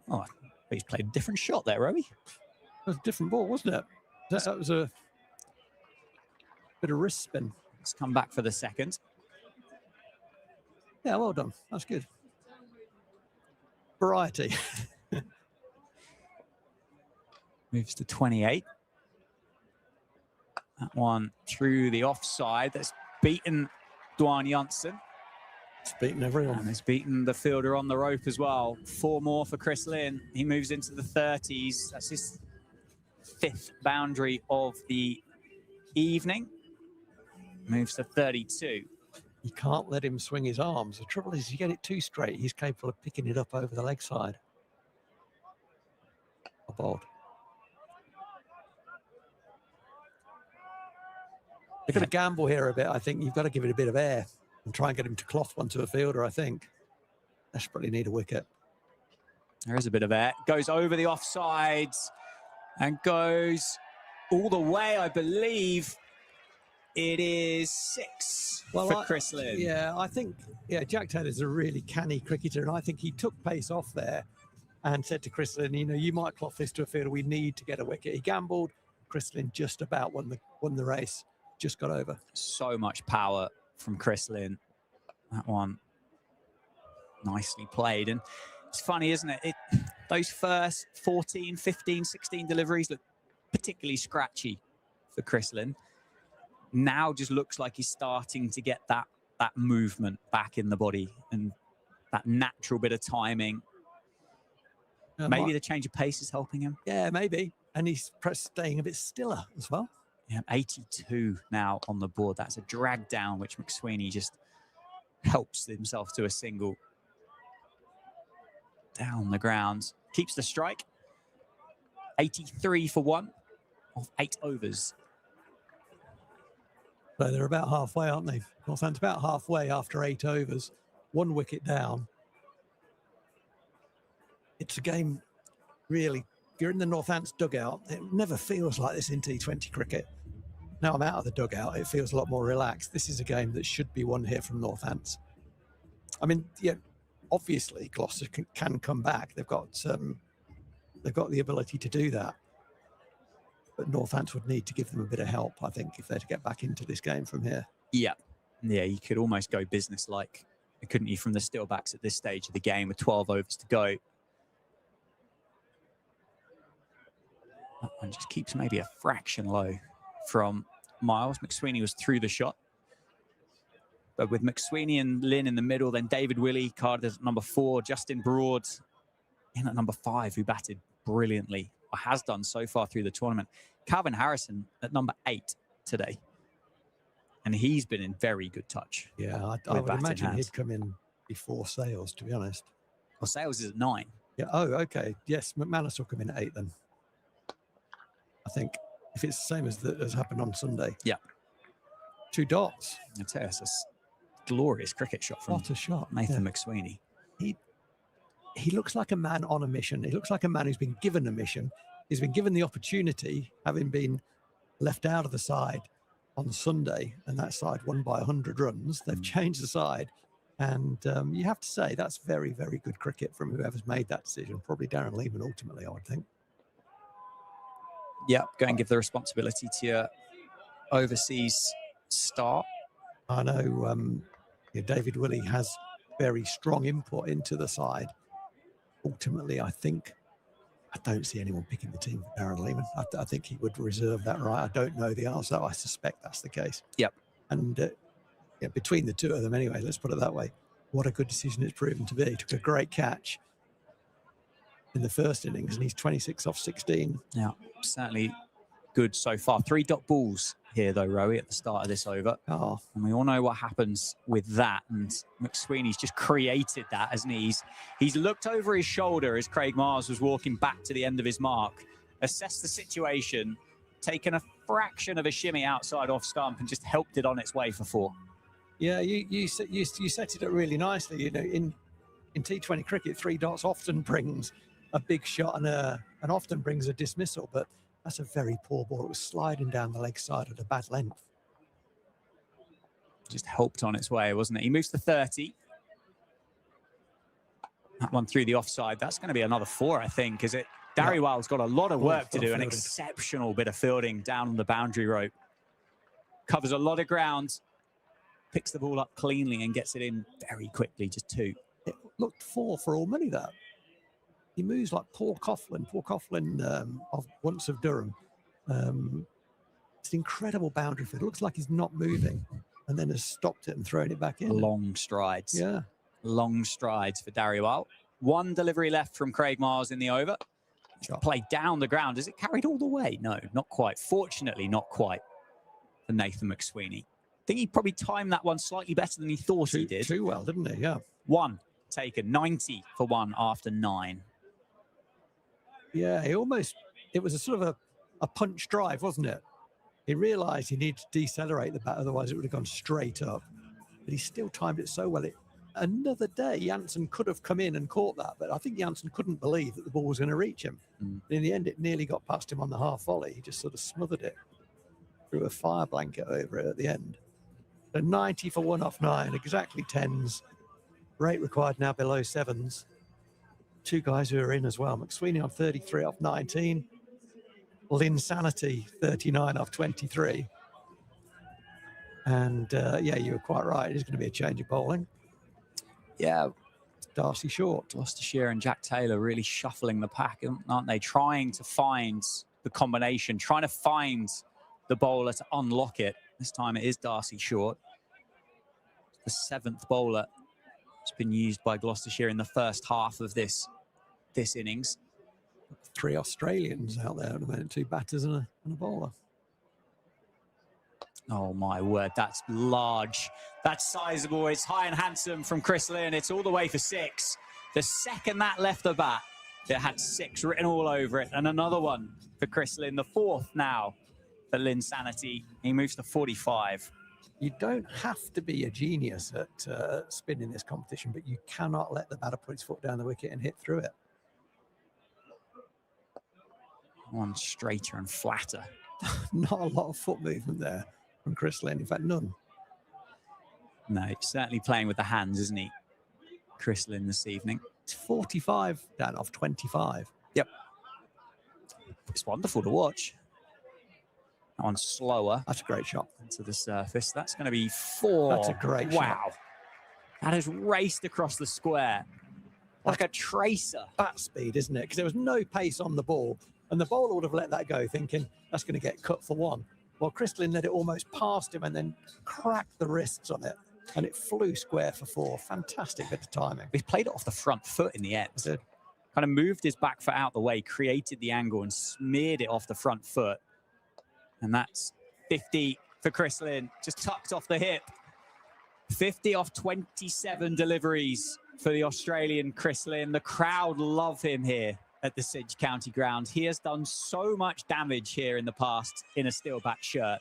Oh, he's played a different shot there, Rowie. It was a different ball, wasn't it? That was a bit of wrist spin. Let's come back for the second. Yeah, well done. That's good. Variety. Moves to 28. That one through the offside. That's beaten Dwan Janssen. It's beaten everyone. And it's beaten the fielder on the rope as well. 4 more for Chris Lynn. He moves into the 30s. That's his 5th boundary of the evening. Moves to 32. You can't let him swing his arms. The trouble is, you get it too straight, he's capable of picking it up over the leg side. Bowled. They've got to gamble here a bit. I think you've got to give it a bit of air. and try and get him to cloth one to a fielder, I think. Desperately need a wicket. There is a bit of air. Goes over the offsides and goes all the way, I believe. It is 6 for Chris Lynn. Yeah, I think, Jack Taylor's a really canny cricketer, and I think he took pace off there and said to Chris Lynn, you might cloth this to a fielder. We need to get a wicket. He gambled. Chris Lynn just about won the race. Just got over. So much power from Chris Lynn. That one nicely played. And it's funny, isn't it? Those first 14, 15, 16 deliveries look particularly scratchy for Chris Lynn. Now just looks like he's starting to get that movement back in the body and that natural bit of timing. Maybe the change of pace is helping him. Yeah, maybe. And he's staying a bit stiller as well. Yeah, 82 now on the board. That's a drag down, which McSweeney just helps himself to a single. Down the ground. Keeps the strike. 83 for 1 of 8 overs. So they're about halfway, aren't they? Northant's about halfway after 8 overs. 1 wicket down. It's a game, really, if you're in the Northants dugout, it never feels like this in T20 cricket. Now I'm out of the dugout, it feels a lot more relaxed. This is a game that should be won here from Northants. I mean, yeah, obviously Gloucester can come back. They've got the ability to do that. But Northants would need to give them a bit of help, I think, if they're to get back into this game from here. Yeah, you could almost go business-like, couldn't you, from the Steelbacks at this stage of the game with 12 overs to go. That one just keeps maybe a fraction low from Miles. McSweeney was through the shot. But with McSweeney and Lynn in the middle, then David Willey carded at number 4, Justin Broad in at number 5, who batted brilliantly, or has done so far through the tournament. Calvin Harrison at number 8 today. And he's been in very good touch. Yeah, I would imagine he'd come in before Sales, to be honest. Well, Sales is at 9. Yeah, oh, okay. Yes, McManus will come in at 8 then. I think, if it's the same as happened on Sunday. Yeah. 2 dots. I tell you, it's a glorious cricket shot from What a shot. Nathan McSweeney. He looks like a man on a mission. He looks like a man who's been given a mission. He's been given the opportunity, having been left out of the side on Sunday, and that side won by 100 runs. They've changed the side. And you have to say, that's very, very good cricket from whoever's made that decision. Probably Darren Lehman, ultimately, I would think. Yeah, go and give the responsibility to your overseas star. I know David Willey has very strong input into the side. Ultimately, I don't see anyone picking the team for Darren Lehman. I think he would reserve that right. I don't know the answer. I suspect that's the case. Yep. And between the two of them, anyway, let's put it that way. What a good decision it's proven to be. He took a great catch in the first innings, and he's 26 off 16. Yeah, certainly good so far. 3 dot balls here, though, Rowie, at the start of this over. Oh. And we all know what happens with that. And McSweeney's just created that, hasn't he? He's looked over his shoulder as Craig Mars was walking back to the end of his mark, assessed the situation, taken a fraction of a shimmy outside off stump and just helped it on its way for 4. Yeah, you set it up really nicely. You know, in T20 cricket, 3 dots often brings a big shot and often brings a dismissal, but that's a very poor ball. It was sliding down the leg side at a bad length. Just helped on its way, wasn't it? He moves to 30. That one through the offside. That's going to be another 4, I think, is it? Darrywell's got a lot of work to do. An exceptional bit of fielding down on the boundary rope. Covers a lot of ground. Picks the ball up cleanly and gets it in very quickly, just 2. It looked 4 for all money, that. He moves like Paul Coughlin of once of Durham. It's an incredible boundary field. It looks like he's not moving and then has stopped it and thrown it back in. Long strides. Yeah. Long strides for Darrywell. 1 delivery left from Craig Mars in the over. Played down the ground. Is it carried all the way? No, not quite. Fortunately, not quite for Nathan McSweeney. I think he probably timed that one slightly better than he thought he did. Too well, didn't he? Yeah. 1 taken. 90 for 1 after 9. Yeah, it was a sort of a punch drive, wasn't it? He realised he needed to decelerate the bat, otherwise it would have gone straight up. but he still timed it so well. Another day, Janssen could have come in and caught that, but I think Janssen couldn't believe that the ball was going to reach him. In the end, it nearly got past him on the half volley. He just sort of smothered it, threw a fire blanket over it at the end. So 90 for 1 off 9, exactly 10s. Rate required now below 7s. 2 guys who are in as well. McSweeney on 33 off 19. Linsanity 39 off 23. And yeah, you were quite right. It's going to be a change of bowling. Yeah, Darcy Short. Gloucestershire and Jack Taylor really shuffling the pack, aren't they? Trying to find the combination, trying to find the bowler to unlock it. This time it is Darcy Short. The 7th bowler that's been used by Gloucestershire in the first half of this innings. 3 Australians out there at the moment, 2 batters and a bowler. Oh my word, that's large. That's sizable. It's high and handsome from Chris Lynn. It's all the way for 6. The second that left the bat, it had 6 written all over it. And another one for Chris Lynn, the 4th now for Linsanity. He moves to 45. You don't have to be a genius at spinning this competition, but you cannot let the batter put his foot down the wicket and hit through it. One straighter and flatter. Not a lot of foot movement there from Chris Lynn. In fact, none. No, he's certainly playing with the hands, isn't he? Chris Lynn this evening. It's 45 down off 25. Yep. It's wonderful to watch. That one's slower. That's a great shot. Into the surface. That's going to be 4. That's a great shot. Wow. That has raced across the square like a tracer. Bat speed, isn't it? Because there was no pace on the ball. And the bowler would have let that go thinking that's going to get cut for 1. Well, Chris Lynn let it almost past him and then cracked the wrists on it. And it flew square for 4. Fantastic bit of timing. He played it off the front foot in the end. Kind of moved his back foot out the way, created the angle and smeared it off the front foot. And that's 50 for Chris Lynn, just tucked off the hip. 50 off 27 deliveries for the Australian Chris Lynn. The crowd love him here at the Sidge County Ground. He has done so much damage here in the past in a Steelback shirt.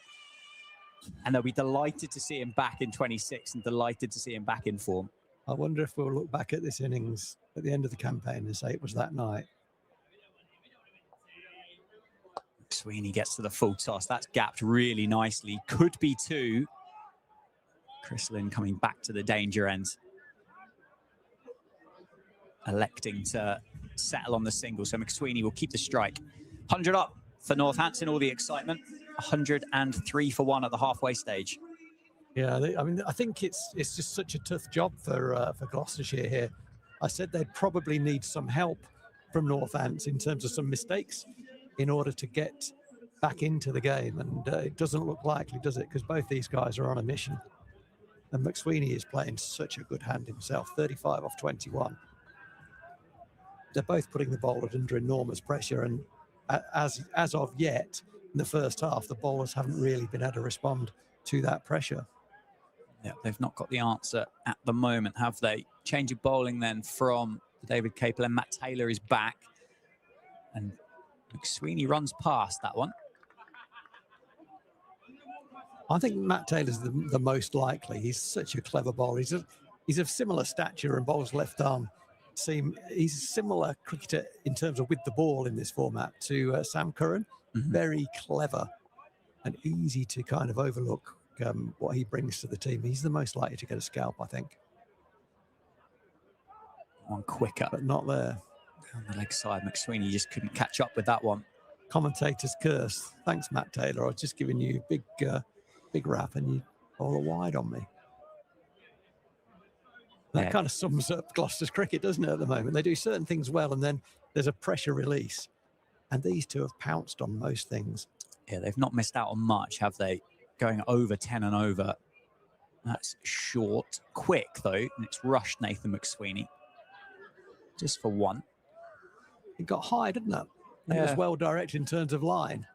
And they'll be delighted to see him back in 26 and delighted to see him back in form. I wonder if we'll look back at this innings at the end of the campaign and say it was that night. Sweeney gets to the full toss. That's gapped really nicely. Could be 2. Chris Lynn coming back to the danger end. Electing to settle on the single. So McSweeney will keep the strike. 100 up for Northampton, all the excitement. 103 for 1 at the halfway stage. Yeah, I mean, I think it's just such a tough job for Gloucestershire here. I said they'd probably need some help from Northants in terms of some mistakes in order to get back into the game. And it doesn't look likely, does it? Because both these guys are on a mission. And McSweeney is playing such a good hand himself, 35 off 21. They're both putting the bowlers under enormous pressure. And as of yet, in the first half, the bowlers haven't really been able to respond to that pressure. Yeah, they've not got the answer at the moment, have they? Change of bowling then from David Capel, and Matt Taylor is back. And McSweeney runs past that one. I think Matt Taylor's the most likely. He's such a clever bowler. He's of similar stature and bowls left arm. He's a similar cricketer in terms of with the ball in this format to Sam Curran. Very clever and easy to kind of overlook what he brings to the team. He's the most likely to get a scalp, I think. One quicker. But not there. Down the leg side, McSweeney just couldn't catch up with that one. Commentator's curse. Thanks, Matt Taylor. I was just giving you big rap and you bowl a wide on me. That kind of sums up Gloucester's cricket, doesn't it, at the moment? They do certain things well and then there's a pressure release. And these two have pounced on most things. Yeah, they've not missed out on much, have they? Going over 10 and over. That's short. Quick, though. And it's rushed Nathan McSweeney. Just for 1. It got high, didn't it? And it was well directed in terms of line.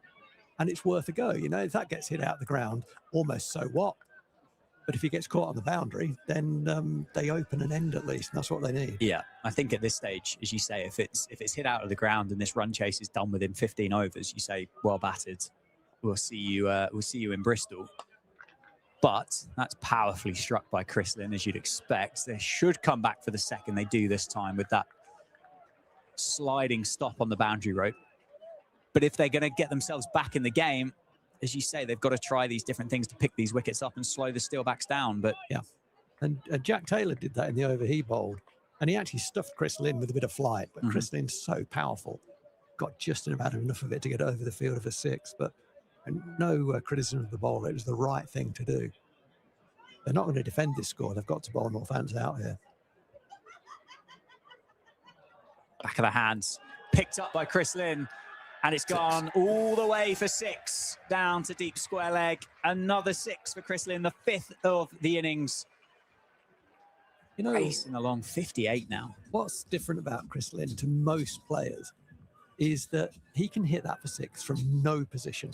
And it's worth a go. You know, if that gets hit out the ground, almost so what? But if he gets caught on the boundary, then they open an end at least. And that's what they need. Yeah, I think at this stage, as you say, if it's hit out of the ground and this run chase is done within 15 overs, you say, well battered. We'll see you in Bristol. But that's powerfully struck by Chris Lynn, as you'd expect. They should come back for the second. They do this time with that sliding stop on the boundary rope. But if they're going to get themselves back in the game, as you say, they've got to try these different things to pick these wickets up and slow the Steelbacks down. But yeah, and Jack Taylor did that in the over he bowled, and he actually stuffed Chris Lynn with a bit of flight. But Chris Lynn's so powerful, got just about enough of it to get over the field of a 6. But no criticism of the bowler. It was the right thing to do. They're not going to defend this score. They've got to bowl Northants out here. Back of the hands, picked up by Chris Lynn, and it's gone all the way for 6, down to deep square leg. Another 6 for Chris Lynn, the 5th of the innings. You know, racing along 58 now. What's different about Chris Lynn to most players is that he can hit that for 6 from no position,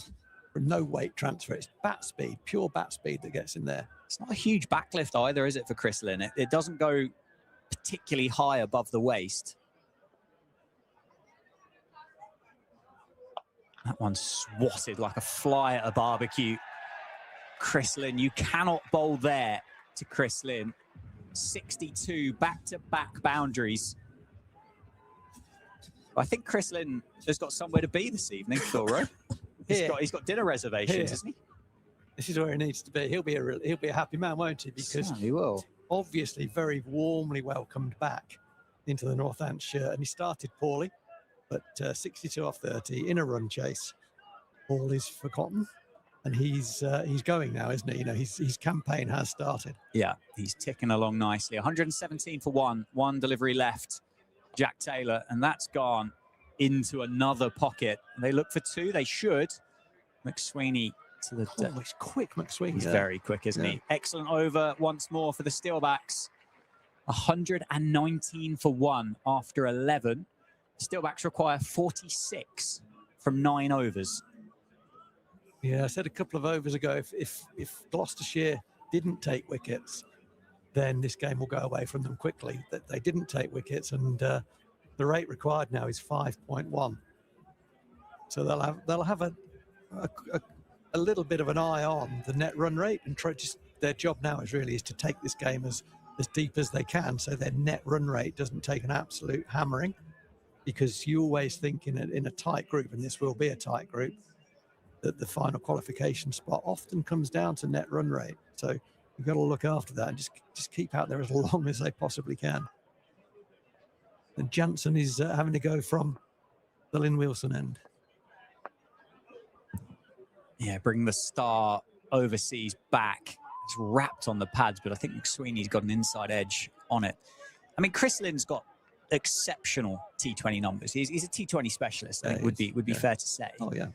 from no weight transfer. It's bat speed, pure bat speed that gets in there. It's not a huge backlift either, is it, for Chris Lynn? It doesn't go particularly high above the waist. That one swatted like a fly at a barbecue. Chris Lynn, you cannot bowl there to Chris Lynn. 62 back-to-back boundaries. I think Chris Lynn has got somewhere to be this evening, Phil Rowe. He's got dinner reservations, hasn't he? This is where he needs to be. He'll be a happy man, won't he? Because he will. Obviously very warmly welcomed back into the Northants shirt, and he started poorly, but 62 off 30 in a run chase. All is forgotten, and he's going now, isn't he? You know, his campaign has started. Yeah, he's ticking along nicely. 117 for one delivery left. Jack Taylor, and that's gone into another pocket. They look for 2. They should. McSweeney to the... He's quick, McSweeney. He's very quick, isn't he? Excellent over once more for the Steelbacks. 119 for 1 after 11. Steelbacks require 46 from 9 overs. Yeah, I said a couple of overs ago, if Gloucestershire didn't take wickets, then this game will go away from them quickly. That they didn't take wickets, and the rate required now is 5.1. So they'll have a little bit of an eye on the net run rate, and try their job now is to take this game as deep as they can, so their net run rate doesn't take an absolute hammering. Because you always think in a tight group, and this will be a tight group, that the final qualification spot often comes down to net run rate. So you've got to look after that and just keep out there as long as they possibly can. And Jansen is having to go from the Lynn Wilson end. Yeah, bring the star overseas back. It's wrapped on the pads, but I think McSweeney's got an inside edge on it. I mean, Chris Lynn's got exceptional T20 numbers. He's a T20 specialist, I think would be fair to say. Oh, yeah.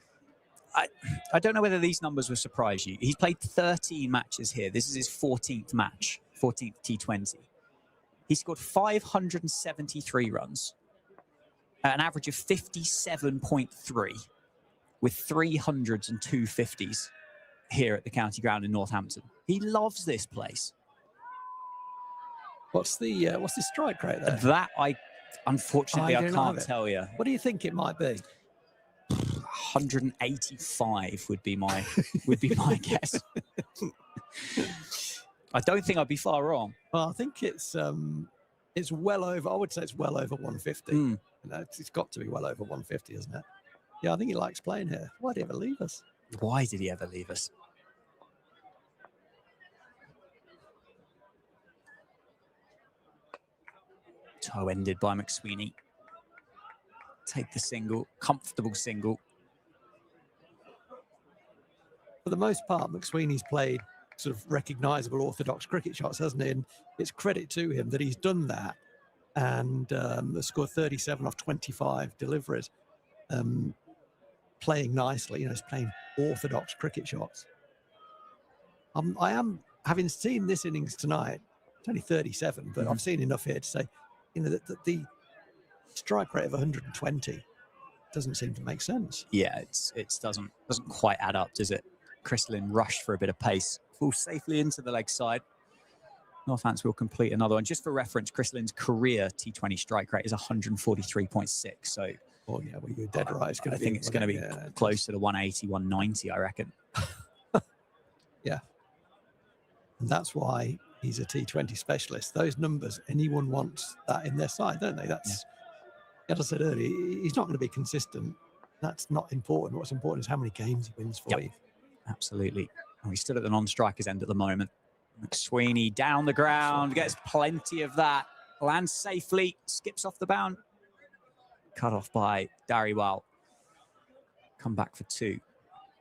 I don't know whether these numbers will surprise you. He's played 13 matches here. This is his 14th match, 14th T20. He scored 573 runs at an average of 57.3 with 300s and 250s here at the county ground in Northampton. He loves this place. What's the strike rate there? That unfortunately I can't tell you. What do you think it might be? 185 would be my guess. I don't think I'd be far wrong. Well, I think it's well over. I would say it's well over 150. It's got to be well over 150, isn't it? Yeah, I think he likes playing here. Why did he ever leave us? Why did he ever leave us? Toe ended by McSweeney. Take the single, comfortable single. For the most part, McSweeney's played sort of recognisable orthodox cricket shots, hasn't he? And it's credit to him that he's done that and scored 37 off 25 deliveries, playing nicely. You know, he's playing orthodox cricket shots. I am, having seen this innings tonight, it's only 37, but I've seen enough here to say, you know, that the strike rate of 120 doesn't seem to make sense. Yeah, it doesn't quite add up, does it? Chris Lynn rushed for a bit of pace, falls safely into the leg side. Northants will complete another one. Just for reference, Chris Lynn's career T20 strike rate is 143.6. So, oh yeah, well, you're dead right. I think it's going to be close to the 180, 190, I reckon. Yeah. And that's why he's a T20 specialist. Those numbers, anyone wants that in their side, don't they? That's, as I said earlier, he's not going to be consistent. That's not important. What's important is how many games he wins for you. Absolutely. Oh, he's still at the non-striker's end at the moment. McSweeney down the ground, gets plenty of that. Lands safely, skips off the bound. Cut off by Dariwal. Come back for 2.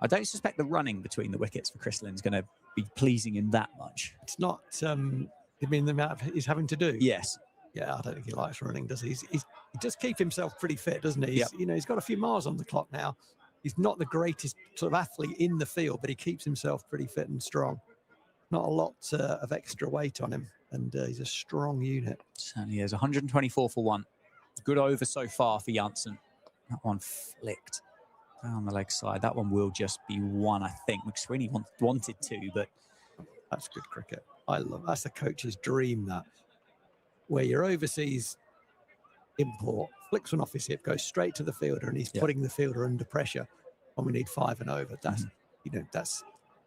I don't suspect the running between the wickets for Chris Lynn's going to be pleasing him that much. It's not, you mean the amount he's having to do? Yes. Yeah, I don't think he likes running, does he? He does keep himself pretty fit, doesn't he? Yep. You know, he's got a few miles on the clock now. He's not the greatest sort of athlete in the field, but he keeps himself pretty fit and strong. Not a lot of extra weight on him, and he's a strong unit. Certainly is. 124 for 1. Good over so far for Janssen. That one flicked down the leg side. That one will just be 1, I think. McSweeney wanted 2, but that's good cricket. That's the coach's dream, that, where your overseas import flicks one off his hip, goes straight to the fielder, and he's putting the fielder under pressure when we need 5 and over. That's, you know, that's,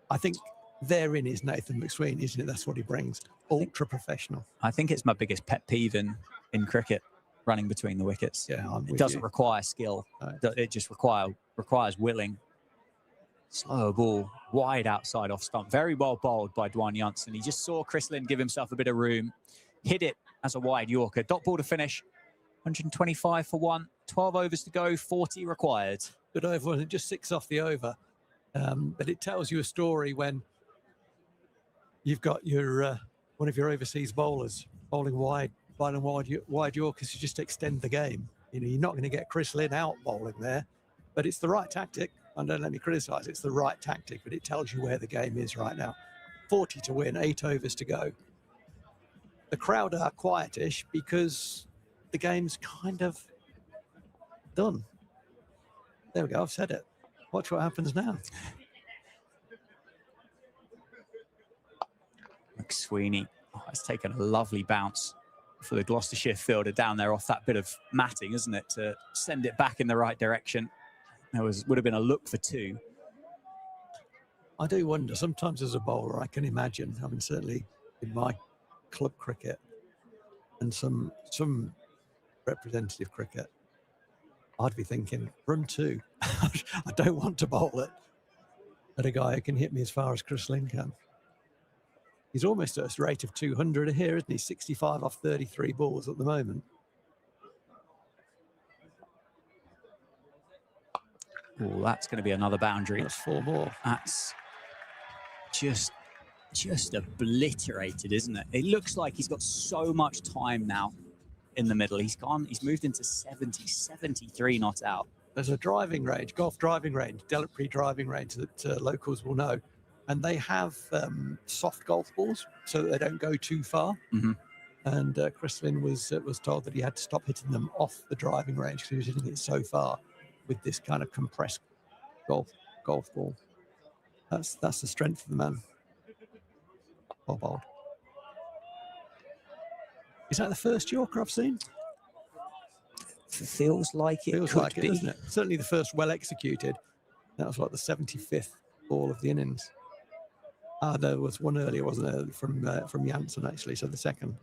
I think therein is Nathan McSweeney, isn't it? That's what he brings. Ultra professional. I think it's my biggest pet peeve in cricket, running between the wickets. Yeah, it doesn't require skill. No. It just requires willing. Slow ball, wide outside off stump. Very well bowled by Dwan Janssen. He just saw Chris Lynn give himself a bit of room. Hit it as a wide Yorker. Dot ball to finish. 125 for 1. 12 overs to go. 40 required. Good over, wasn't it? Just 6 off the over. But it tells you a story when you've got your one of your overseas bowlers bowling wide Yorkers to just extend the game. You know, you're not going to get Chris Lynn out bowling there, but it's the right tactic. And don't let me criticise, it's the right tactic, but it tells you where the game is right now. 40 to win, 8 overs to go. The crowd are quietish because the game's kind of done. There we go, I've said it. Watch what happens now. McSweeney has taken a lovely bounce for the Gloucestershire fielder down there off that bit of matting, isn't it, to send it back in the right direction. There would have been a look for 2. I do wonder, sometimes as a bowler, I can imagine, I mean, certainly in my club cricket and some representative cricket, I'd be thinking, run 2. I don't want to bowl it at a guy who can hit me as far as Chris Lynn can. He's almost at a rate of 200 here, isn't he? 65 off 33 balls at the moment. Oh, that's going to be another boundary. That's 4 more. That's just obliterated, isn't it? It looks like he's got so much time now in the middle. He's moved into 70, 73 not out. There's a driving range, golf driving range, Delapre driving range that locals will know. And they have soft golf balls so that they don't go too far. And Chris Lynn was told that he had to stop hitting them off the driving range because he was hitting it so far with this kind of compressed golf ball. That's the strength of the man. Well bowled. Is that the first Yorker I've seen? Feels like it. Feels like it, doesn't it? Certainly the first well executed. That was like the 75th ball of the innings. There was one earlier, wasn't there, from Janssen actually. So the second.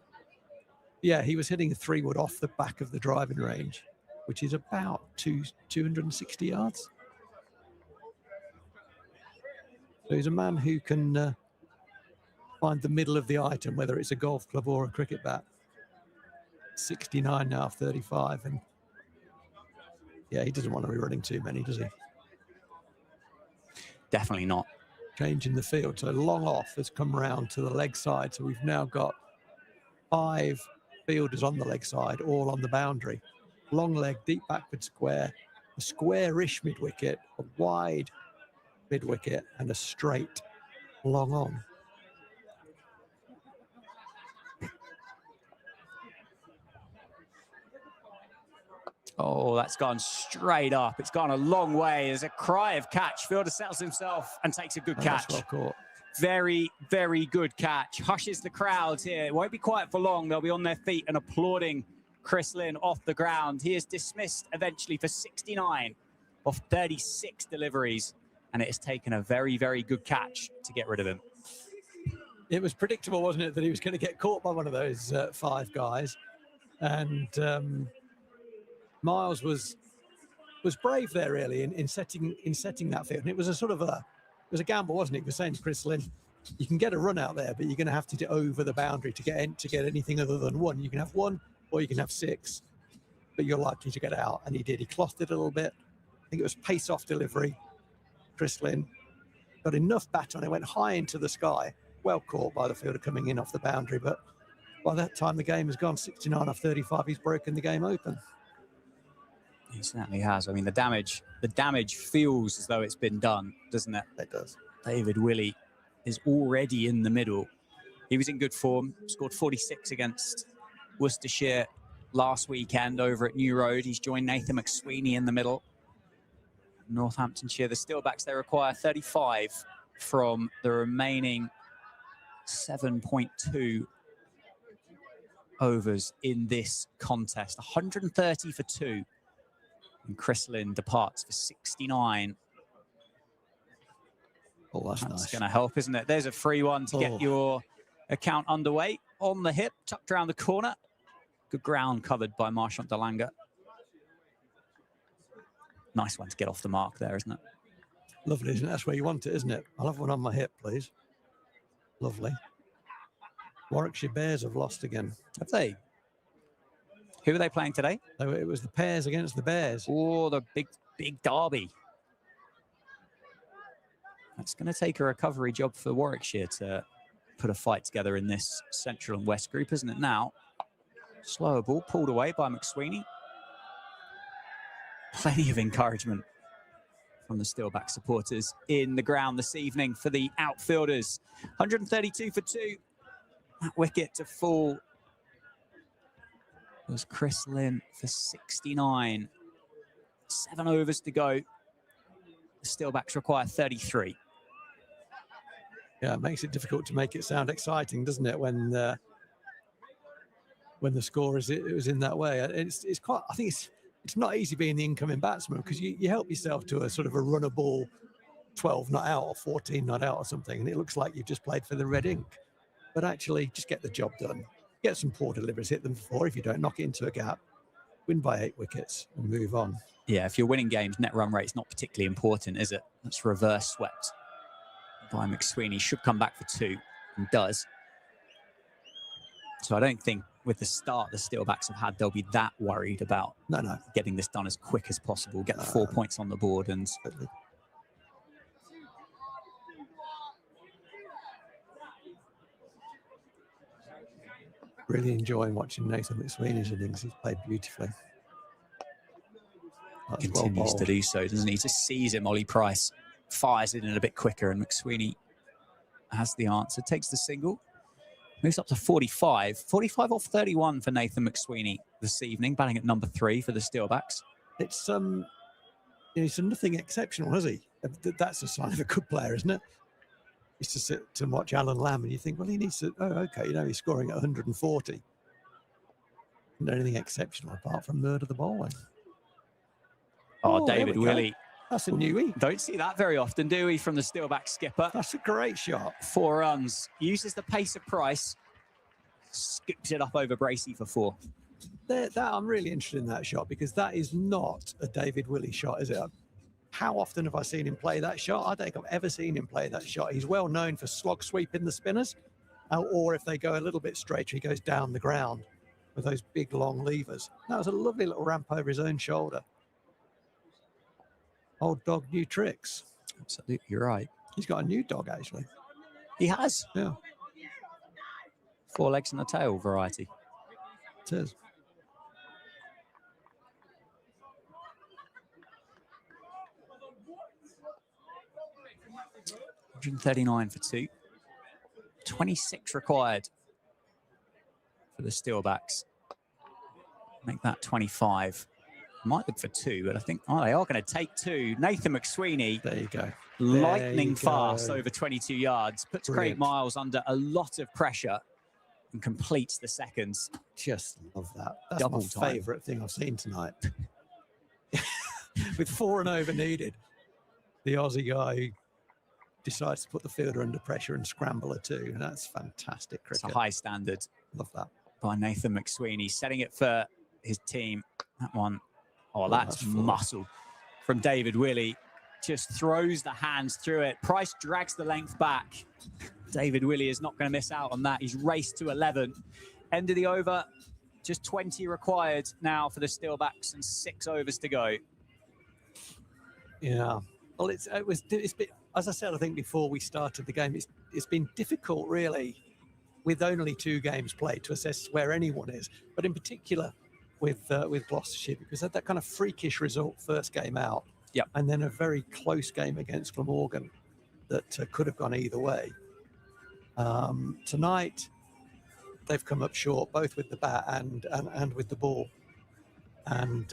Yeah, he was hitting a 3-wood off the back of the driving range, which is about 260 yards. So he's a man who can find the middle of the item, whether it's a golf club or a cricket bat. 69 now, 35, and yeah, he doesn't want to be running too many, does he? Definitely not. Change in the field. So long off has come round to the leg side. So we've now got 5 fielders on the leg side, all on the boundary. Long leg, deep backward square, a square-ish mid-wicket, a wide mid-wicket, and a straight long on. Oh, that's gone straight up. It's gone a long way. There's a cry of catch. Fielder settles himself and takes a good catch. Well caught. Very, very good catch. Hushes the crowds here. It won't be quiet for long. They'll be on their feet and applauding Chris Lynn off the ground. He is dismissed eventually for 69 of 36 deliveries. And it has taken a very, very good catch to get rid of him. It was predictable, wasn't it, that he was going to get caught by one of those 5 guys. And Miles was brave there, really, in setting that field. And it was a sort of it was a gamble, wasn't it? He was saying to Chris Lynn, you can get a run out there, but you're going to have to get over the boundary to get anything other than 1. You can have 1 or you can have 6, but you're likely to get out. And he did. He clothed it a little bit. I think it was pace-off delivery. Chris Lynn got enough bat on it, went high into the sky. Well caught by the fielder coming in off the boundary, but by that time the game has gone 69 off 35. He's broken the game open. He certainly has. I mean, the damage feels as though it's been done, doesn't it? It does. David Willey is already in the middle. He was in good form, scored 46 against Worcestershire last weekend over at New Road. He's joined Nathan McSweeney in the middle. Northamptonshire, the Steelbacks, they require 35 from the remaining 7.2 overs in this contest. 130 for 2. And Chris Lynn departs for 69. Oh, that's That's nice. going to help, isn't it? There's a free one to get your account underway. On the hip, tucked around the corner. Good ground covered by Marchant de Lange. Nice one to get off the mark there, isn't it? Lovely, isn't it? That's where you want it, isn't it? I'll have one on my hip, please. Lovely. Warwickshire Bears have lost again. Have they? Who are they playing today? It was the Pears against the Bears. Oh, the big derby. It's going to take a recovery job for Warwickshire to put a fight together in this Central and West group, isn't it now? Slower ball pulled away by McSweeney. Plenty of encouragement from the Steelback supporters in the ground this evening for the outfielders. 132 for 2. That wicket to fall was Chris Lynn for 69. 7 overs to go. The Steelbacks require 33. Yeah, it makes it difficult to make it sound exciting, doesn't it? When the score is in that way. It's quite. I think it's not easy being the incoming batsman because you help yourself to a sort of a runner ball, 12 not out or 14 not out or something, and it looks like you've just played for the red ink. But actually, just get the job done. Get some poor deliveries, hit them for 4. If you don't, knock it into a gap. Win by 8 wickets and move on. Yeah, if you're winning games, net run rate's not particularly important, is it? That's reverse swept by McSweeney. Should come back for 2 and does. So I don't think with the start the Steelbacks have had, they'll be that worried about getting this done as quick as possible, get the 4 points on the board. And really enjoying watching Nathan McSweeney's innings. He's played beautifully. That's continues to do so, doesn't he? Just sees him, Ollie Price fires it in a bit quicker, and McSweeney has the answer, takes the single, moves up to 45. 45 off 31 for Nathan McSweeney this evening, batting at number 3 for the Steelbacks. It's he's nothing exceptional, has he? That's a sign of a good player, isn't it? Used to sit and watch Alan Lamb, and you think, well, he needs to. Oh, okay, he's scoring at 140. Not anything exceptional apart from murder the bowling. Oh, David Willey. That's a newie. Don't see that very often, do we, from the Steelback skipper? That's a great shot. 4 runs. Uses the pace of Price. Skips it up over Bracey for 4. That I'm really interested in that shot because that is not a David Willey shot, is it? How often have I seen him play that shot? I don't think I've ever seen him play that shot. He's well known for slog sweeping the spinners, or if they go a little bit straighter, he goes down the ground with those big long levers. That was a lovely little ramp over his own shoulder. Old dog, new tricks. Absolutely, you're right. He's got a new dog, actually. He has. Yeah. 4 legs and a tail variety. It is. $139 for 2. 26 required for the Steelbacks. Make that 25. Might look for 2, but I think, they are going to take 2. Nathan McSweeney. There you go. Lightning fast over 22 yards. Puts Brilliant. Craig Miles under a lot of pressure and completes the seconds. Just love that. That's Double my time. favourite thing I've seen tonight. With 4 and over needed. The Aussie guy who decides to put the fielder under pressure and scramble a 2. And that's fantastic It's cricket. a high standard Love that. by Nathan McSweeney, setting it for his team. That one, that's full. muscle from David Willey. Just throws the hands through it. Price drags the length back. David Willey is not going to miss out on that. He's raced to 11. End of the over, just 20 required now for the Steelbacks and 6 overs to go. Yeah. Well, it's been, as I said, I think before we started the game, it's been difficult really with only 2 games played to assess where anyone is, but in particular with Gloucestershire, because they had that kind of freakish result first game out. Yep. And then a very close game against Glamorgan that could have gone either way. Tonight, they've come up short, both with the bat and with the ball. And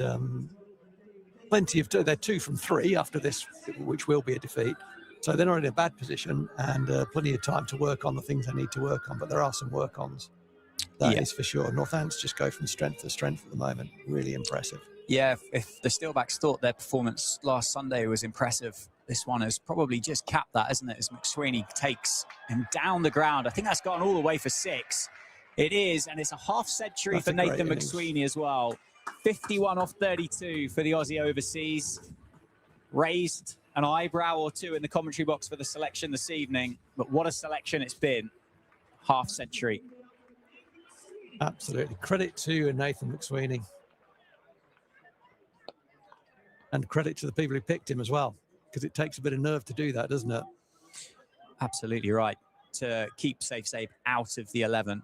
plenty of, they're 2 from 3 after this, which will be a defeat. So they're not in a bad position, and plenty of time to work on the things they need to work on. But there are some work-ons, that is for sure. Northants just go from strength to strength at the moment. Really impressive. Yeah, if the Steelbacks thought their performance last Sunday was impressive, this one has probably just capped that, isn't it? As McSweeney takes him down the ground. I think that's gone all the way for 6. It is, and it's a half century for Nathan McSweeney as well. 51 off 32 for the Aussie overseas. Raised an eyebrow or 2 in the commentary box for the selection this evening, but what a selection it's been. Half century. Absolutely. Credit to Nathan McSweeney. And credit to the people who picked him as well, because it takes a bit of nerve to do that, doesn't it? Absolutely right. To keep Safe out of the 11.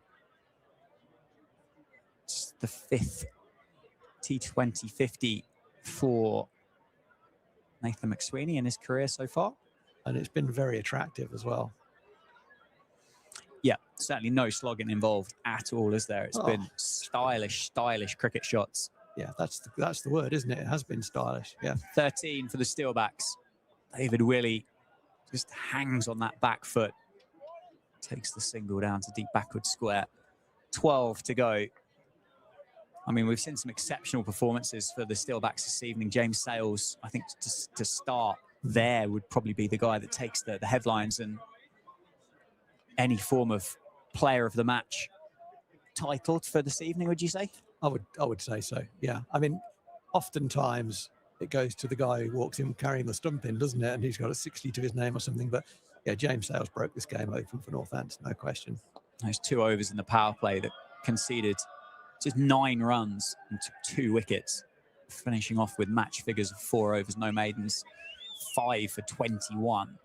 It's the 5th T20 50 for Nathan McSweeney in his career so far. And it's been very attractive as well. Yeah, certainly no slogging involved at all, is there? It's been stylish cricket shots. Yeah, that's the word, isn't it? It has been stylish. Yeah. 13 for the Steelbacks. David Willey just hangs on that back foot. Takes the single down to deep backward square. 12 to go. I mean, we've seen some exceptional performances for the Steelbacks this evening. James Sales, I think to start there would probably be the guy that takes the headlines and any form of player of the match titled for this evening, would you say? I would say so, yeah. I mean, oftentimes it goes to the guy who walks in carrying the stump in, doesn't it? And he's got a 60 to his name or something. But yeah, James Sales broke this game open for Northants, no question. Those 2 overs in the power play that conceded just 9 runs and took 2 wickets, finishing off with match figures of 4 overs, no maidens, 5 for 21.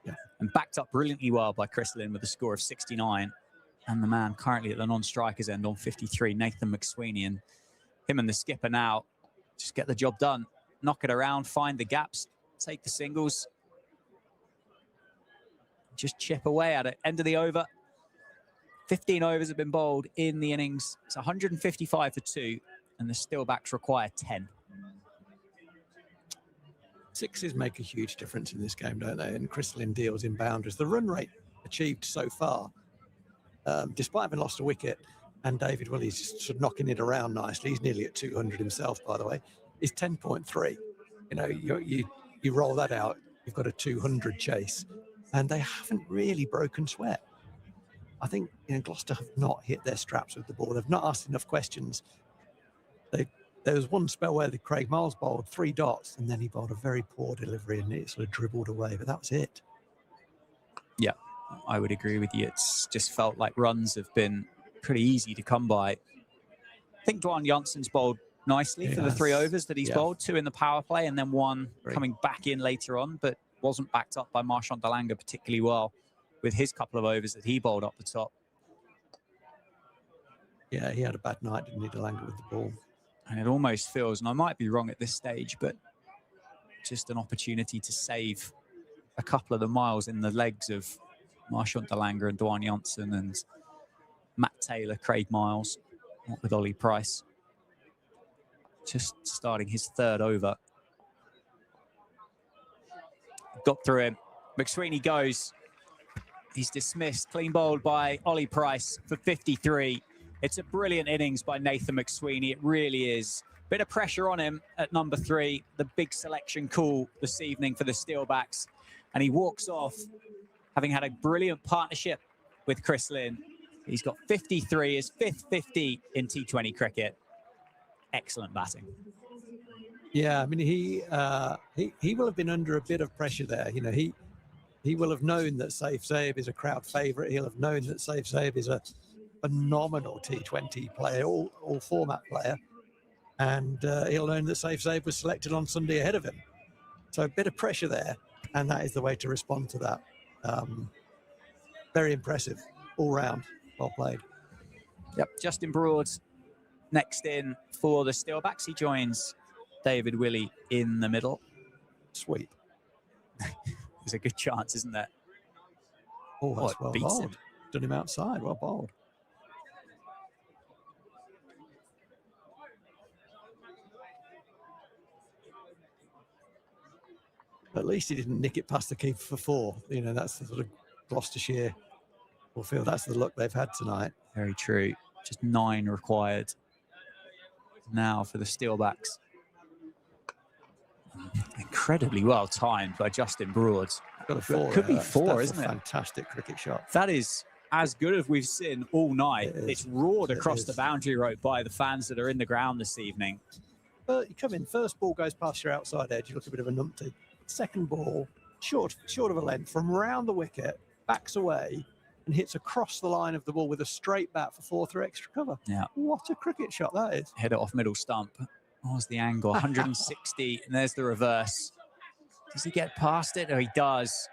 Yeah. And backed up brilliantly well by Chris Lynn with a score of 69. And the man currently at the non-strikers end on 53, Nathan McSweeney. And him and the skipper now just get the job done. Knock it around, find the gaps, take the singles. Just chip away at it. End of the over. 15 overs have been bowled in the innings. It's 155 for 2, and the Steelbacks require 10. 6s make a huge difference in this game, don't they? And Chris Lynn deals in boundaries. The run rate achieved so far, despite having lost a wicket, and David Willey's just sort of knocking it around nicely. He's nearly at 200 himself, by the way. Is 10.3. You know, you roll that out, you've got a 200 chase, and they haven't really broken sweat. I think, you know, Gloucester have not hit their straps with the ball. They've not asked enough questions. There was one spell where Craig Miles bowled 3 dots, and then he bowled a very poor delivery, and it sort of dribbled away. But that was it. Yeah, I would agree with you. It's just felt like runs have been pretty easy to come by. I think Dwan Jansen's bowled nicely for the 3 overs that he's bowled, 2 in the power play, and then 1 coming back in later on, but wasn't backed up by Marchant Delanga particularly well with his couple of overs that he bowled up the top. Yeah, he had a bad night, didn't he, Delanga, with the ball. And it almost feels, and I might be wrong at this stage, but just an opportunity to save a couple of the miles in the legs of Marchant Delanga and Dwan Jansen and Matt Taylor, Craig Miles, not with Ollie Price. Just starting his 3rd over. Got through him. McSweeney goes. He's dismissed, clean bowled by Ollie Price for 53. It's a brilliant innings by Nathan McSweeney. It really is. Bit of pressure on him at number 3. The big selection call this evening for the Steelbacks. And he walks off having had a brilliant partnership with Chris Lynn. He's got 53, his fifth 50 in T20 cricket. Excellent batting. Yeah, I mean, he will have been under a bit of pressure there. You know, he will have known that Saif Zaib is a crowd favourite. He'll have known that Saif Zaib is a phenomenal T20 player, all format player. And he'll learn that Saif Zaib was selected on Sunday ahead of him. So a bit of pressure there, and that is the way to respond to that. Very impressive, all round, well played. Yep, Justin Broad next in for the Steelbacks. He joins David Willey in the middle. Sweep. There's a good chance, isn't there? Oh, that's well well bowled. Done him outside, well bowled. At least he didn't nick it past the keeper for 4. You know, that's the sort of Gloucestershire will feel that's the luck they've had tonight. Very true. Just 9 required now for the Steelbacks. Incredibly well timed by Justin Broad. Got a 4. Could be 4, isn't it? Fantastic cricket shot. That is as good as we've seen all night. It's roared across the boundary rope by the fans that are in the ground this evening. But you come in, first ball goes past your outside edge, you look a bit of a numpty. Second ball, short of a length, from round the wicket, backs away and hits across the line of the ball with a straight bat for 4 through extra cover. Yeah. What a cricket shot that is. Hit it off middle stump. What was the angle? 160, and there's the reverse. Does he get past it? Oh, he does.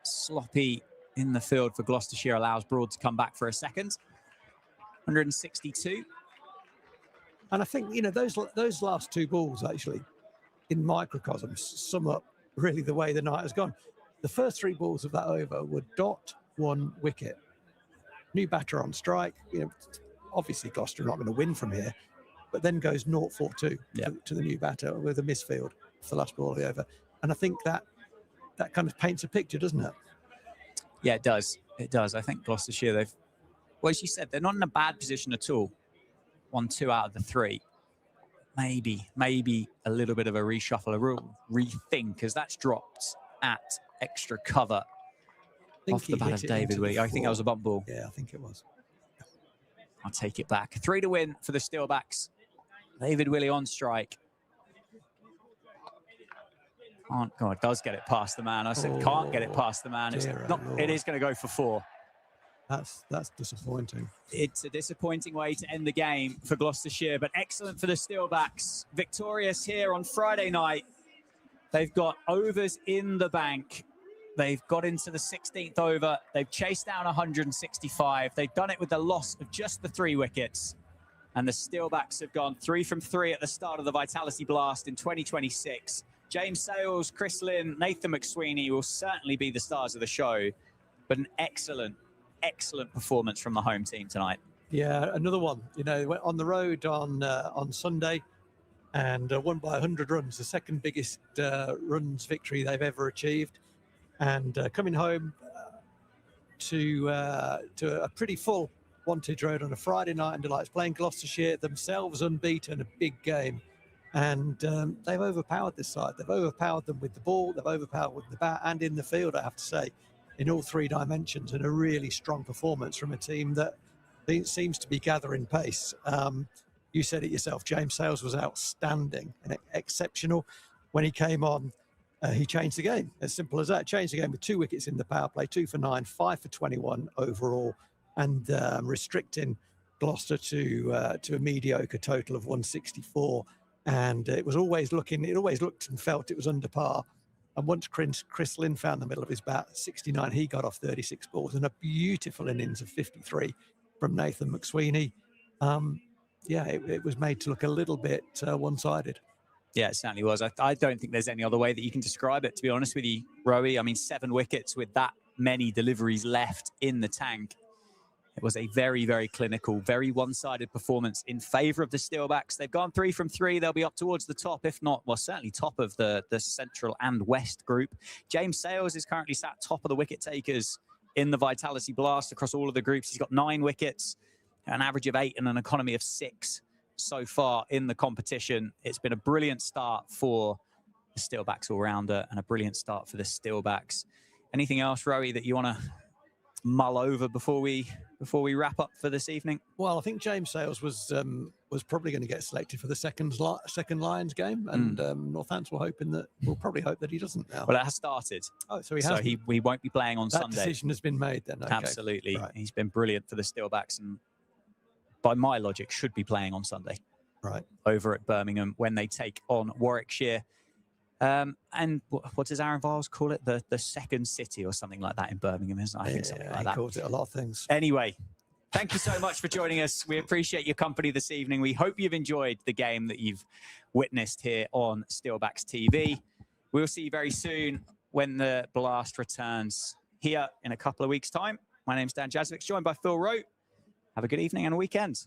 Sloppy in the field for Gloucestershire, allows Broad to come back for a second. 162. And I think, you know, those last 2 balls actually, in microcosm, sum up really the way the night has gone. The first 3 balls of that over were dot, 1 wicket. New batter on strike. You know, obviously Gloucester are not going to win from here, but then goes 0-4-2 to the new batter with a misfield for the last ball of the over. And I think that kind of paints a picture, doesn't it? Yeah, it does. It does. I think Gloucestershire, well, as you said, they're not in a bad position at all. 1-2 out of the 3. Maybe a little bit of a reshuffle, a real rethink, as that's dropped at extra cover off the bat of David Willey. I think that was a bump ball. Yeah, I think it was. I'll take it back. 3 to win for the Steelbacks. David Willey on strike. God, does get it past the man. I said can't get it past the man. It's not, it is going to go for 4. That's disappointing. It's a disappointing way to end the game for Gloucestershire, but excellent for the Steelbacks. Victorious here on Friday night. They've got overs in the bank. They've got into the 16th over. They've chased down 165. They've done it with the loss of just the 3 wickets. And the Steelbacks have gone 3 from 3 at the start of the Vitality Blast in 2026. James Sales, Chris Lynn, Nathan McSweeney will certainly be the stars of the show, but an excellent performance from the home team tonight. Yeah, another one. You know, went on the road on Sunday and won by 100 runs, the second biggest runs victory they've ever achieved. And coming home to a pretty full Wantage Road on a Friday night and delights, playing Gloucestershire, themselves unbeaten, a big game. And they've overpowered this side. They've overpowered them with the ball, they've overpowered with the bat and in the field, I have to say, in all 3 dimensions, and a really strong performance from a team that seems to be gathering pace. You said it yourself, James Sales was outstanding and exceptional. When he came on, he changed the game, as simple as that. Changed the game with 2 wickets in the power play, 2 for 9, 5 for 21 overall, and restricting Gloucester to a mediocre total of 164. And it always looked and felt it was under par. And once Chris Lynn found the middle of his bat, 69, he got off 36 balls, and a beautiful innings of 53 from Nathan McSweeney. It was made to look a little bit one-sided. Yeah, it certainly was. I don't think there's any other way that you can describe it, to be honest with you, Rowie. I mean, 7 wickets with that many deliveries left in the tank. It was a very, very clinical, very one-sided performance in favour of the Steelbacks. They've gone 3 from 3. They'll be up towards the top, if not, well, certainly top of the Central and West group. James Sales is currently sat top of the wicket takers in the Vitality Blast across all of the groups. He's got 9 wickets, an average of 8 and an economy of 6 so far in the competition. It's been a brilliant start for the Steelbacks all-rounder and a brilliant start for the Steelbacks. Anything else, Rowie, that you want to mull over before we wrap up for this evening? Well, I think James Sales was probably going to get selected for the second Lions game, and Northampton will probably hope that he doesn't now. Well, it has started. Oh, so he has. So he won't be playing on Sunday. That decision has been made then. Okay. Absolutely, right. He's been brilliant for the Steelbacks, and by my logic, should be playing on Sunday. Right. Over at Birmingham when they take on Warwickshire. And what does Aaron Viles call it? The second city or something like that in Birmingham, isn't it? I think something like that. He calls it a lot of things. Anyway, thank you so much for joining us. We appreciate your company this evening. We hope you've enjoyed the game that you've witnessed here on Steelbacks TV. We'll see you very soon when the blast returns here in a couple of weeks' time. My name's Dan Jazovich, joined by Phil Rowe. Have a good evening and a weekend.